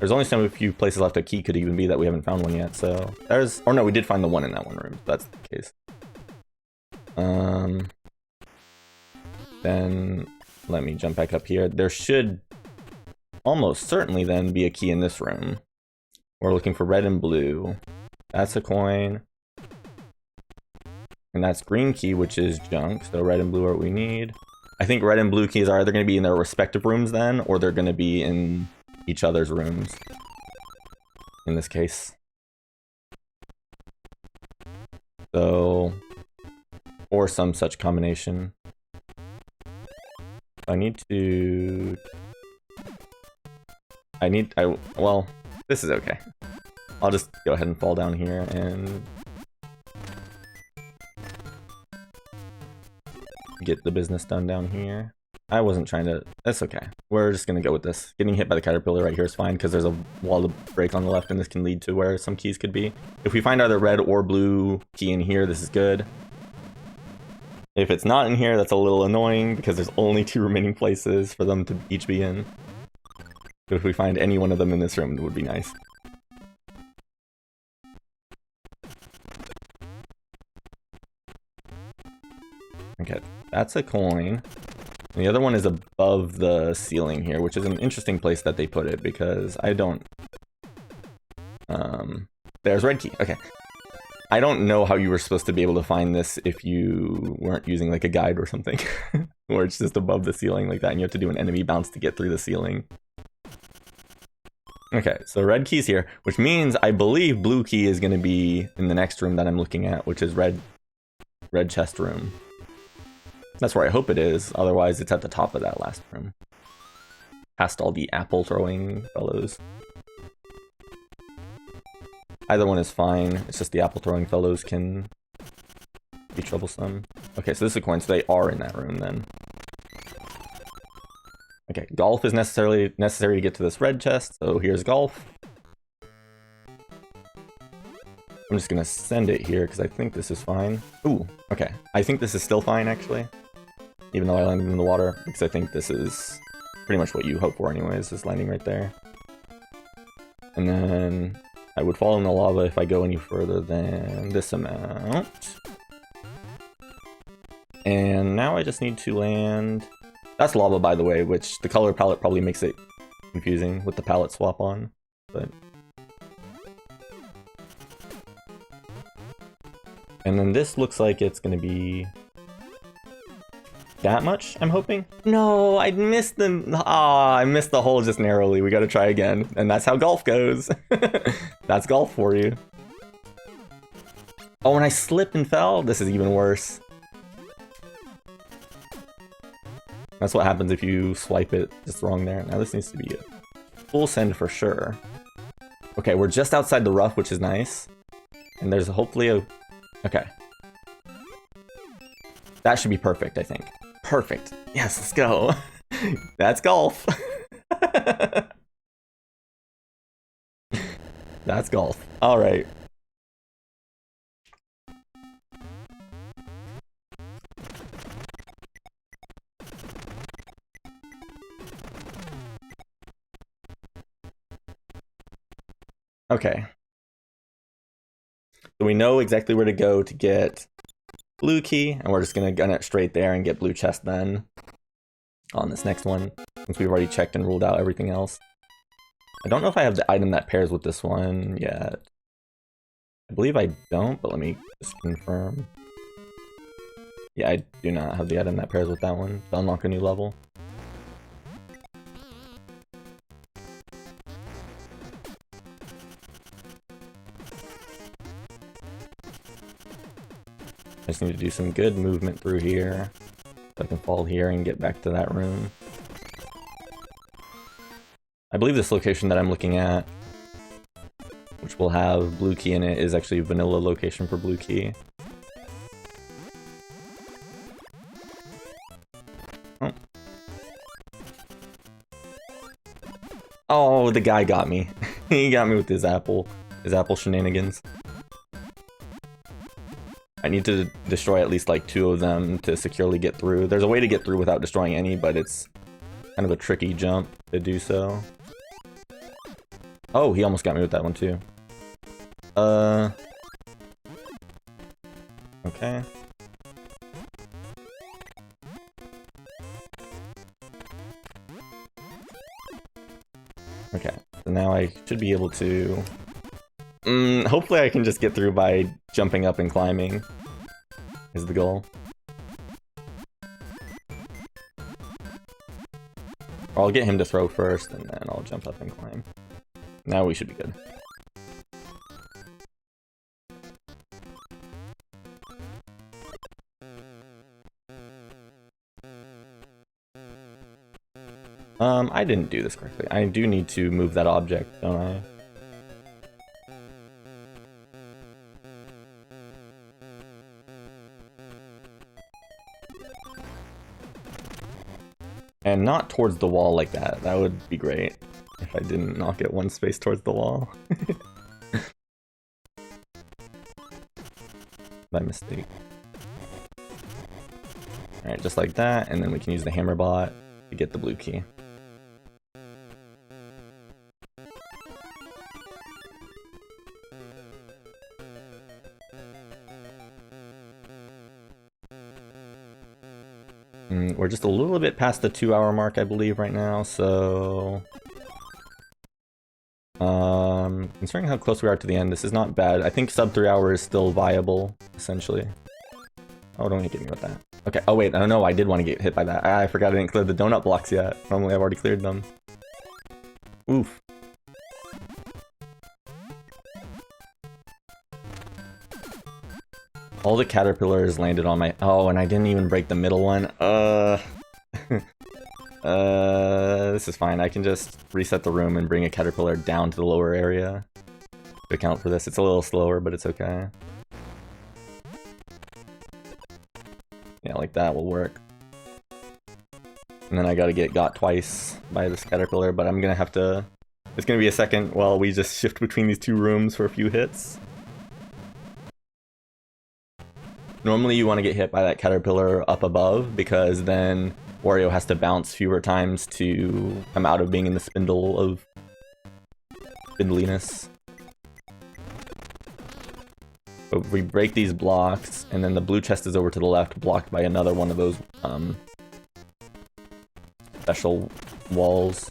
There's only so few places left a key could even be that we haven't found one yet, so there's... Or no, we did find the one in that one room, if that's the case. Then let me jump back up here. There should almost certainly then be a key in this room. We're looking for red and blue. That's a coin. And that's green key, which is junk, so red and blue are what we need. I think red and blue keys are either going to be in their respective rooms then, or they're going to be in each other's rooms. In this case. So... Or some such combination. I need to... Well, this is okay. I'll just go ahead and fall down here and... get the business done down here. I wasn't trying to... That's okay. We're just gonna go with this. Getting hit by the caterpillar right here is fine, because there's a wall to break on the left, and this can lead to where some keys could be. If we find either red or blue key in here, this is good. If it's not in here, that's a little annoying, because there's only 2 remaining places for them to each be in. But if we find any one of them in this room, it would be nice. Okay, that's a coin. And the other one is above the ceiling here, which is an interesting place that they put it, because I don't... There's red key, okay. I don't know how you were supposed to be able to find this if you weren't using like a guide or something. Or it's just above the ceiling like that, and you have to do an enemy bounce to get through the ceiling. Okay, so red key's here, which means I believe blue key is going to be in the next room that I'm looking at, which is red chest room. That's where I hope it is, otherwise it's at the top of that last room. Past all the apple throwing fellows. Either one is fine, it's just the apple throwing fellows can be troublesome. Okay, so this is a coin, so they are in that room then. Okay, golf is necessary to get to this red chest, so here's golf. I'm just gonna send it here because I think this is fine. Ooh, okay. I think this is still fine, actually. Even though I landed in the water, because I think this is pretty much what you hope for anyways, is landing right there. And then I would fall in the lava if I go any further than this amount. And now I just need to land... That's lava, by the way, which the color palette probably makes it confusing with the palette swap on, but... And then this looks like it's gonna be that much, I'm hoping? No, I missed the... I missed the hole just narrowly. We gotta try again. And that's how golf goes. That's golf for you. Oh, and I slipped and fell? This is even worse. That's what happens if you swipe it just wrong there. Now this needs to be a full send for sure. Okay, we're just outside the rough, which is nice. And there's hopefully a... Okay. That should be perfect, I think. Perfect. Yes, let's go. That's golf. That's golf. All right. Okay. So we know exactly where to go to get blue key, and we're just gonna gun it straight there and get blue chest then on this next one, since we've already checked and ruled out everything else. I don't know if I have the item that pairs with this one yet. I believe I don't, but let me just confirm. Yeah, I do not have the item that pairs with that one to unlock a new level. I just need to do some good movement through here, so I can fall here and get back to that room. I believe this location that I'm looking at, which will have blue key in it, is actually a vanilla location for blue key. Oh. Oh, the guy got me. He got me with his apple shenanigans. I need to destroy at least like 2 of them to securely get through. There's a way to get through without destroying any, but it's kind of a tricky jump to do so. Oh, he almost got me with that one too. Okay. Okay, so now I should be able to... hopefully I can just get through by jumping up and climbing, is the goal. Or I'll get him to throw first, and then I'll jump up and climb. Now we should be good. I didn't do this correctly. I do need to move that object, don't I? And not towards the wall like that. That would be great if I didn't knock it one space towards the wall. By mistake. Alright, just like that, and then we can use the hammer bot to get the blue key. We're just a little bit past the 2-hour mark, I believe, right now, so... considering how close we are to the end, this is not bad. I think sub 3 hours is still viable, essentially. Oh, don't get me with that. Okay, oh wait, oh no, I did want to get hit by that. I forgot I didn't clear the donut blocks yet. Normally I've already cleared them. Oof. All the caterpillars landed on my... Oh, and I didn't even break the middle one. This is fine. I can just reset the room and bring a caterpillar down to the lower area to account for this. It's a little slower, but it's okay. Yeah, like that will work. And then I gotta get got twice by this caterpillar, but I'm gonna have to... It's gonna be a second while we just shift between these 2 rooms for a few hits. Normally you want to get hit by that caterpillar up above, because then Wario has to bounce fewer times to come out of being in the spindle of spindliness. But we break these blocks, and then the blue chest is over to the left, blocked by another one of those special walls.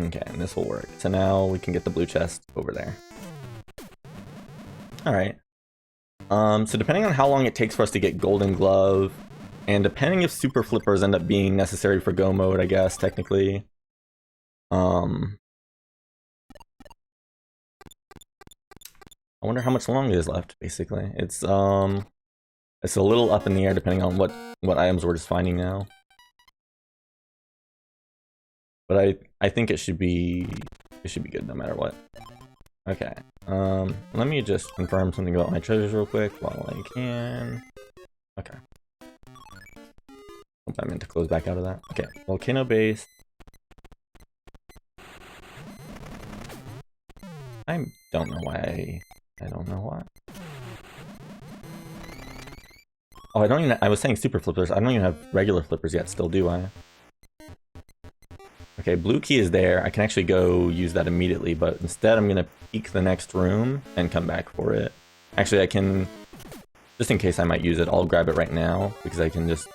Okay, and this will work. So now we can get the blue chest over there. Alright. So depending on how long it takes for us to get Golden Glove, and depending if Super Flippers end up being necessary for Go mode, I guess, technically. I wonder how much longer is left, basically. It's a little up in the air depending on what items we're just finding now. But I think it should be good no matter what. Okay. Let me just confirm something about my treasures real quick while I can. Okay. Hope I meant to close back out of that. Okay. Volcano base. I don't know why. I don't know why. Oh, I was saying super flippers. I don't even have regular flippers yet still, do I? Okay, blue key is there. I can actually go use that immediately, but instead I'm gonna peek the next room and come back for it. Actually, I can, just in case I might use it, I'll grab it right now, because I can just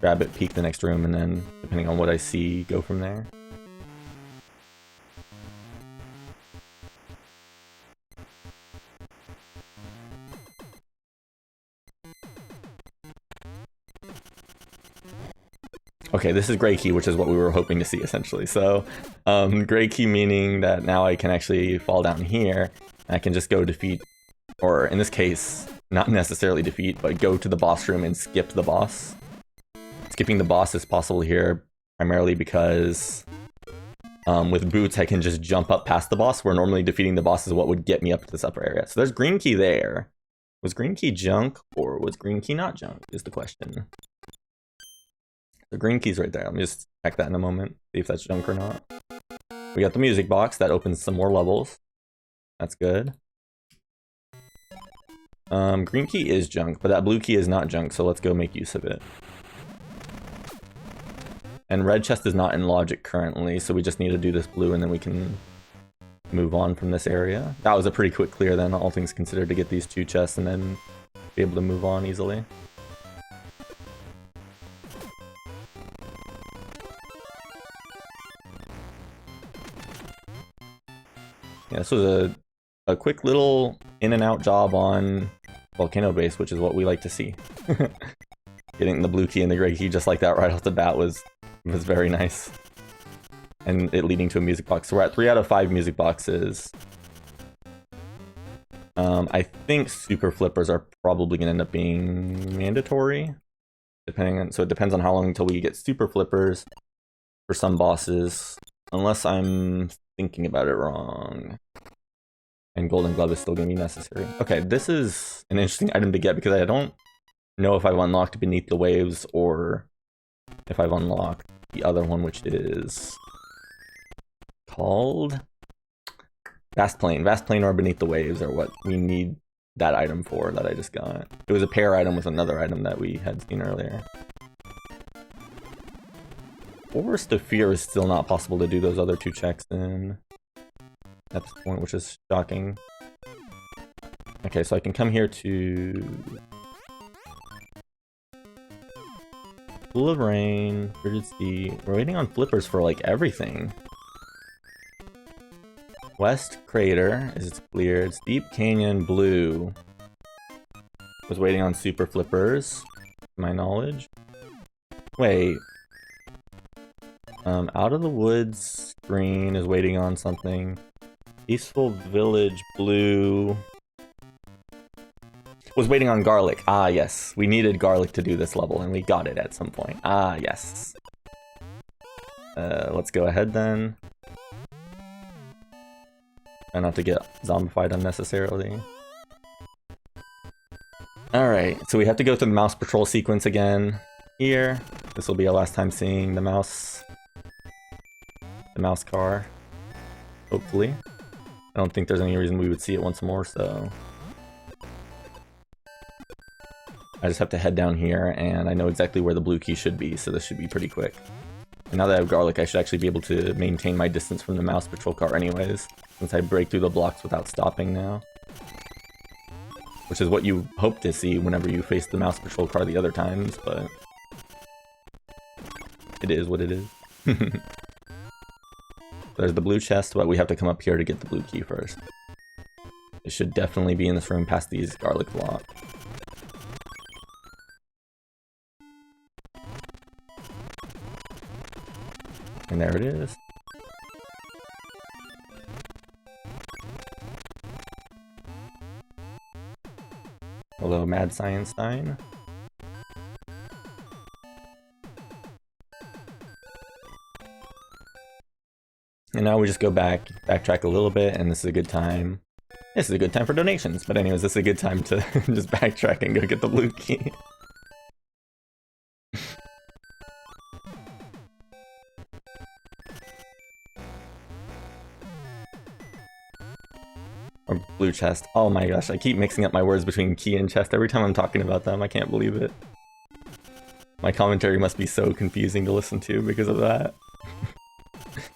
grab it, peek the next room, and then, depending on what I see, go from there. Okay, this is gray key, which is what we were hoping to see, essentially. So, gray key meaning that now I can actually fall down here, and I can just go defeat, or in this case, not necessarily defeat, but go to the boss room and skip the boss. Skipping the boss is possible here, primarily because with boots I can just jump up past the boss, where normally defeating the boss is what would get me up to this upper area. So there's green key there. Was green key junk, or was green key not junk, is the question. The green key's right there. Let me just check that in a moment, see if that's junk or not. We got the music box, that opens some more levels. That's good. Green key is junk, but that blue key is not junk, so let's go make use of it. And red chest is not in logic currently, so we just need to do this blue and then we can move on from this area. That was a pretty quick clear then, all things considered, to get these two chests and then be able to move on easily. Yeah, this was a quick little in and out job on Volcano Base, which is what we like to see. Getting the blue key and the gray key just like that right off the bat was very nice. And it leading to a music box. So we're at 3 out of 5 music boxes. I think super flippers are probably going to end up being mandatory. So it depends on how long until we get super flippers for some bosses. Unless I'm thinking about it wrong. And Golden Glove is still going to be necessary. Okay, this is an interesting item to get because I don't know if I've unlocked Beneath the Waves or if I've unlocked the other one, which is called Vast Plane. Vast Plane or Beneath the Waves are what we need that item for that I just got. It was a pair item with another item that we had seen earlier. Forest of Fear is still not possible to do those other two checks in at this point, which is shocking. Okay, so I can come here to Pool of Rain, Frigid Sea. We're waiting on flippers for like everything. West Crater is cleared. Steep Canyon Blue was waiting on super flippers, to my knowledge. Wait. Out of the Woods Green is waiting on something. Peaceful Village Blue was waiting on garlic. Ah, yes. We needed garlic to do this level, and we got it at some point. Ah, yes. Let's go ahead then. Try not to get zombified unnecessarily. Alright, so we have to go through the mouse patrol sequence again. here. This will be our last time seeing the mouse car. Hopefully. I don't think there's any reason we would see it once more, so... I just have to head down here, and I know exactly where the blue key should be, so this should be pretty quick. And now that I have garlic, I should actually be able to maintain my distance from the mouse patrol car anyways, since I break through the blocks without stopping now. Which is what you hope to see whenever you face the mouse patrol car the other times, but... it is what it is. There's the blue chest, but we have to come up here to get the blue key first. It should definitely be in this room past these garlic blocks. And there it is. Hello, Mad Science Stein. And now we just go backtrack a little bit, and this is a good time. This is a good time for donations, but anyways, this is a good time to just backtrack and go get the blue key. Or blue chest. Oh my gosh, I keep mixing up my words between key and chest every time I'm talking about them. I can't believe it. My commentary must be so confusing to listen to because of that.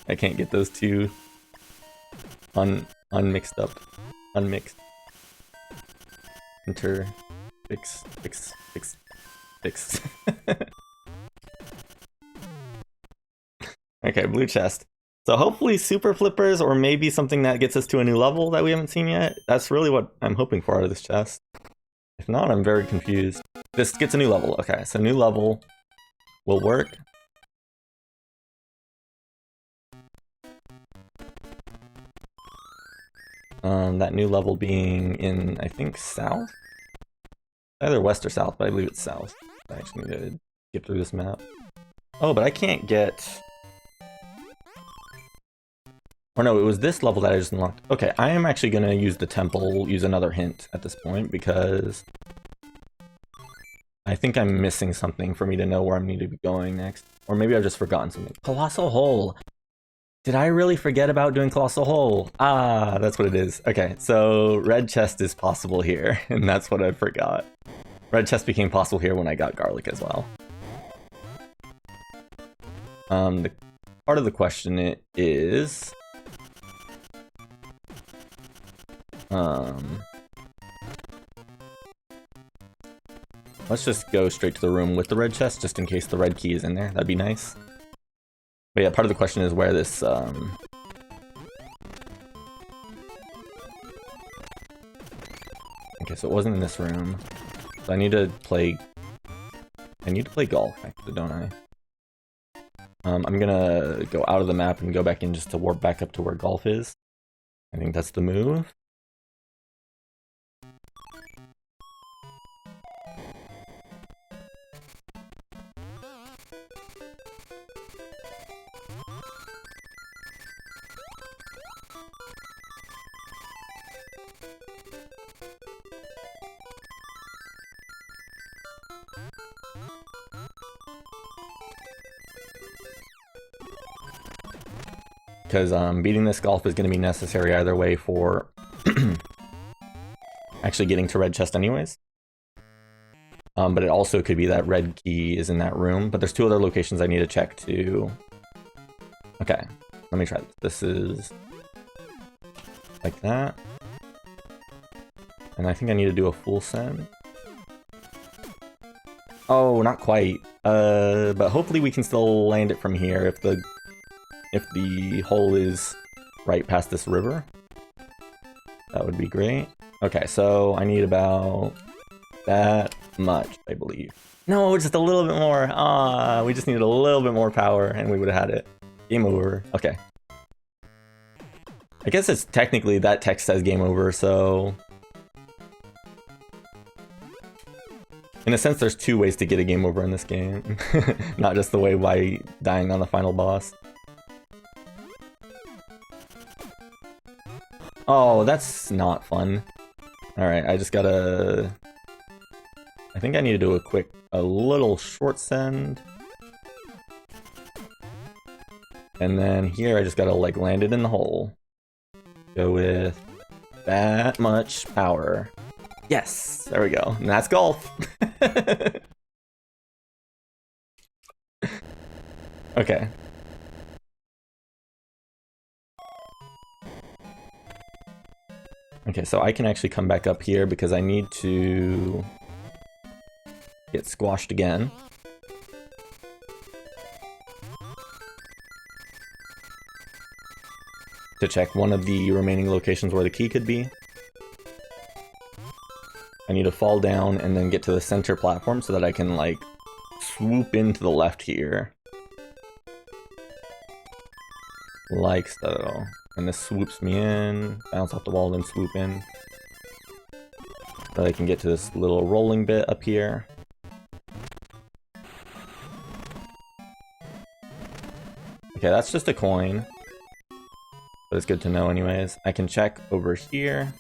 I can't get those two unmixed up. Unmixed. Enter. Fix. Okay, blue chest. So hopefully super flippers, or maybe something that gets us to a new level that we haven't seen yet. That's really what I'm hoping for out of this chest. If not, I'm very confused. This gets a new level. Okay, so new level will work. That new level being in, I think, south? Either west or south, but I believe it's south. I actually need to get through this map. Oh, but I can't get... Or no, it was this level that I just unlocked. Okay, I am actually going to use the temple, use another hint at this point, because I think I'm missing something for me to know where I need to be going next. Or maybe I've just forgotten something. Colossal Hole! Did I really forget about doing Colossal Hole? Ah, that's what it is. Okay, so red chest is possible here, and that's what I forgot. Red chest became possible here when I got garlic as well. The part of the question is... let's just go straight to the room with the red chest, just in case the red key is in there. That'd be nice. But yeah, part of the question is where this, okay, so it wasn't in this room. So I need to play golf, actually, don't I? I'm gonna go out of the map and go back in just to warp back up to where golf is. I think that's the move. Because beating this golf is going to be necessary either way for actually getting to red chest anyways. But it also could be that red key is in that room. But there's two other locations I need to check too. Okay, let me try this. This is like that. And I think I need to do a full send. Oh, not quite. But hopefully we can still land it from here if the hole is right past this river. That would be great. Okay, so I need about that much, I believe. No, just a little bit more. Ah, we just needed a little bit more power and we would have had it. Game over. Okay. I guess it's technically that text says game over, so... In a sense, there's two ways to get a game over in this game. Not just the way by dying on the final boss. Oh, that's not fun. Alright, I just gotta... I think I need to do a little short send. And then here I just gotta like land it in the hole. Go with that much power. Yes, there we go. And that's golf. Okay. Okay, so I can actually come back up here because I need to get squashed again. To check one of the remaining locations where the key could be. I need to fall down and then get to the center platform so that I can, like, swoop into the left here. Like so. And this swoops me in, bounce off the wall, then swoop in. So I can get to this little rolling bit up here. Okay, that's just a coin. But it's good to know anyways. I can check over here.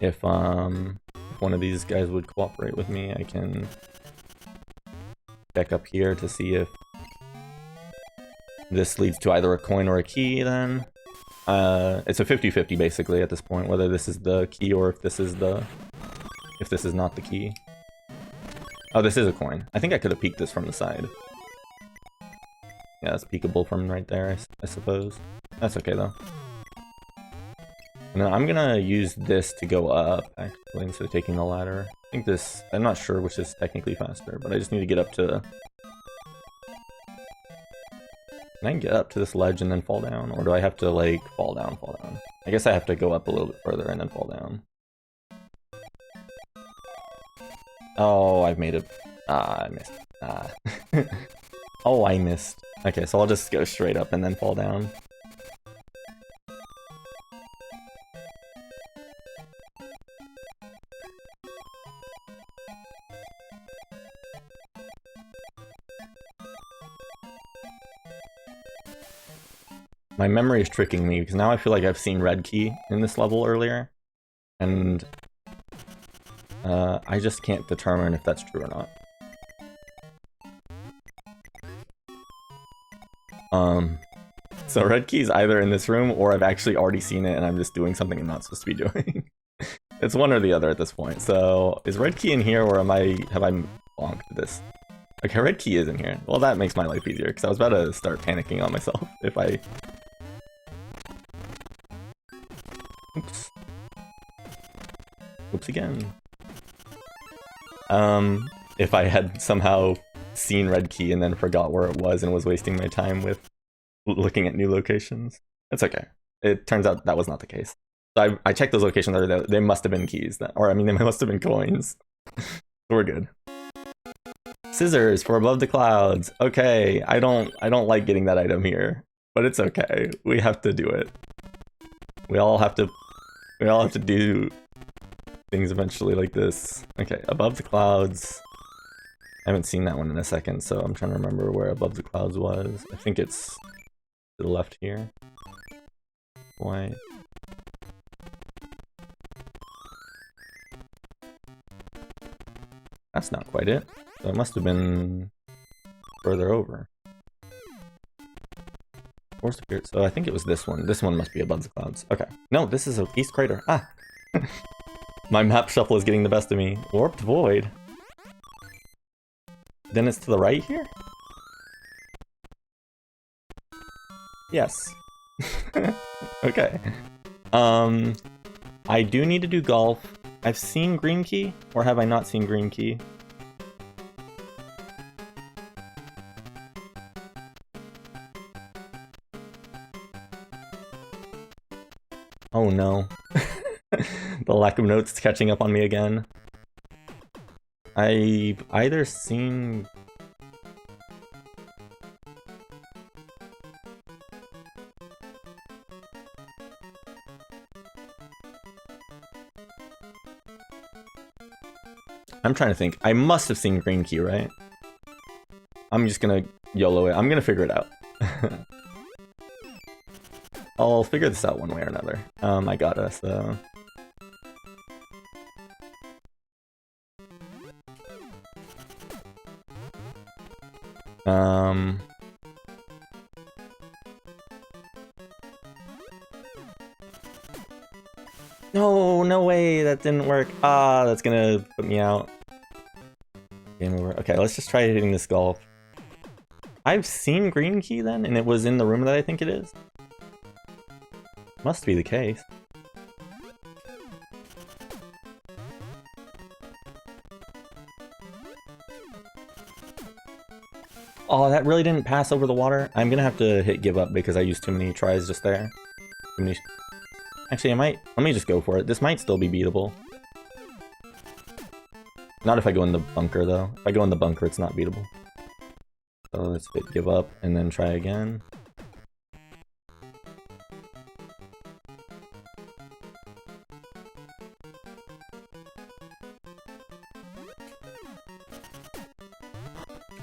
If one of these guys would cooperate with me, I can check up here to see if this leads to either a coin or a key then. It's a 50-50 basically at this point, whether this is the key or if this is not the key. Oh, this is a coin. I think I could have peeked this from the side. Yeah, it's peekable from right there, I suppose. That's okay though. And then I'm gonna use this to go up, actually, instead of taking the ladder. I think this, I'm not sure which is technically faster, but I just need to get up to... Can I get up to this ledge and then fall down? Or do I have to, like, fall down? I guess I have to go up a little bit further and then fall down. Oh, I've made it. I missed. Oh, I missed. Okay, so I'll just go straight up and then fall down. My memory is tricking me, because now I feel like I've seen red key in this level earlier. And I just can't determine if that's true or not. So red key is either in this room, or I've actually already seen it and I'm just doing something I'm not supposed to be doing. It's one or the other at this point. So, is red key in here, or have I bonked this? Okay, red key is in here. Well, that makes my life easier, because I was about to start panicking on myself if I... Oops. Oops again. If I had somehow seen red key and then forgot where it was and was wasting my time with looking at new locations. It's okay. It turns out that was not the case. So I checked those locations earlier. They must have been keys, or I mean, they must have been coins. We're good. Scissors for above the clouds. Okay, I don't like getting that item here, but it's okay. We have to do it. We all have to do things eventually like this. Okay, above the clouds. I haven't seen that one in a second, so I'm trying to remember where above the clouds was. I think it's to the left here. Why? That's not quite it. So it must have been further over. Force appeared. So I think it was this one. This one must be above the clouds. Okay. No, this is a East Crater. Ah! My map shuffle is getting the best of me. Warped Void. Then it's to the right here? Yes. Okay. I do need to do golf. I've seen green key, or have I not seen green key? Oh no. The lack of notes is catching up on me again. I've either seen... I'm trying to think. I must have seen green key, right? I'm just gonna YOLO it. I'm gonna figure it out. I'll figure this out one way or another. I gotta, so... Um... No, no way, that didn't work. Ah, that's gonna put me out. Game over. Okay, let's just try hitting this golf. I've seen green key then, and it was in the room that I think it is. Must be the case. Oh, that really didn't pass over the water. I'm gonna have to hit give up because I used too many tries just there. Actually, let me just go for it. This might still be beatable. Not if I go in the bunker, though. If I go in the bunker, it's not beatable. So let's hit give up and then try again.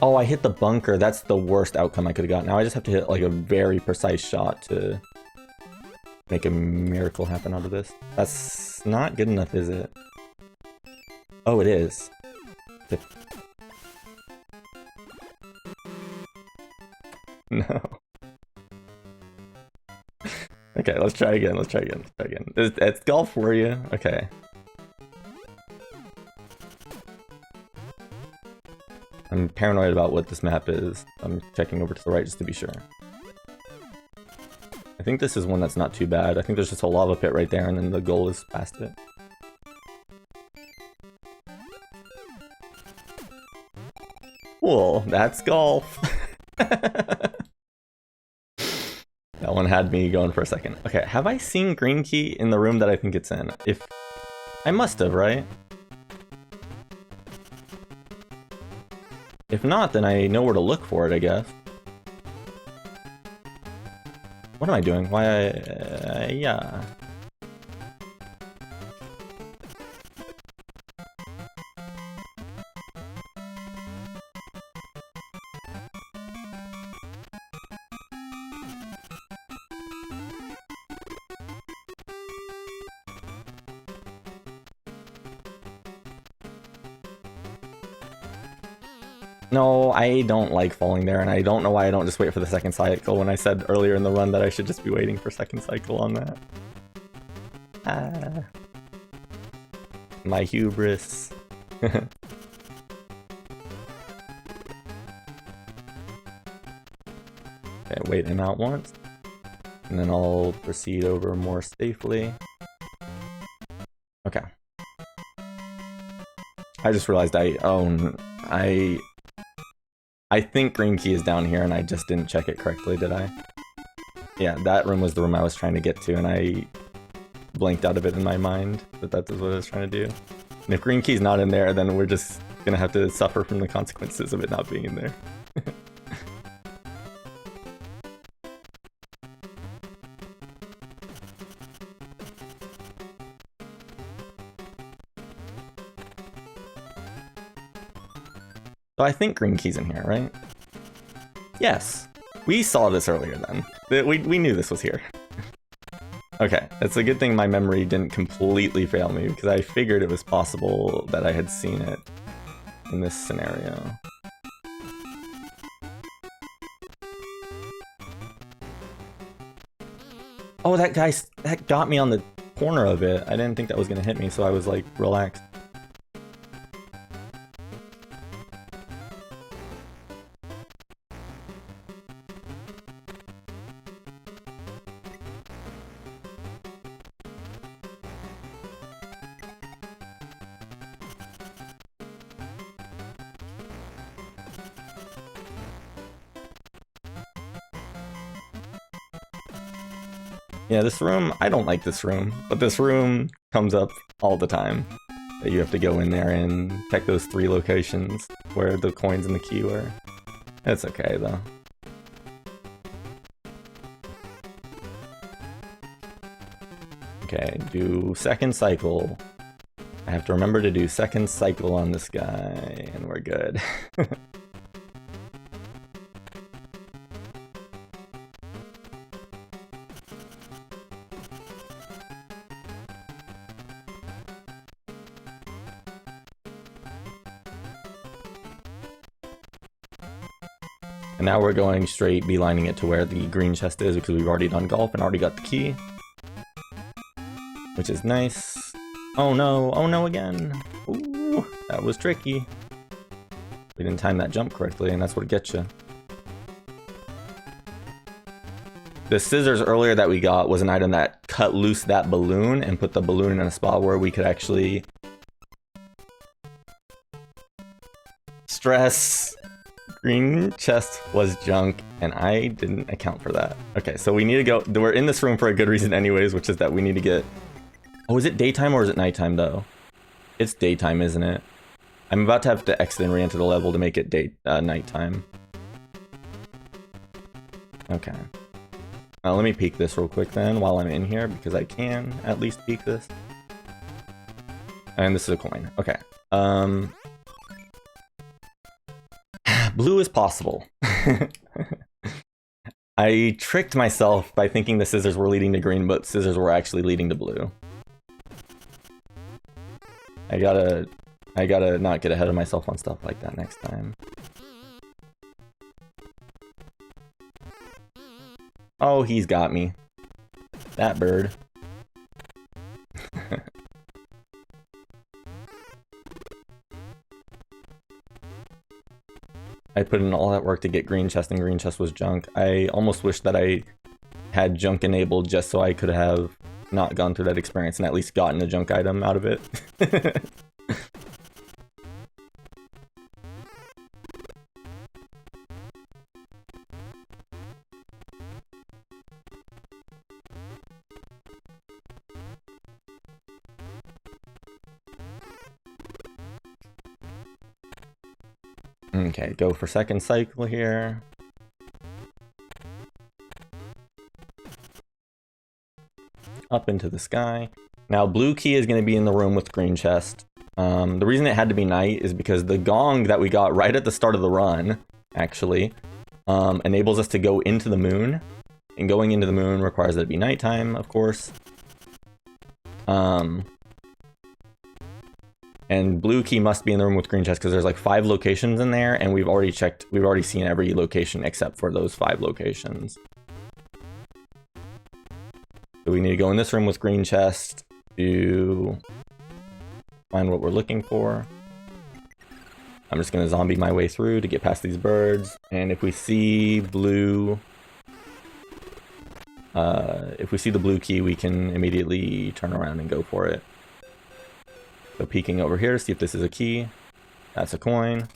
Oh, I hit the bunker. That's the worst outcome I could have got. Now I just have to hit like a very precise shot to make a miracle happen out of this. That's not good enough, is it? Oh, it is. No. Okay, let's try again. Let's try again. Let's try again. It's golf for you. Okay. I'm paranoid about what this map is. I'm checking over to the right just to be sure. I think this is one that's not too bad. I think there's just a lava pit right there and then the goal is past it. Cool, that's golf. That one had me going for a second. Okay, have I seen green key in the room that I think it's in? I must have, right? If not, then I know where to look for it, I guess. What am I doing? Why, yeah. No, I don't like falling there, and I don't know why I don't just wait for the second cycle when I said earlier in the run that I should just be waiting for second cycle on that. Ah. My hubris. Okay, wait him out once, and then I'll proceed over more safely. Okay. I just realized I think green key is down here and I just didn't check it correctly, did I? Yeah, that room was the room I was trying to get to and I blanked out of it in my mind that that's what I was trying to do. And if green key's not in there, then we're just gonna have to suffer from the consequences of it not being there. So I think green key's in here, right? Yes. We saw this earlier then. We knew this was here. Okay, it's a good thing my memory didn't completely fail me because I figured it was possible that I had seen it in this scenario. Oh, that got me on the corner of it. I didn't think that was gonna hit me, so I was like, relaxed. Yeah, this room, I don't like this room, but this room comes up all the time. That you have to go in there and check those 3 locations where the coins and the key were. It's okay, though. Okay, do second cycle. I have to remember to do second cycle on this guy, and we're good. And now we're going straight, beelining it to where the green chest is because we've already done golf and already got the key. Which is nice. Oh no again. Ooh, that was tricky. We didn't time that jump correctly, and that's what gets you. The scissors earlier that we got was an item that cut loose that balloon and put the balloon in a spot where we could actually... Stress. Green chest was junk, and I didn't account for that. Okay, so we need to go... We're in this room for a good reason anyways, which is that we need to get... Oh, is it daytime or is it nighttime, though? It's daytime, isn't it? I'm about to have to exit and re-enter the level to make it nighttime. Okay. Let me peek this real quick then while I'm in here, because I can at least peek this. And this is a coin. Okay. Blue is possible. I tricked myself by thinking the scissors were leading to green, but scissors were actually leading to blue. I gotta not get ahead of myself on stuff like that next time. Oh, he's got me. That bird. I put in all that work to get green chest, and green chest was junk. I almost wish that I had junk enabled just so I could have not gone through that experience and at least gotten a junk item out of it. Okay, go for second cycle here. Up into the sky. Now, blue key is going to be in the room with green chest. The reason it had to be night is because the gong that we got right at the start of the run, actually, enables us to go into the moon. And going into the moon requires that it be nighttime, of course. And blue key must be in the room with green chest because there's like 5 locations in there, and we've already seen every location except for those 5 locations. So we need to go in this room with green chest to find what we're looking for. I'm just gonna zombie my way through to get past these birds, and if we see blue, if we see the blue key, we can immediately turn around and go for it. So peeking over here to see if this is a key. That's a coin.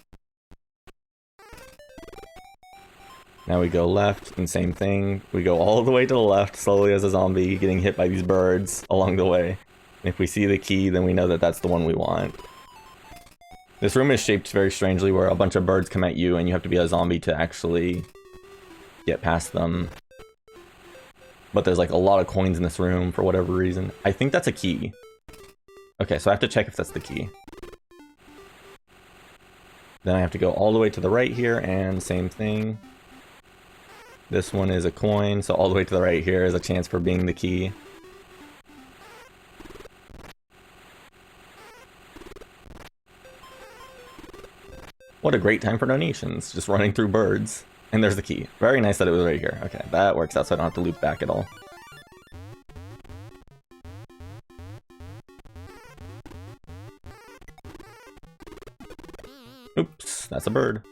Now we go left, and same thing. We go all the way to the left, slowly as a zombie, getting hit by these birds along the way. And if we see the key, then we know that that's the one we want. This room is shaped very strangely, where a bunch of birds come at you, and you have to be a zombie to actually get past them. But there's like a lot of coins in this room for whatever reason. I think that's a key. Okay, so I have to check if that's the key. Then I have to go all the way to the right here, and same thing. This one is a coin, so all the way to the right here is a chance for being the key. What a great time for donations, just running through birds. And there's the key. Very nice that it was right here. Okay, that works out so I don't have to loop back at all. Oops, that's a bird.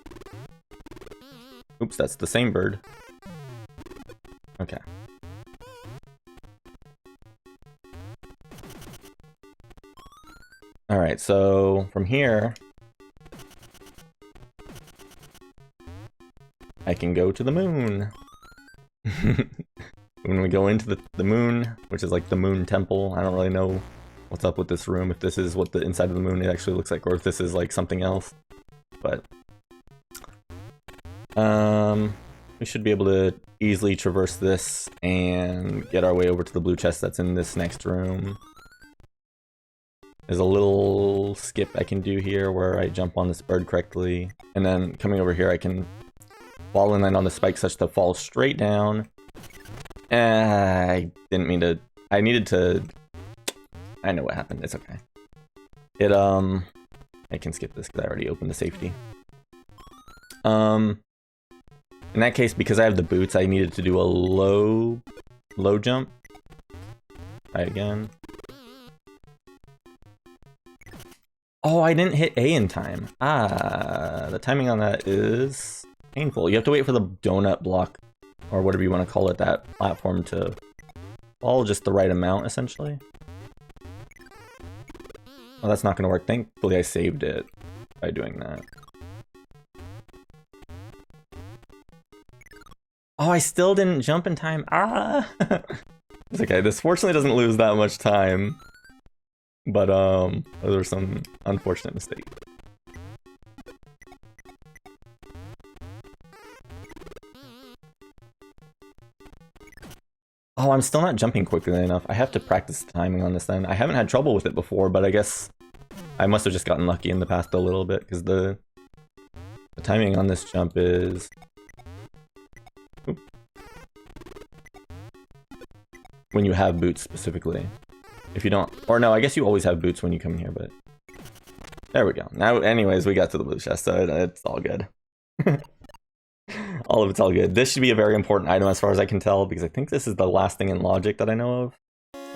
Oops, that's the same bird. Okay. Alright, so from here, I can go to the moon. When we go into the moon, which is like the moon temple, I don't really know what's up with this room, if this is what the inside of the moon actually looks like, or if this is like something else. But we should be able to easily traverse this and get our way over to the blue chest that's in this next room. There's a little skip I can do here where I jump on this bird correctly, and then coming over here I can fall and land on the spike such to fall straight down. I didn't mean to. I needed to. I know what happened. It's okay. I can skip this because I already opened the safety. In that case, because I have the boots, I needed to do a low jump. Try again. Oh, I didn't hit A in time. Ah, the timing on that is painful. You have to wait for the donut block, or whatever you want to call it, that platform to fall just the right amount, essentially. Well, that's not going to work. Thankfully, I saved it by doing that. Oh, I still didn't jump in time. Ah! It's okay. This fortunately doesn't lose that much time. But, those are some unfortunate mistakes. Oh, I'm still not jumping quickly enough. I have to practice the timing on this then. I haven't had trouble with it before, but I guess I must have just gotten lucky in the past a little bit, because the timing on this jump is... Oop. When you have boots, specifically. If you don't... Or no, I guess you always have boots when you come in here, but... There we go. Now, anyways, we got to the blue chest, so it's all good. All of it's all good. This should be a very important item as far as I can tell, because I think this is the last thing in logic that I know of.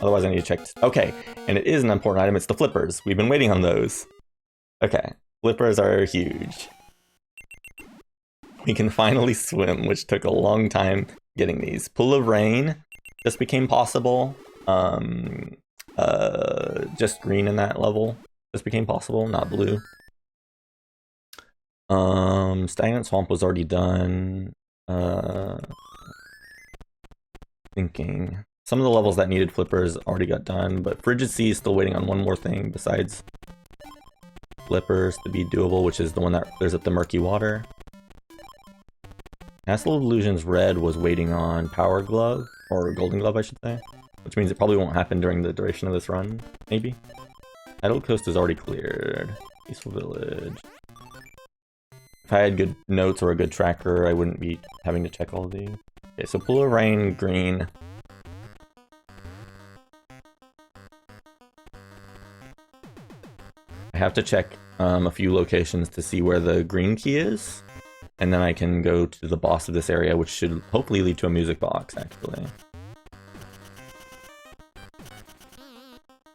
Otherwise, I need to check. Okay, and it is an important item. It's the flippers. We've been waiting on those. Okay, flippers are huge. We can finally swim, which took a long time getting these. Pool of Rain just became possible. Just green in that level just became possible, not blue. Stagnant Swamp was already done. Thinking. Some of the levels that needed flippers already got done, but Frigid Sea is still waiting on one more thing besides flippers to be doable, which is the one that clears up the murky water. Castle of Illusions Red was waiting on Power Glove, or Golden Glove I should say, which means it probably won't happen during the duration of this run, maybe. Idle Coast is already cleared. Peaceful Village. If I had good notes or a good tracker, I wouldn't be having to check all of these. Okay, so Pool of Rain, green. I have to check a few locations to see where the green key is, and then I can go to the boss of this area, which should hopefully lead to a music box, actually.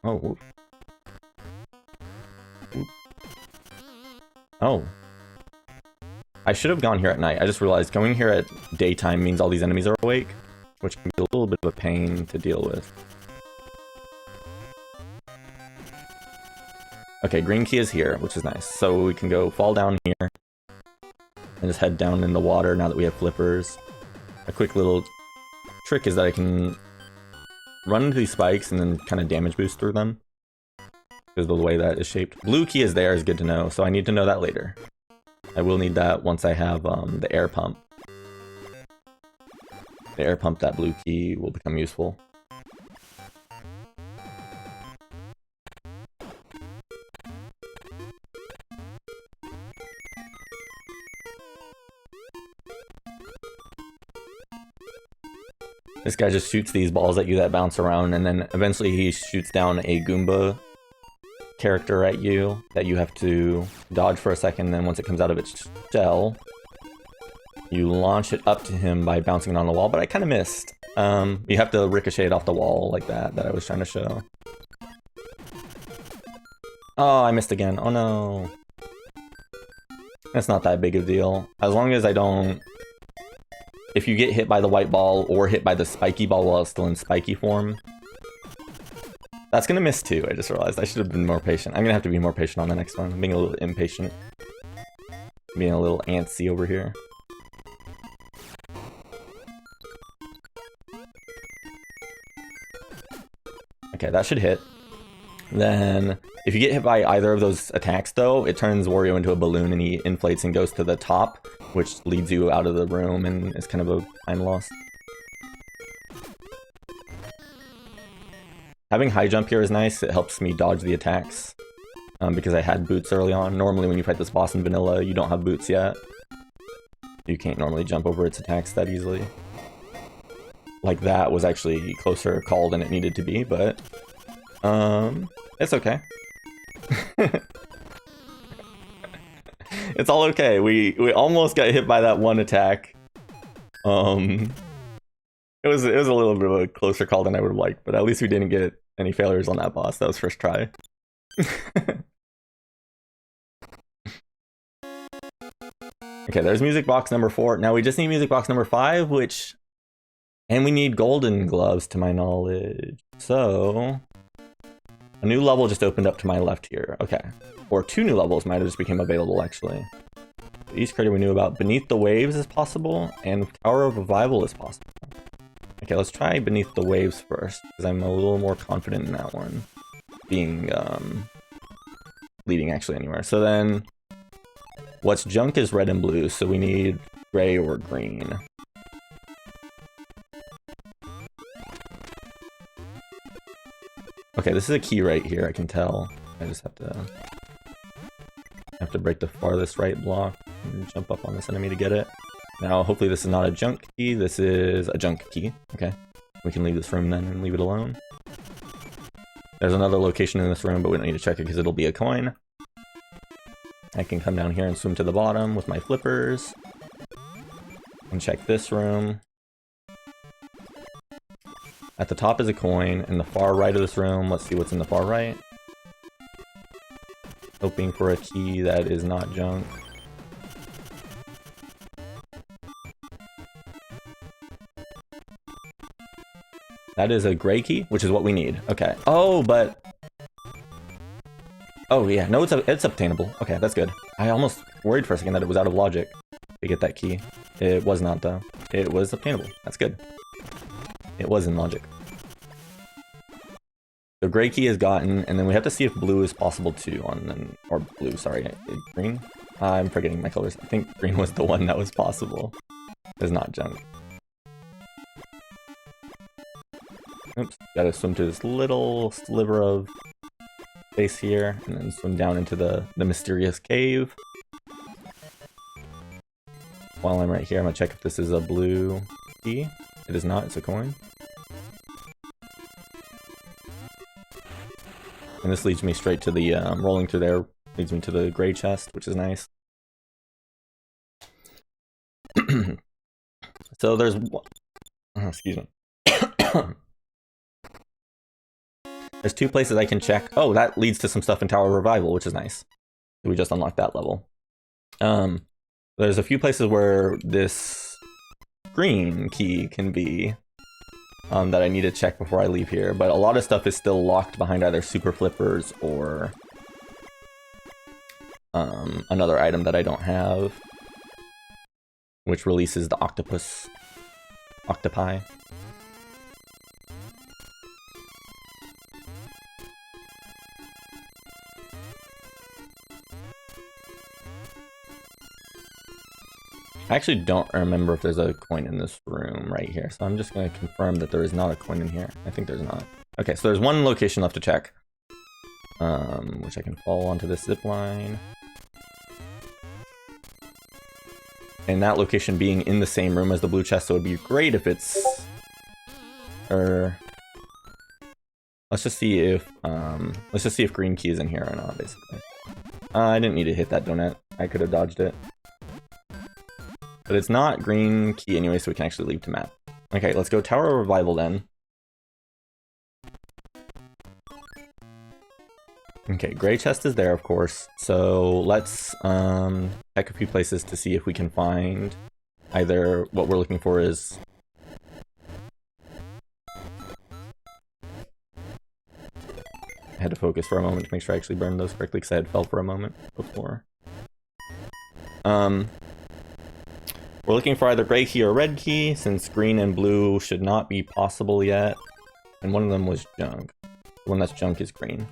Oh. Whoop. Whoop. Oh. I should have gone here at night. I just realized going here at daytime means all these enemies are awake, which can be a little bit of a pain to deal with. Okay, green key is here, which is nice. So we can go fall down here and just head down in the water now that we have flippers. A quick little trick is that I can run into these spikes and then kind of damage boost through them, because of the way that is shaped. Blue key is there is good to know, so I need to know that later. I will need that once I have the air pump. The air pump, that blue key will become useful. This guy just shoots these balls at you that bounce around, and then eventually he shoots down a Goomba character at you that you have to dodge for a second, then once it comes out of its shell, you launch it up to him by bouncing it on the wall, but I kind of missed. You have to ricochet it off the wall like that I was trying to show. Oh, I missed again. Oh no. That's not that big of a deal. As long as I don't... If you get hit by the white ball or hit by the spiky ball while it's still in spiky form, that's gonna miss too. I just realized I should have been more patient. I'm gonna have to be more patient on the next one. I'm being a little impatient. Being a little antsy over here. Okay, that should hit. Then, if you get hit by either of those attacks though, it turns Wario into a balloon and he inflates and goes to the top, which leads you out of the room and is kind of a time loss. Having high jump here is nice. It helps me dodge the attacks because I had boots early on. Normally when you fight this boss in vanilla, you don't have boots yet. You can't normally jump over its attacks that easily. Like that was actually closer call than it needed to be, but it's okay. It's all okay. We almost got hit by that one attack It was a little bit of a closer call than I would have liked, but at least we didn't get any failures on that boss. That was first try. Okay, there's music box number 4. Now we just need music box number 5, and we need golden gloves to my knowledge. So a new level just opened up to my left here. Okay. Or 2 new levels might have just become available actually. The East crater we knew about. Beneath the Waves is possible, and Tower of Revival is possible. Okay, let's try Beneath the Waves first, because I'm a little more confident in that one being leading actually anywhere. So then what's junk is red and blue, so we need gray or green. Okay, this is a key right here, I can tell. I just have to break the farthest right block and jump up on this enemy to get it. Now, hopefully this is not a junk key, this is a junk key. Okay, we can leave this room then and leave it alone. There's another location in this room, but we don't need to check it because it'll be a coin. I can come down here and swim to the bottom with my flippers. And check this room. At the top is a coin, and the far right of this room, let's see what's in the far right. Hoping for a key that is not junk. That is a gray key, which is what we need. Okay. Oh, but... Oh, yeah. No, it's obtainable. Okay, that's good. I almost worried for a second that it was out of logic to get that key. It was not, though. It was obtainable. That's good. It was in logic. So gray key is gotten, and then we have to see if blue is possible too or blue, sorry, green? I'm forgetting my colors. I think green was the one that was possible. It's not junk. Oops, gotta swim to this little sliver of space here, and then swim down into the mysterious cave. While I'm right here, I'm gonna check if this is a blue key. It is not, it's a coin. And this leads me straight to the, rolling through there, leads me to the gray chest, which is nice. So there's, excuse me. There's 2 places I can check. Oh, that leads to some stuff in Tower of Revival, which is nice. We just unlocked that level. There's a few places where this green key can be that I need to check before I leave here, but a lot of stuff is still locked behind either super flippers or another item that I don't have, which releases the octopi. I actually don't remember if there's a coin in this room right here, so I'm just going to confirm that there is not a coin in here. I think there's not. Okay, so there's 1 location left to check, which I can fall onto this zip line. And that location being in the same room as the blue chest, so it'd be great if it's... let's just see if green key is in here or not, basically. I didn't need to hit that donut. I could have dodged it. But it's not green key anyway, so we can actually leave to map. Okay, let's go Tower of Revival then. Okay, gray chest is there, of course. So let's check a few places to see if we can find either what we're looking for is... I had to focus for a moment to make sure I actually burned those correctly, because I had fell for a moment before. We're looking for either gray key or red key, since green and blue should not be possible yet. And one of them was junk. The one that's junk is green.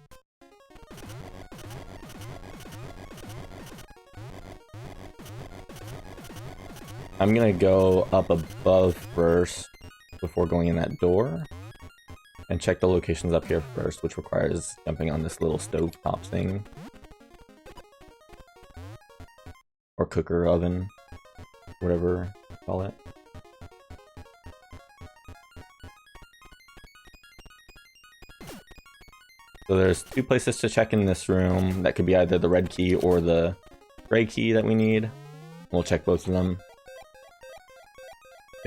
I'm gonna go up above first before going in that door. And check the locations up here first, which requires jumping on this little stove top thing. Or cooker oven. Whatever you call it. So there's 2 places to check in this room. That could be either the red key or the gray key that we need. We'll check both of them.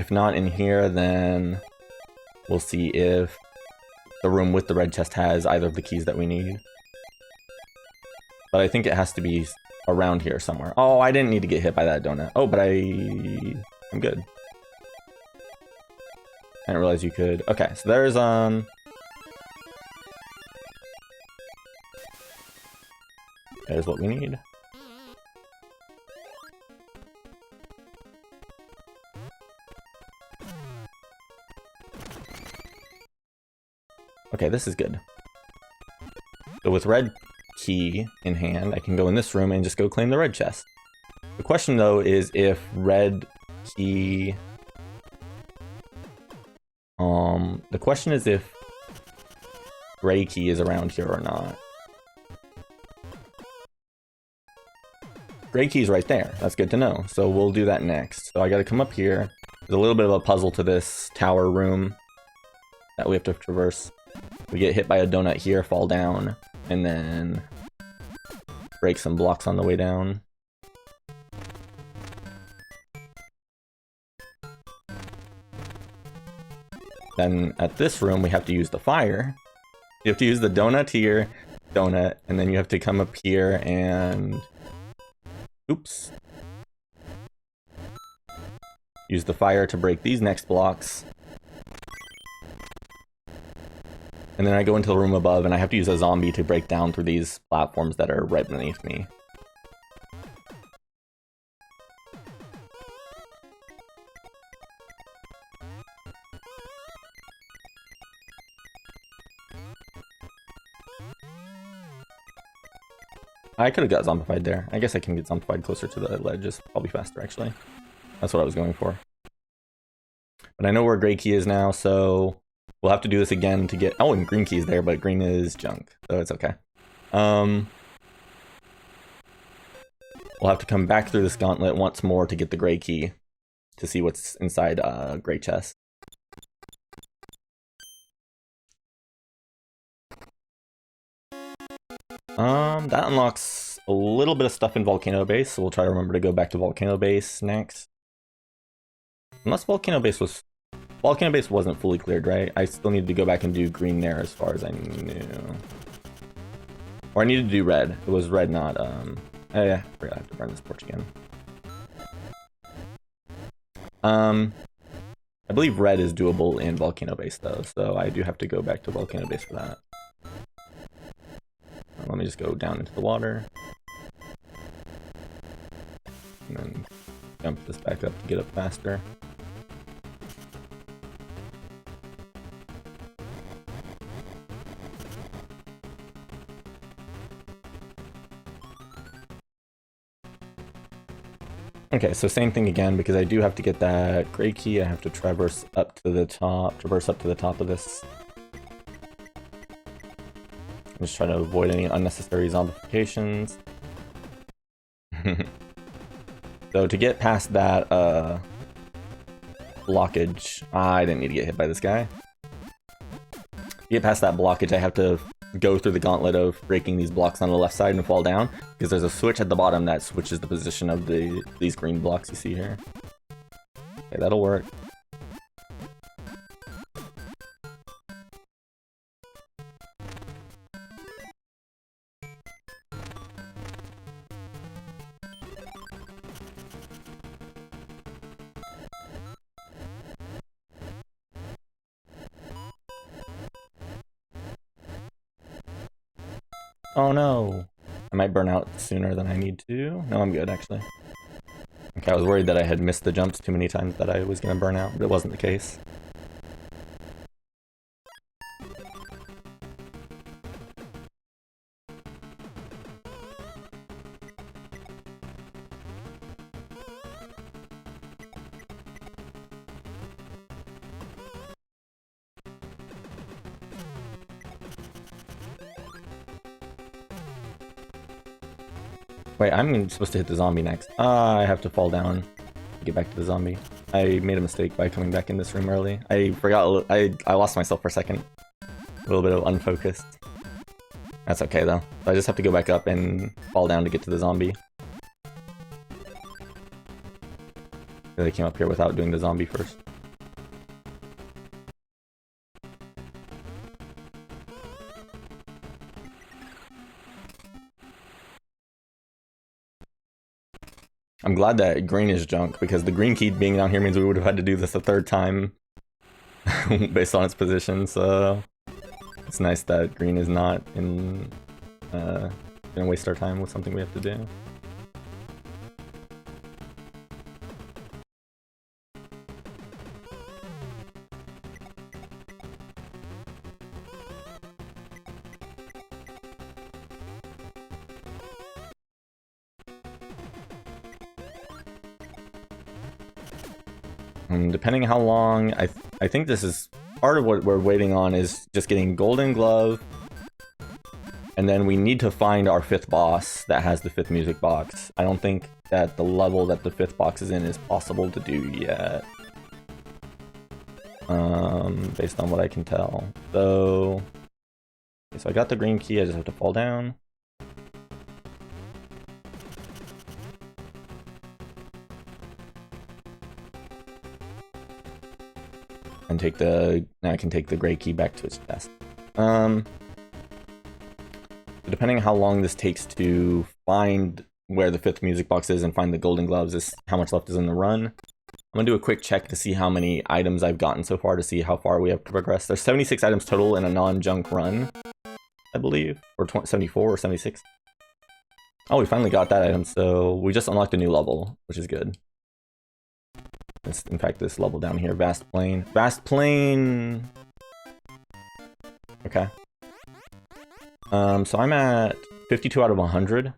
If not in here, then we'll see if the room with the red chest has either of the keys that we need. But I think it has to be around here somewhere. Oh, I didn't need to get hit by that donut. Oh, but I'm good. I didn't realize you could. Okay, so there's there's what we need. Okay, this is good. So with red key in hand, I can go in this room and just go claim the red chest. The question though is if red key... the question is if gray key is around here or not. Gray key is right there. That's good to know. So we'll do that next. So I gotta come up here. There's a little bit of a puzzle to this tower room that we have to traverse. We get hit by a donut here, fall down, and then break some blocks on the way down. Then at this room, we have to use the fire. You have to use the donut here, donut, and then you have to come up here and... oops. Use the fire to break these next blocks. And then I go into the room above, and I have to use a zombie to break down through these platforms that are right beneath me. I could have got zombified there. I guess I can get zombified closer to the ledge. It's probably faster, actually. That's what I was going for. But I know where gray key is now, so we'll have to do this again to get... oh, and green key is there, but green is junk, so it's okay. We'll have to come back through this gauntlet once more to get the gray key to see what's inside gray chest. That unlocks a little bit of stuff in Volcano Base, so we'll try to remember to go back to Volcano Base next. Unless Volcano Base wasn't fully cleared, right? I still need to go back and do green there as far as I knew. Or I needed to do red. It was red, not, oh yeah, I forgot I have to burn this torch again. I believe red is doable in Volcano Base, though, so I do have to go back to Volcano Base for that. Let me just go down into the water. And then jump this back up to get up faster. Okay, so same thing again, because I do have to get that gray key. I have to traverse up to the top of this. I'm just trying to avoid any unnecessary zombifications. So to get past that blockage, I didn't need to get hit by this guy. To get past that blockage, I have to go through the gauntlet of breaking these blocks on the left side and fall down, because there's a switch at the bottom that switches the position of these green blocks you see here. Okay, that'll work. Oh no! I might burn out sooner than I need to. No, I'm good, actually. Okay, I was worried that I had missed the jumps too many times that I was gonna burn out, but it wasn't the case. Wait, I'm supposed to hit the zombie next. I have to fall down to get back to the zombie. I made a mistake by coming back in this room early. I forgot, I lost myself for a second. A little bit of unfocused. That's okay though. So I just have to go back up and fall down to get to the zombie. They came up here without doing the zombie first. I'm glad that green is junk, because the green key being down here means we would have had to do this a third time based on its position, so it's nice that green is not in gonna waste our time with something we have to do. And depending how long, I think this is part of what we're waiting on is just getting golden glove, and then we need to find our 5th boss that has the 5th music box. I don't think that the level that the 5th box is in is possible to do yet, based on what I can tell. So I got the green key. I just have to fall down. And take the, now I can take the gray key back to its desk. Depending on how long this takes to find where the 5th music box is and find the golden gloves is how much left is in the run. I'm gonna do a quick check to see how many items I've gotten so far to see how far we have to progress. There's 76 items total in a non-junk run, I believe, or 74 or 76. Oh, we finally got that item, so we just unlocked a new level, which is good. In fact, this level down here, Vast Plain. Vast Plain! Okay. So I'm at 52 out of 100.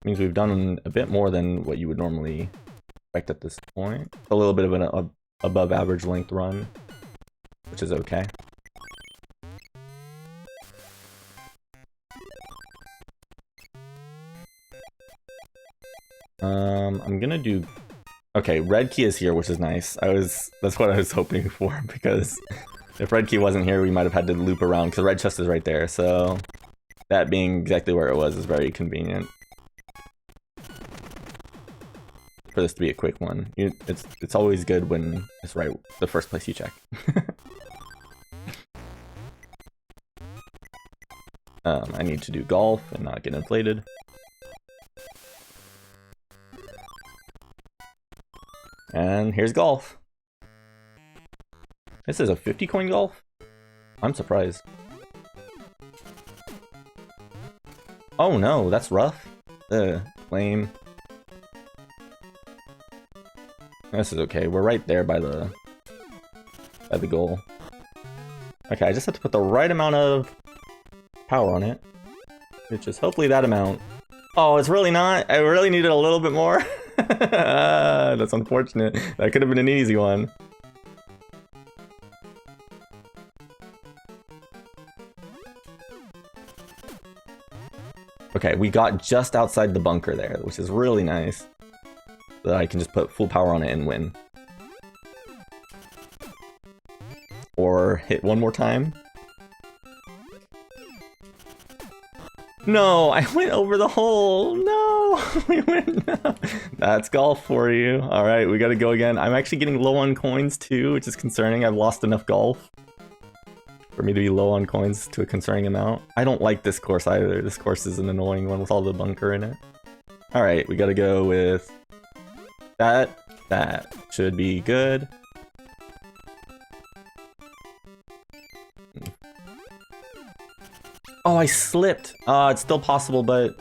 Means we've done a bit more than what you would normally expect at this point. A little bit of an above average length run, which is okay. I'm gonna do... Okay, red key is here, which is nice. That's what I was hoping for, because if red key wasn't here, we might have had to loop around, because red chest is right there, so that being exactly where it was is very convenient for this to be a quick one. It's always good when it's right the first place you check. I need to do golf and not get inflated. And here's golf. This is a 50 coin golf? I'm surprised. Oh no, that's rough. Lame. This is okay. We're right there by the goal. Okay, I just have to put the right amount of power on it, which is hopefully that amount. Oh, it's really not? I really needed a little bit more? That's unfortunate. That could have been an easy one. Okay, we got just outside the bunker there, which is really nice. So that I can just put full power on it and win. Or hit one more time. No, I went over the hole. No, we went. No. That's golf for you. All right, we got to go again. I'm actually getting low on coins too, which is concerning. I've lost enough golf for me to be low on coins to a concerning amount. I don't like this course either. This course is an annoying one with all the bunker in it. All right, we got to go with that. That should be good. Oh, I slipped. It's still possible, but...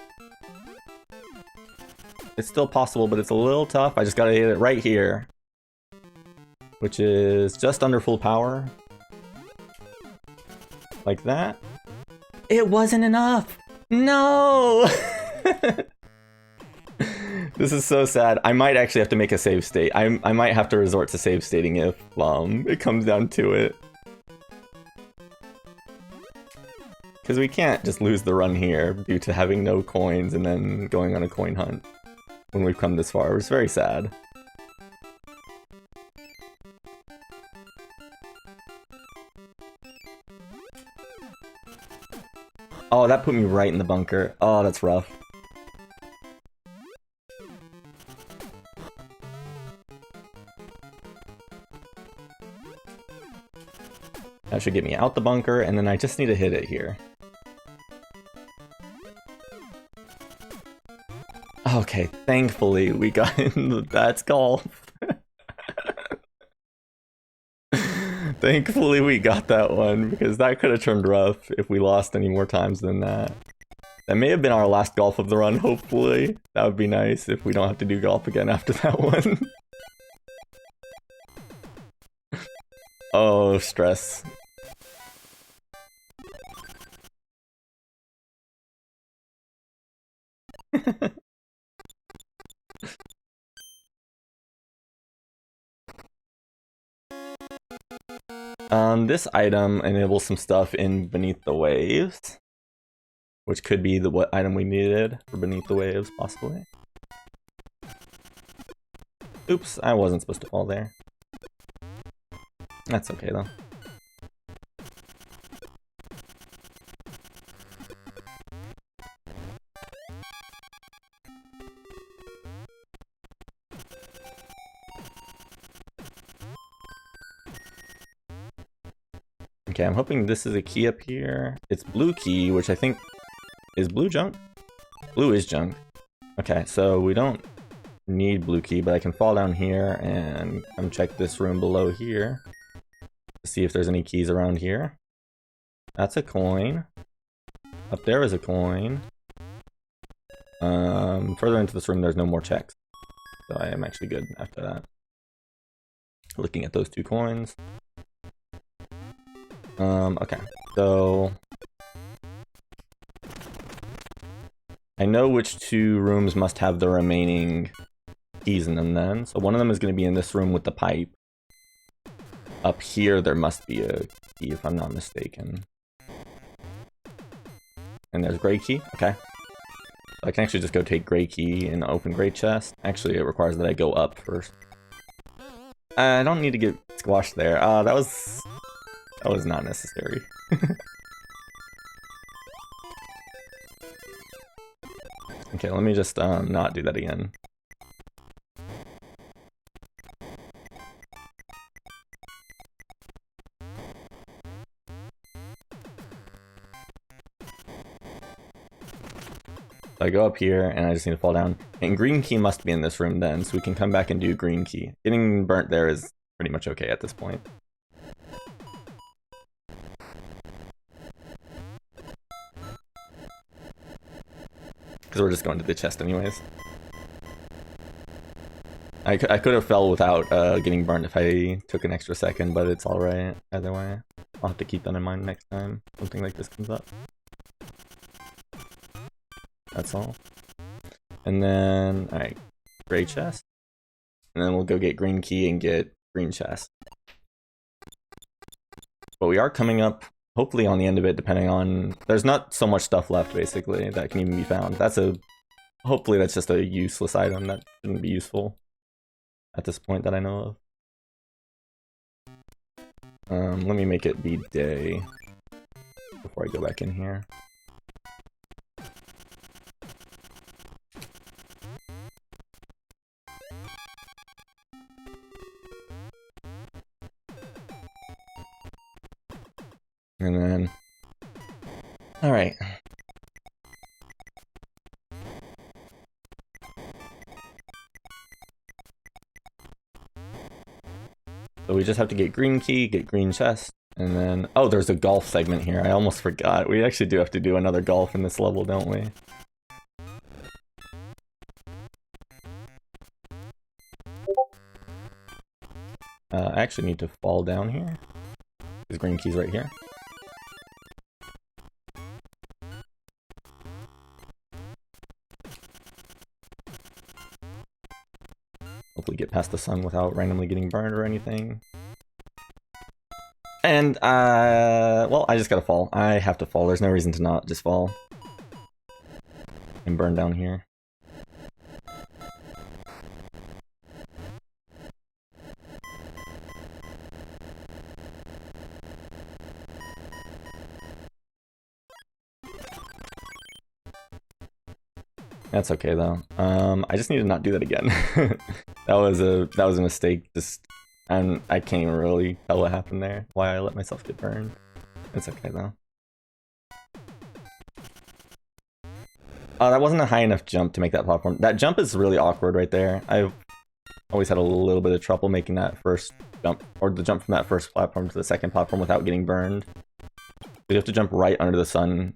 It's still possible, but it's a little tough. I just gotta hit it right here. Which is just under full power. Like that. It wasn't enough! No! This is so sad. I might actually have to make a save state. I might have to resort to save stating if it comes down to it. Because we can't just lose the run here due to having no coins and then going on a coin hunt when we've come this far. It's very sad. Oh, that put me right in the bunker. Oh, that's rough. That should get me out the bunker, and then I just need to hit it here. Okay, thankfully we got in. That's golf. Thankfully we got that one, because that could have turned rough if we lost any more times than that. That may have been our last golf of the run, hopefully. That would be nice if we don't have to do golf again after that one. Oh, stress. This item enables some stuff in Beneath the Waves, which could be the what item we needed for Beneath the Waves, possibly. Oops, I wasn't supposed to fall there. That's okay though. Okay, I'm hoping this is a key up here. It's blue key, which I think is blue junk? Blue is junk. Okay, so we don't need blue key, but I can fall down here and come check this room below here to see if there's any keys around here. That's a coin. Up there is a coin. Further into this room, there's no more checks. So I am actually good after that. Looking at those 2 coins. Okay, so I know which 2 rooms must have the remaining keys in them then. So one of them is going to be in this room with the pipe. Up here there must be a key if I'm not mistaken. And there's gray key, okay. So I can actually just go take gray key and open gray chest. Actually, it requires that I go up first. I don't need to get squashed there. That was not necessary. Okay, let me just not do that again. So I go up here and I just need to fall down. And green key must be in this room then, so we can come back and do green key. Getting burnt there is pretty much okay at this point. Because we're just going to the chest anyways. I could have fell without getting burnt if I took an extra second, but it's alright either way. I'll have to keep that in mind next time something like this comes up. That's all. And then, alright, gray chest. And then we'll go get green key and get green chest. But we are coming up, hopefully on the end of it, depending on... There's not so much stuff left, basically, that can even be found. Hopefully that's just a useless item that shouldn't be useful at this point that I know of. Let me make it be day before I go back in here. And then, all right. So we just have to get green key, get green chest, and then, oh, there's a golf segment here. I almost forgot. We actually do have to do another golf in this level, don't we? I actually need to fall down here. Because green key's right here. Hopefully get past the sun without randomly getting burned or anything. And, well, I just gotta fall. I have to fall. There's no reason to not just fall. And burn down here. That's okay though. I just need to not do that again. that was a mistake. And I can't even really tell what happened there. Why I let myself get burned. It's okay though. Oh, that wasn't a high enough jump to make that platform. That jump is really awkward right there. I've always had a little bit of trouble making that first jump, or the jump from that first platform to the second platform without getting burned. You have to jump right under the sun,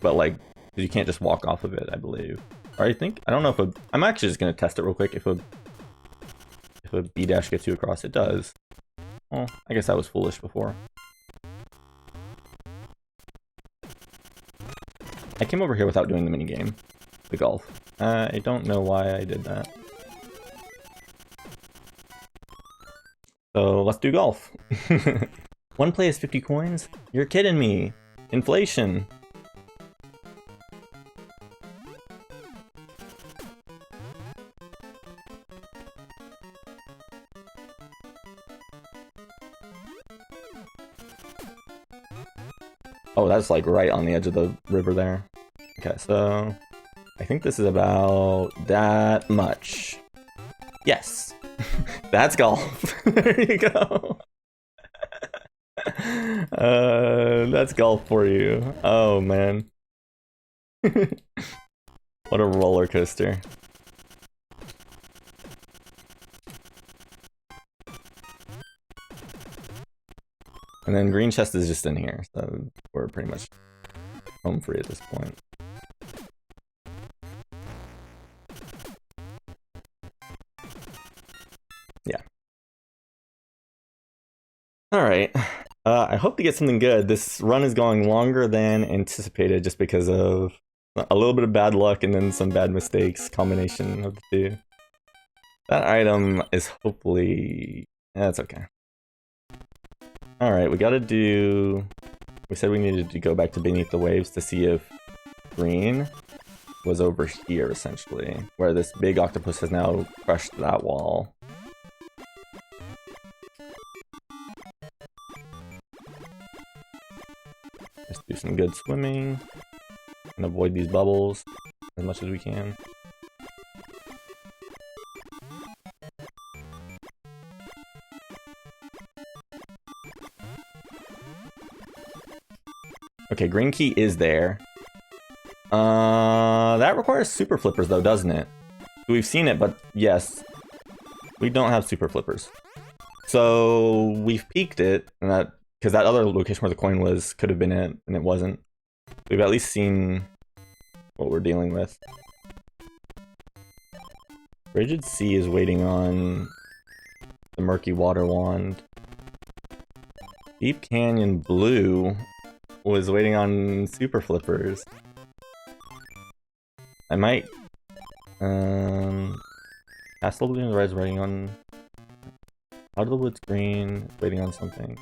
but like, you can't just walk off of it, I believe. Or I don't know if I'm actually just gonna test it real quick. If a B dash gets you across, it does. Well, I guess that was foolish before. I came over here without doing the minigame, the golf. I don't know why I did that. So let's do golf. One play is 50 coins? You're kidding me. Inflation. Oh, that's like right on the edge of the river there. Okay, so I think this is about that much. Yes. That's golf. There you go. That's golf for you. Oh man. What a roller coaster. And then green chest is just in here, so we're pretty much home free at this point. Yeah. Alright. I hope to get something good. This run is going longer than anticipated just because of a little bit of bad luck and then some bad mistakes, combination of the two. That item is hopefully... that's okay. Alright, we gotta do... We said we needed to go back to Beneath the Waves to see if green was over here, essentially. Where this big octopus has now crushed that wall. Let's do some good swimming. And avoid these bubbles as much as we can. Okay, green key is there. That requires super flippers though, doesn't it? We've seen it, but yes. We don't have super flippers. So we've peeked it, and that because that other location where the coin was could have been it, and it wasn't. We've at least seen what we're dealing with. Rigid Sea is waiting on the Murky Water Wand. Deep Canyon Blue was waiting on super flippers. I might Castle Blue and Red's waiting on Out of the Woods Green, waiting on something.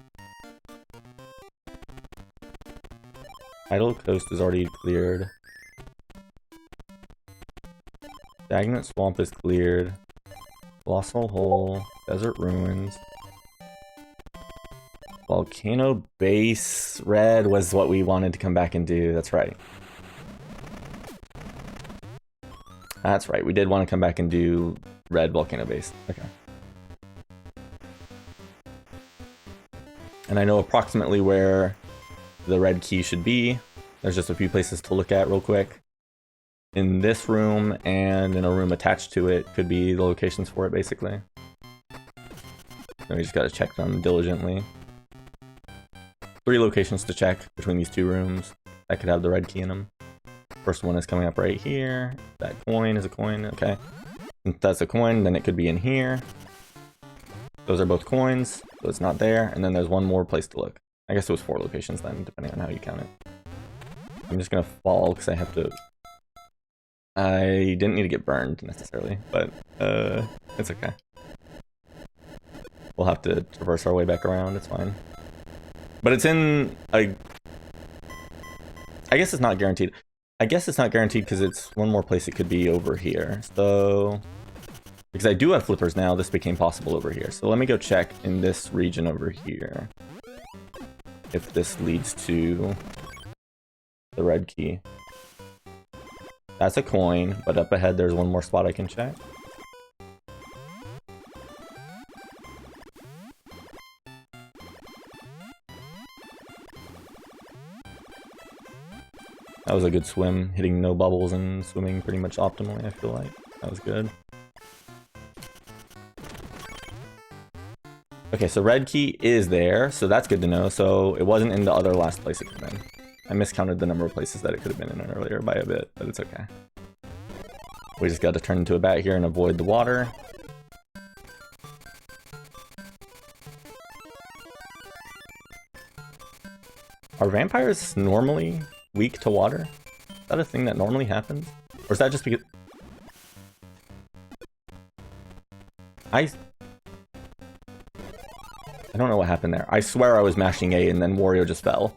Idle Coast is already cleared. Stagnant Swamp is cleared. Colossal Hole, Desert Ruins. Volcano Base Red was what we wanted to come back and do, that's right. That's right, we did want to come back and do Red Volcano Base, okay. And I know approximately where the red key should be. There's just a few places to look at real quick. In this room and in a room attached to it could be the locations for it, basically. So we just gotta check them diligently. 3 locations to check between these 2 rooms that could have the red key in them. First one is coming up right here. That coin is a coin, okay. Since that's a coin, then it could be in here. Those are both coins, so it's not there. And then there's one more place to look. I guess it was 4 locations then, depending on how you count it. I'm just gonna fall because I have to... I didn't need to get burned necessarily, but it's okay. We'll have to traverse our way back around, it's fine. But it's in a... I guess it's not guaranteed. I guess it's not guaranteed because it's one more place it could be over here. So... Because I do have flippers now, this became possible over here. So let me go check in this region over here. If this leads to the red key. That's a coin, but up ahead there's one more spot I can check. That was a good swim, hitting no bubbles and swimming pretty much optimally, I feel like. That was good. Okay, so red key is there, so that's good to know. So it wasn't in the other last place it could have been. I miscounted the number of places that it could have been in earlier by a bit, but it's okay. We just got to turn into a bat here and avoid the water. Are vampires normally weak to water? Is that a thing that normally happens? Or is that just because... I don't know what happened there. I swear I was mashing A and then Wario just fell.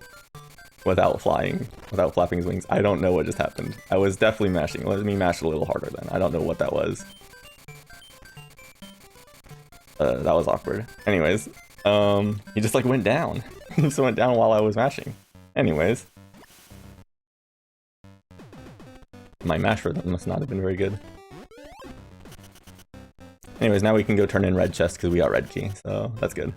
Without flying, without flapping his wings. I don't know what just happened. I was definitely mashing. Let me mash a little harder then. I don't know what that was. That was awkward. Anyways, he just like went down. He just went down while I was mashing. Anyways. My mash rhythm must not have been very good. Anyways, now we can go turn in red chest because we got red key, so that's good.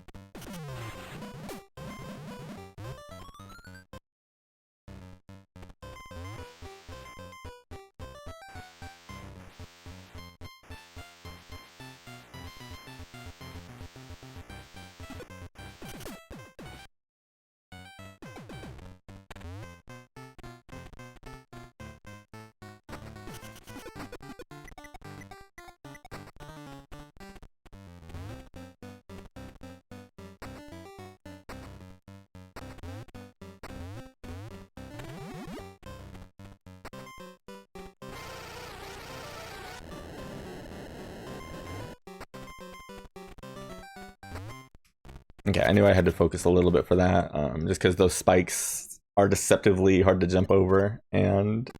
Okay, I knew I had to focus a little bit for that, just because those spikes are deceptively hard to jump over, and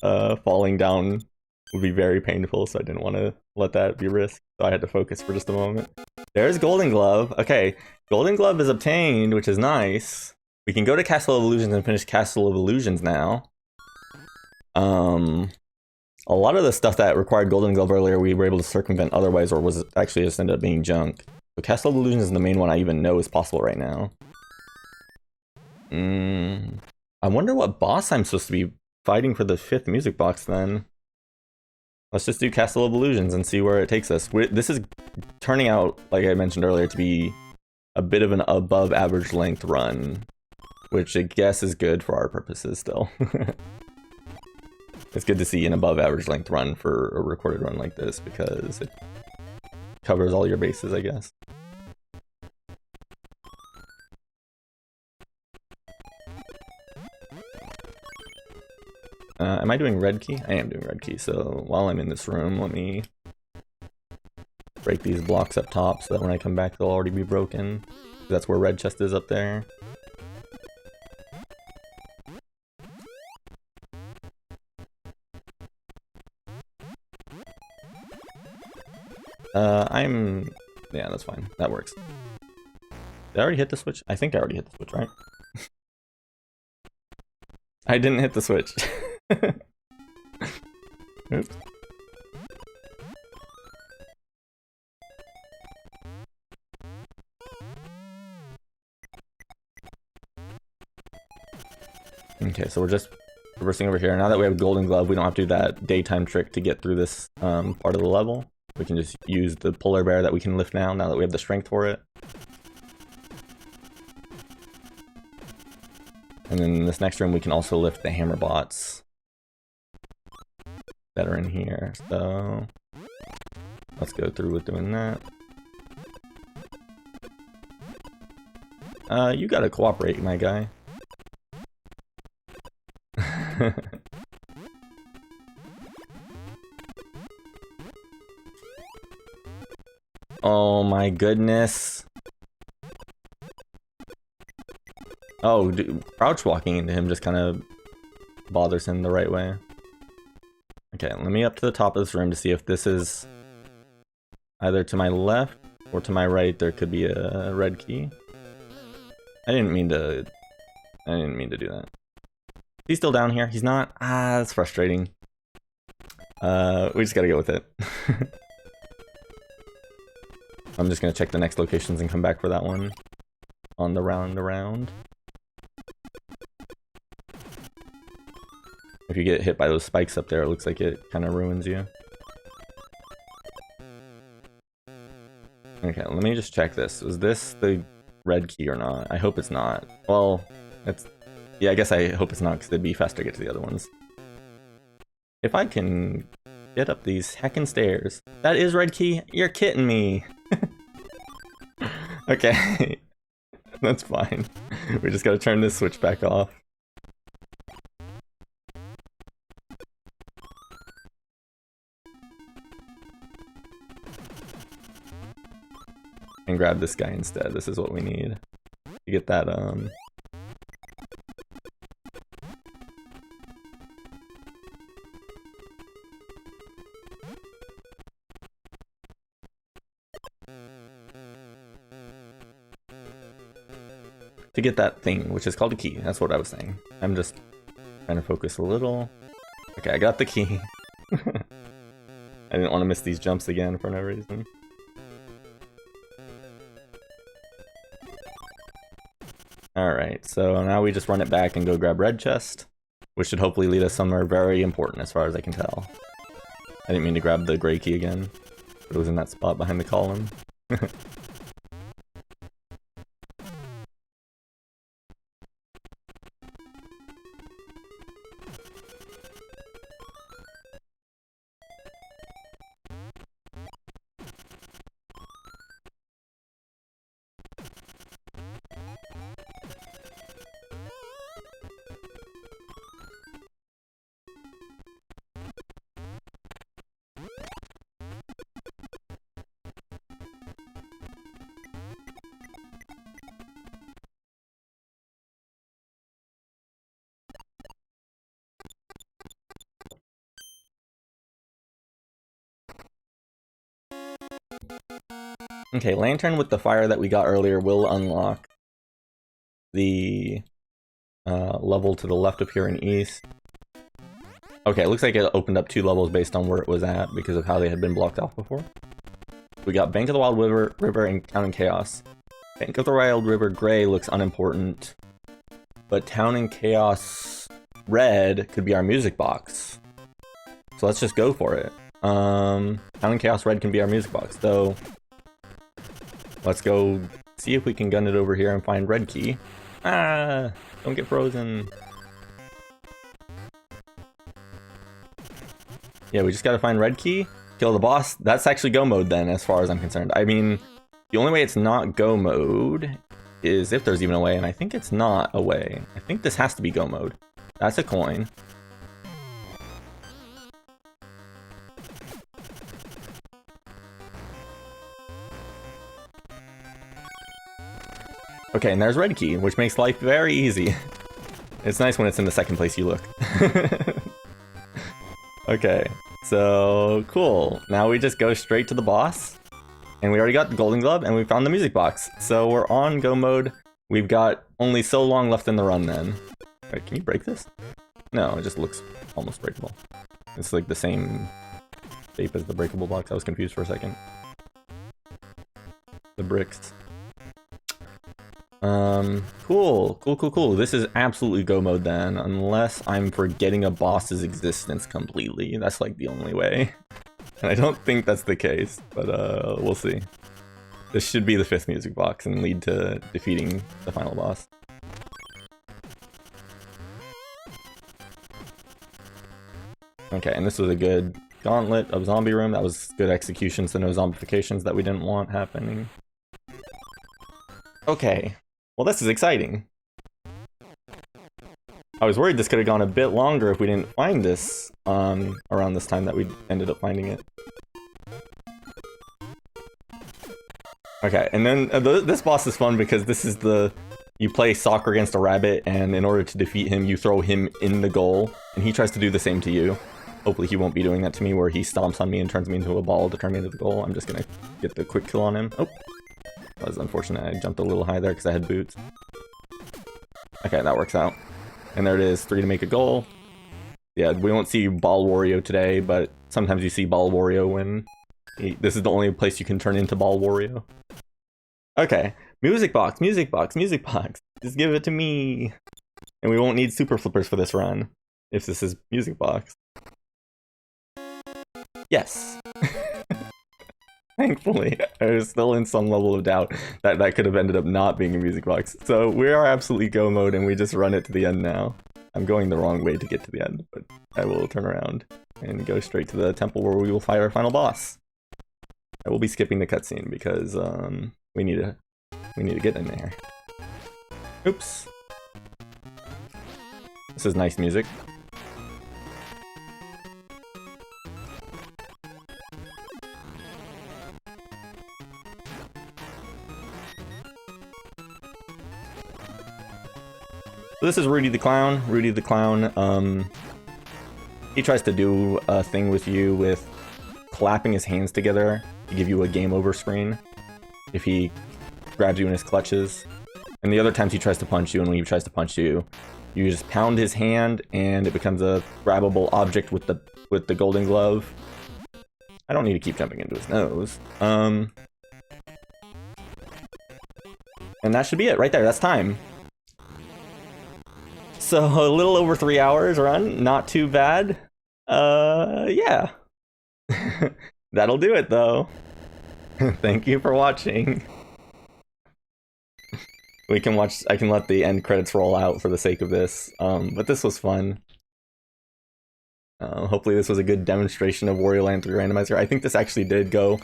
falling down would be very painful, so I didn't want to let that be risked, so I had to focus for just a moment. There's Golden Glove. Okay, Golden Glove is obtained, which is nice. We can go to Castle of Illusions and finish Castle of Illusions now. A lot of the stuff that required Golden Glove earlier we were able to circumvent otherwise, or was actually just ended up being junk. So Castle of Illusions is the main one I even know is possible right now. I wonder what boss I'm supposed to be fighting for the 5th music box then. Let's just do Castle of Illusions and see where it takes us. This is turning out, like I mentioned earlier, to be a bit of an above average length run, which I guess is good for our purposes still. It's good to see an above average length run for a recorded run like this because it covers all your bases, I guess. Am I doing red key? I am doing red key, so while I'm in this room, let me break these blocks up top so that when I come back they'll already be broken. That's where red chest is up there. Yeah, that's fine. That works. Did I already hit the switch? I think I already hit the switch, right? I didn't hit the switch. Oops. Okay, so we're just reversing over here. Now that we have Golden Glove, we don't have to do that daytime trick to get through this part of the level. We can just use the polar bear that we can lift now that we have the strength for it. And then in this next room, we can also lift the hammer bots that are in here. So let's go through with doing that. You gotta cooperate, my guy. Oh my goodness. Oh, crouch walking into him just kind of bothers him the right way. Okay, let me up to the top of this room to see if this is either to my left or to my right. There could be a red key. I didn't mean to do that. He's still down here. He's not. Ah, that's frustrating. We just gotta go with it. I'm just gonna check the next locations and come back for that one on the round around. If you get hit by those spikes up there, it looks like it kind of ruins you. Okay, let me just check this. Was this the red key or not? I hope it's not. Well, it's... Yeah, I guess I hope it's not, because it'd be faster to get to the other ones. If I can get up these heckin' stairs. That is red key? You're kidding me! Okay. That's fine. We just gotta turn this switch back off. And grab this guy instead. This is what we need to get that to get that thing, which is called a key. That's what I was saying. I'm just trying to focus a little. Okay, I got the key. I didn't want to miss these jumps again for no reason. Alright, so now we just run it back and go grab red chest, which should hopefully lead us somewhere very important as far as I can tell. I didn't mean to grab the gray key again, but it was in that spot behind the column. Okay, lantern with the fire that we got earlier will unlock the level to the left of here in east. Okay, it looks like it opened up 2 levels based on where it was at because of how they had been blocked off before. We got Bank of the Wild River and Town and Chaos. Bank of the Wild River gray looks unimportant, but Town and Chaos red could be our music box. So let's just go for it. Town and Chaos red can be our music box, so let's go see if we can gun it over here and find red key. Ah, don't get frozen. Yeah, we just gotta find red key, kill the boss. That's actually go mode then, as far as I'm concerned. I mean, the only way it's not go mode is if there's even a way, and I think it's not a way. I think this has to be go mode. That's a coin. Okay, and there's red key, which makes life very easy. It's nice when it's in the second place you look. Okay, so cool. Now we just go straight to the boss. And we already got the golden glove, and we found the music box. So we're on go mode. We've got only so long left in the run then. Wait, can you break this? No, it just looks almost breakable. It's like the same shape as the breakable blocks. I was confused for a second. The bricks. Cool. This is absolutely go mode then, unless I'm forgetting a boss's existence completely. That's like the only way. And I don't think that's the case, but we'll see. This should be the 5th music box and lead to defeating the final boss. Okay, and this was a good gauntlet of zombie room. That was good execution, so no zombifications that we didn't want happening. Okay. Well, this is exciting. I was worried this could have gone a bit longer if we didn't find this around this time that we ended up finding it. Okay, and then this boss is fun because this is you play soccer against a rabbit, and in order to defeat him, you throw him in the goal, and he tries to do the same to you. Hopefully he won't be doing that to me where he stomps on me and turns me into a ball to turn me into the goal. I'm just gonna get the quick kill on him. Oh. That was unfortunate. I jumped a little high there because I had boots. Okay, that works out. And there it is, 3 to make a goal. Yeah, we won't see Ball Wario today, but sometimes you see Ball Wario when... This is the only place you can turn into Ball Wario. Okay, music box. Just give it to me. And we won't need super flippers for this run. if this is music box. Yes. Thankfully, I was still in some level of doubt that that could have ended up not being a music box. So we are absolutely go mode and we just run it to the end now. I'm going the wrong way to get to the end, but I will turn around and go straight to the temple where we will fight our final boss. I will be skipping the cutscene because we need to get in there. Oops. This is nice music. So this is Rudy the Clown. Rudy the Clown, he tries to do a thing with you with clapping his hands together to give you a game over screen if he grabs you in his clutches. And the other times he tries to punch you, and when he tries to punch you, you just pound his hand and it becomes a grabbable object with the golden glove. I don't need to keep jumping into his nose. And that should be it right there. That's time. So a little over 3 hours run, not too bad. Yeah. That'll do it though. Thank you for watching. I can let the end credits roll out for the sake of this. But this was fun. Hopefully this was a good demonstration of Wario Land 3 Randomizer. I think this actually did go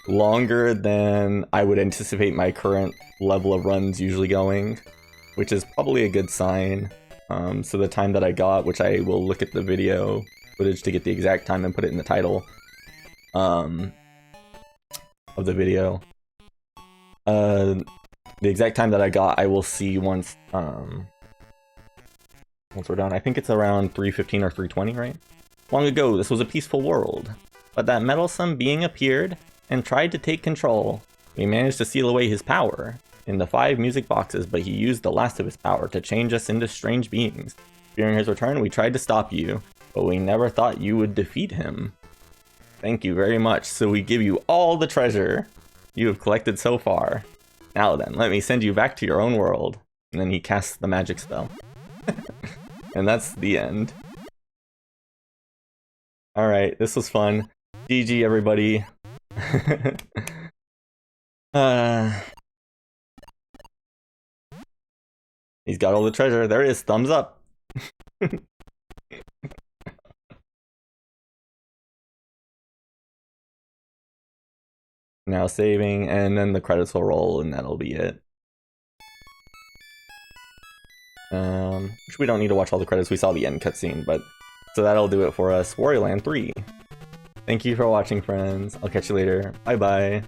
longer than I would anticipate my current level of runs usually going, which is probably a good sign. So the time that I got, which I will look at the video footage to get the exact time and put it in the title of the video. The exact time that I got, I will see once we're done. I think it's around 3:15 or 3:20, right? Long ago, this was a peaceful world, but that meddlesome being appeared and tried to take control. We managed to seal away his power in the 5 music boxes, but he used the last of his power to change us into strange beings. Fearing his return, we tried to stop you, but we never thought you would defeat him. Thank you very much, so we give you all the treasure you have collected so far. Now then, let me send you back to your own world. And then he casts the magic spell. And that's the end. Alright, this was fun. GG everybody. He's got all the treasure. There it is. Thumbs up. Now saving, and then the credits will roll, and that'll be it. Which we don't need to watch all the credits. We saw the end cutscene, but so that'll do it for us. Wario Land 3. Thank you for watching, friends. I'll catch you later. Bye bye.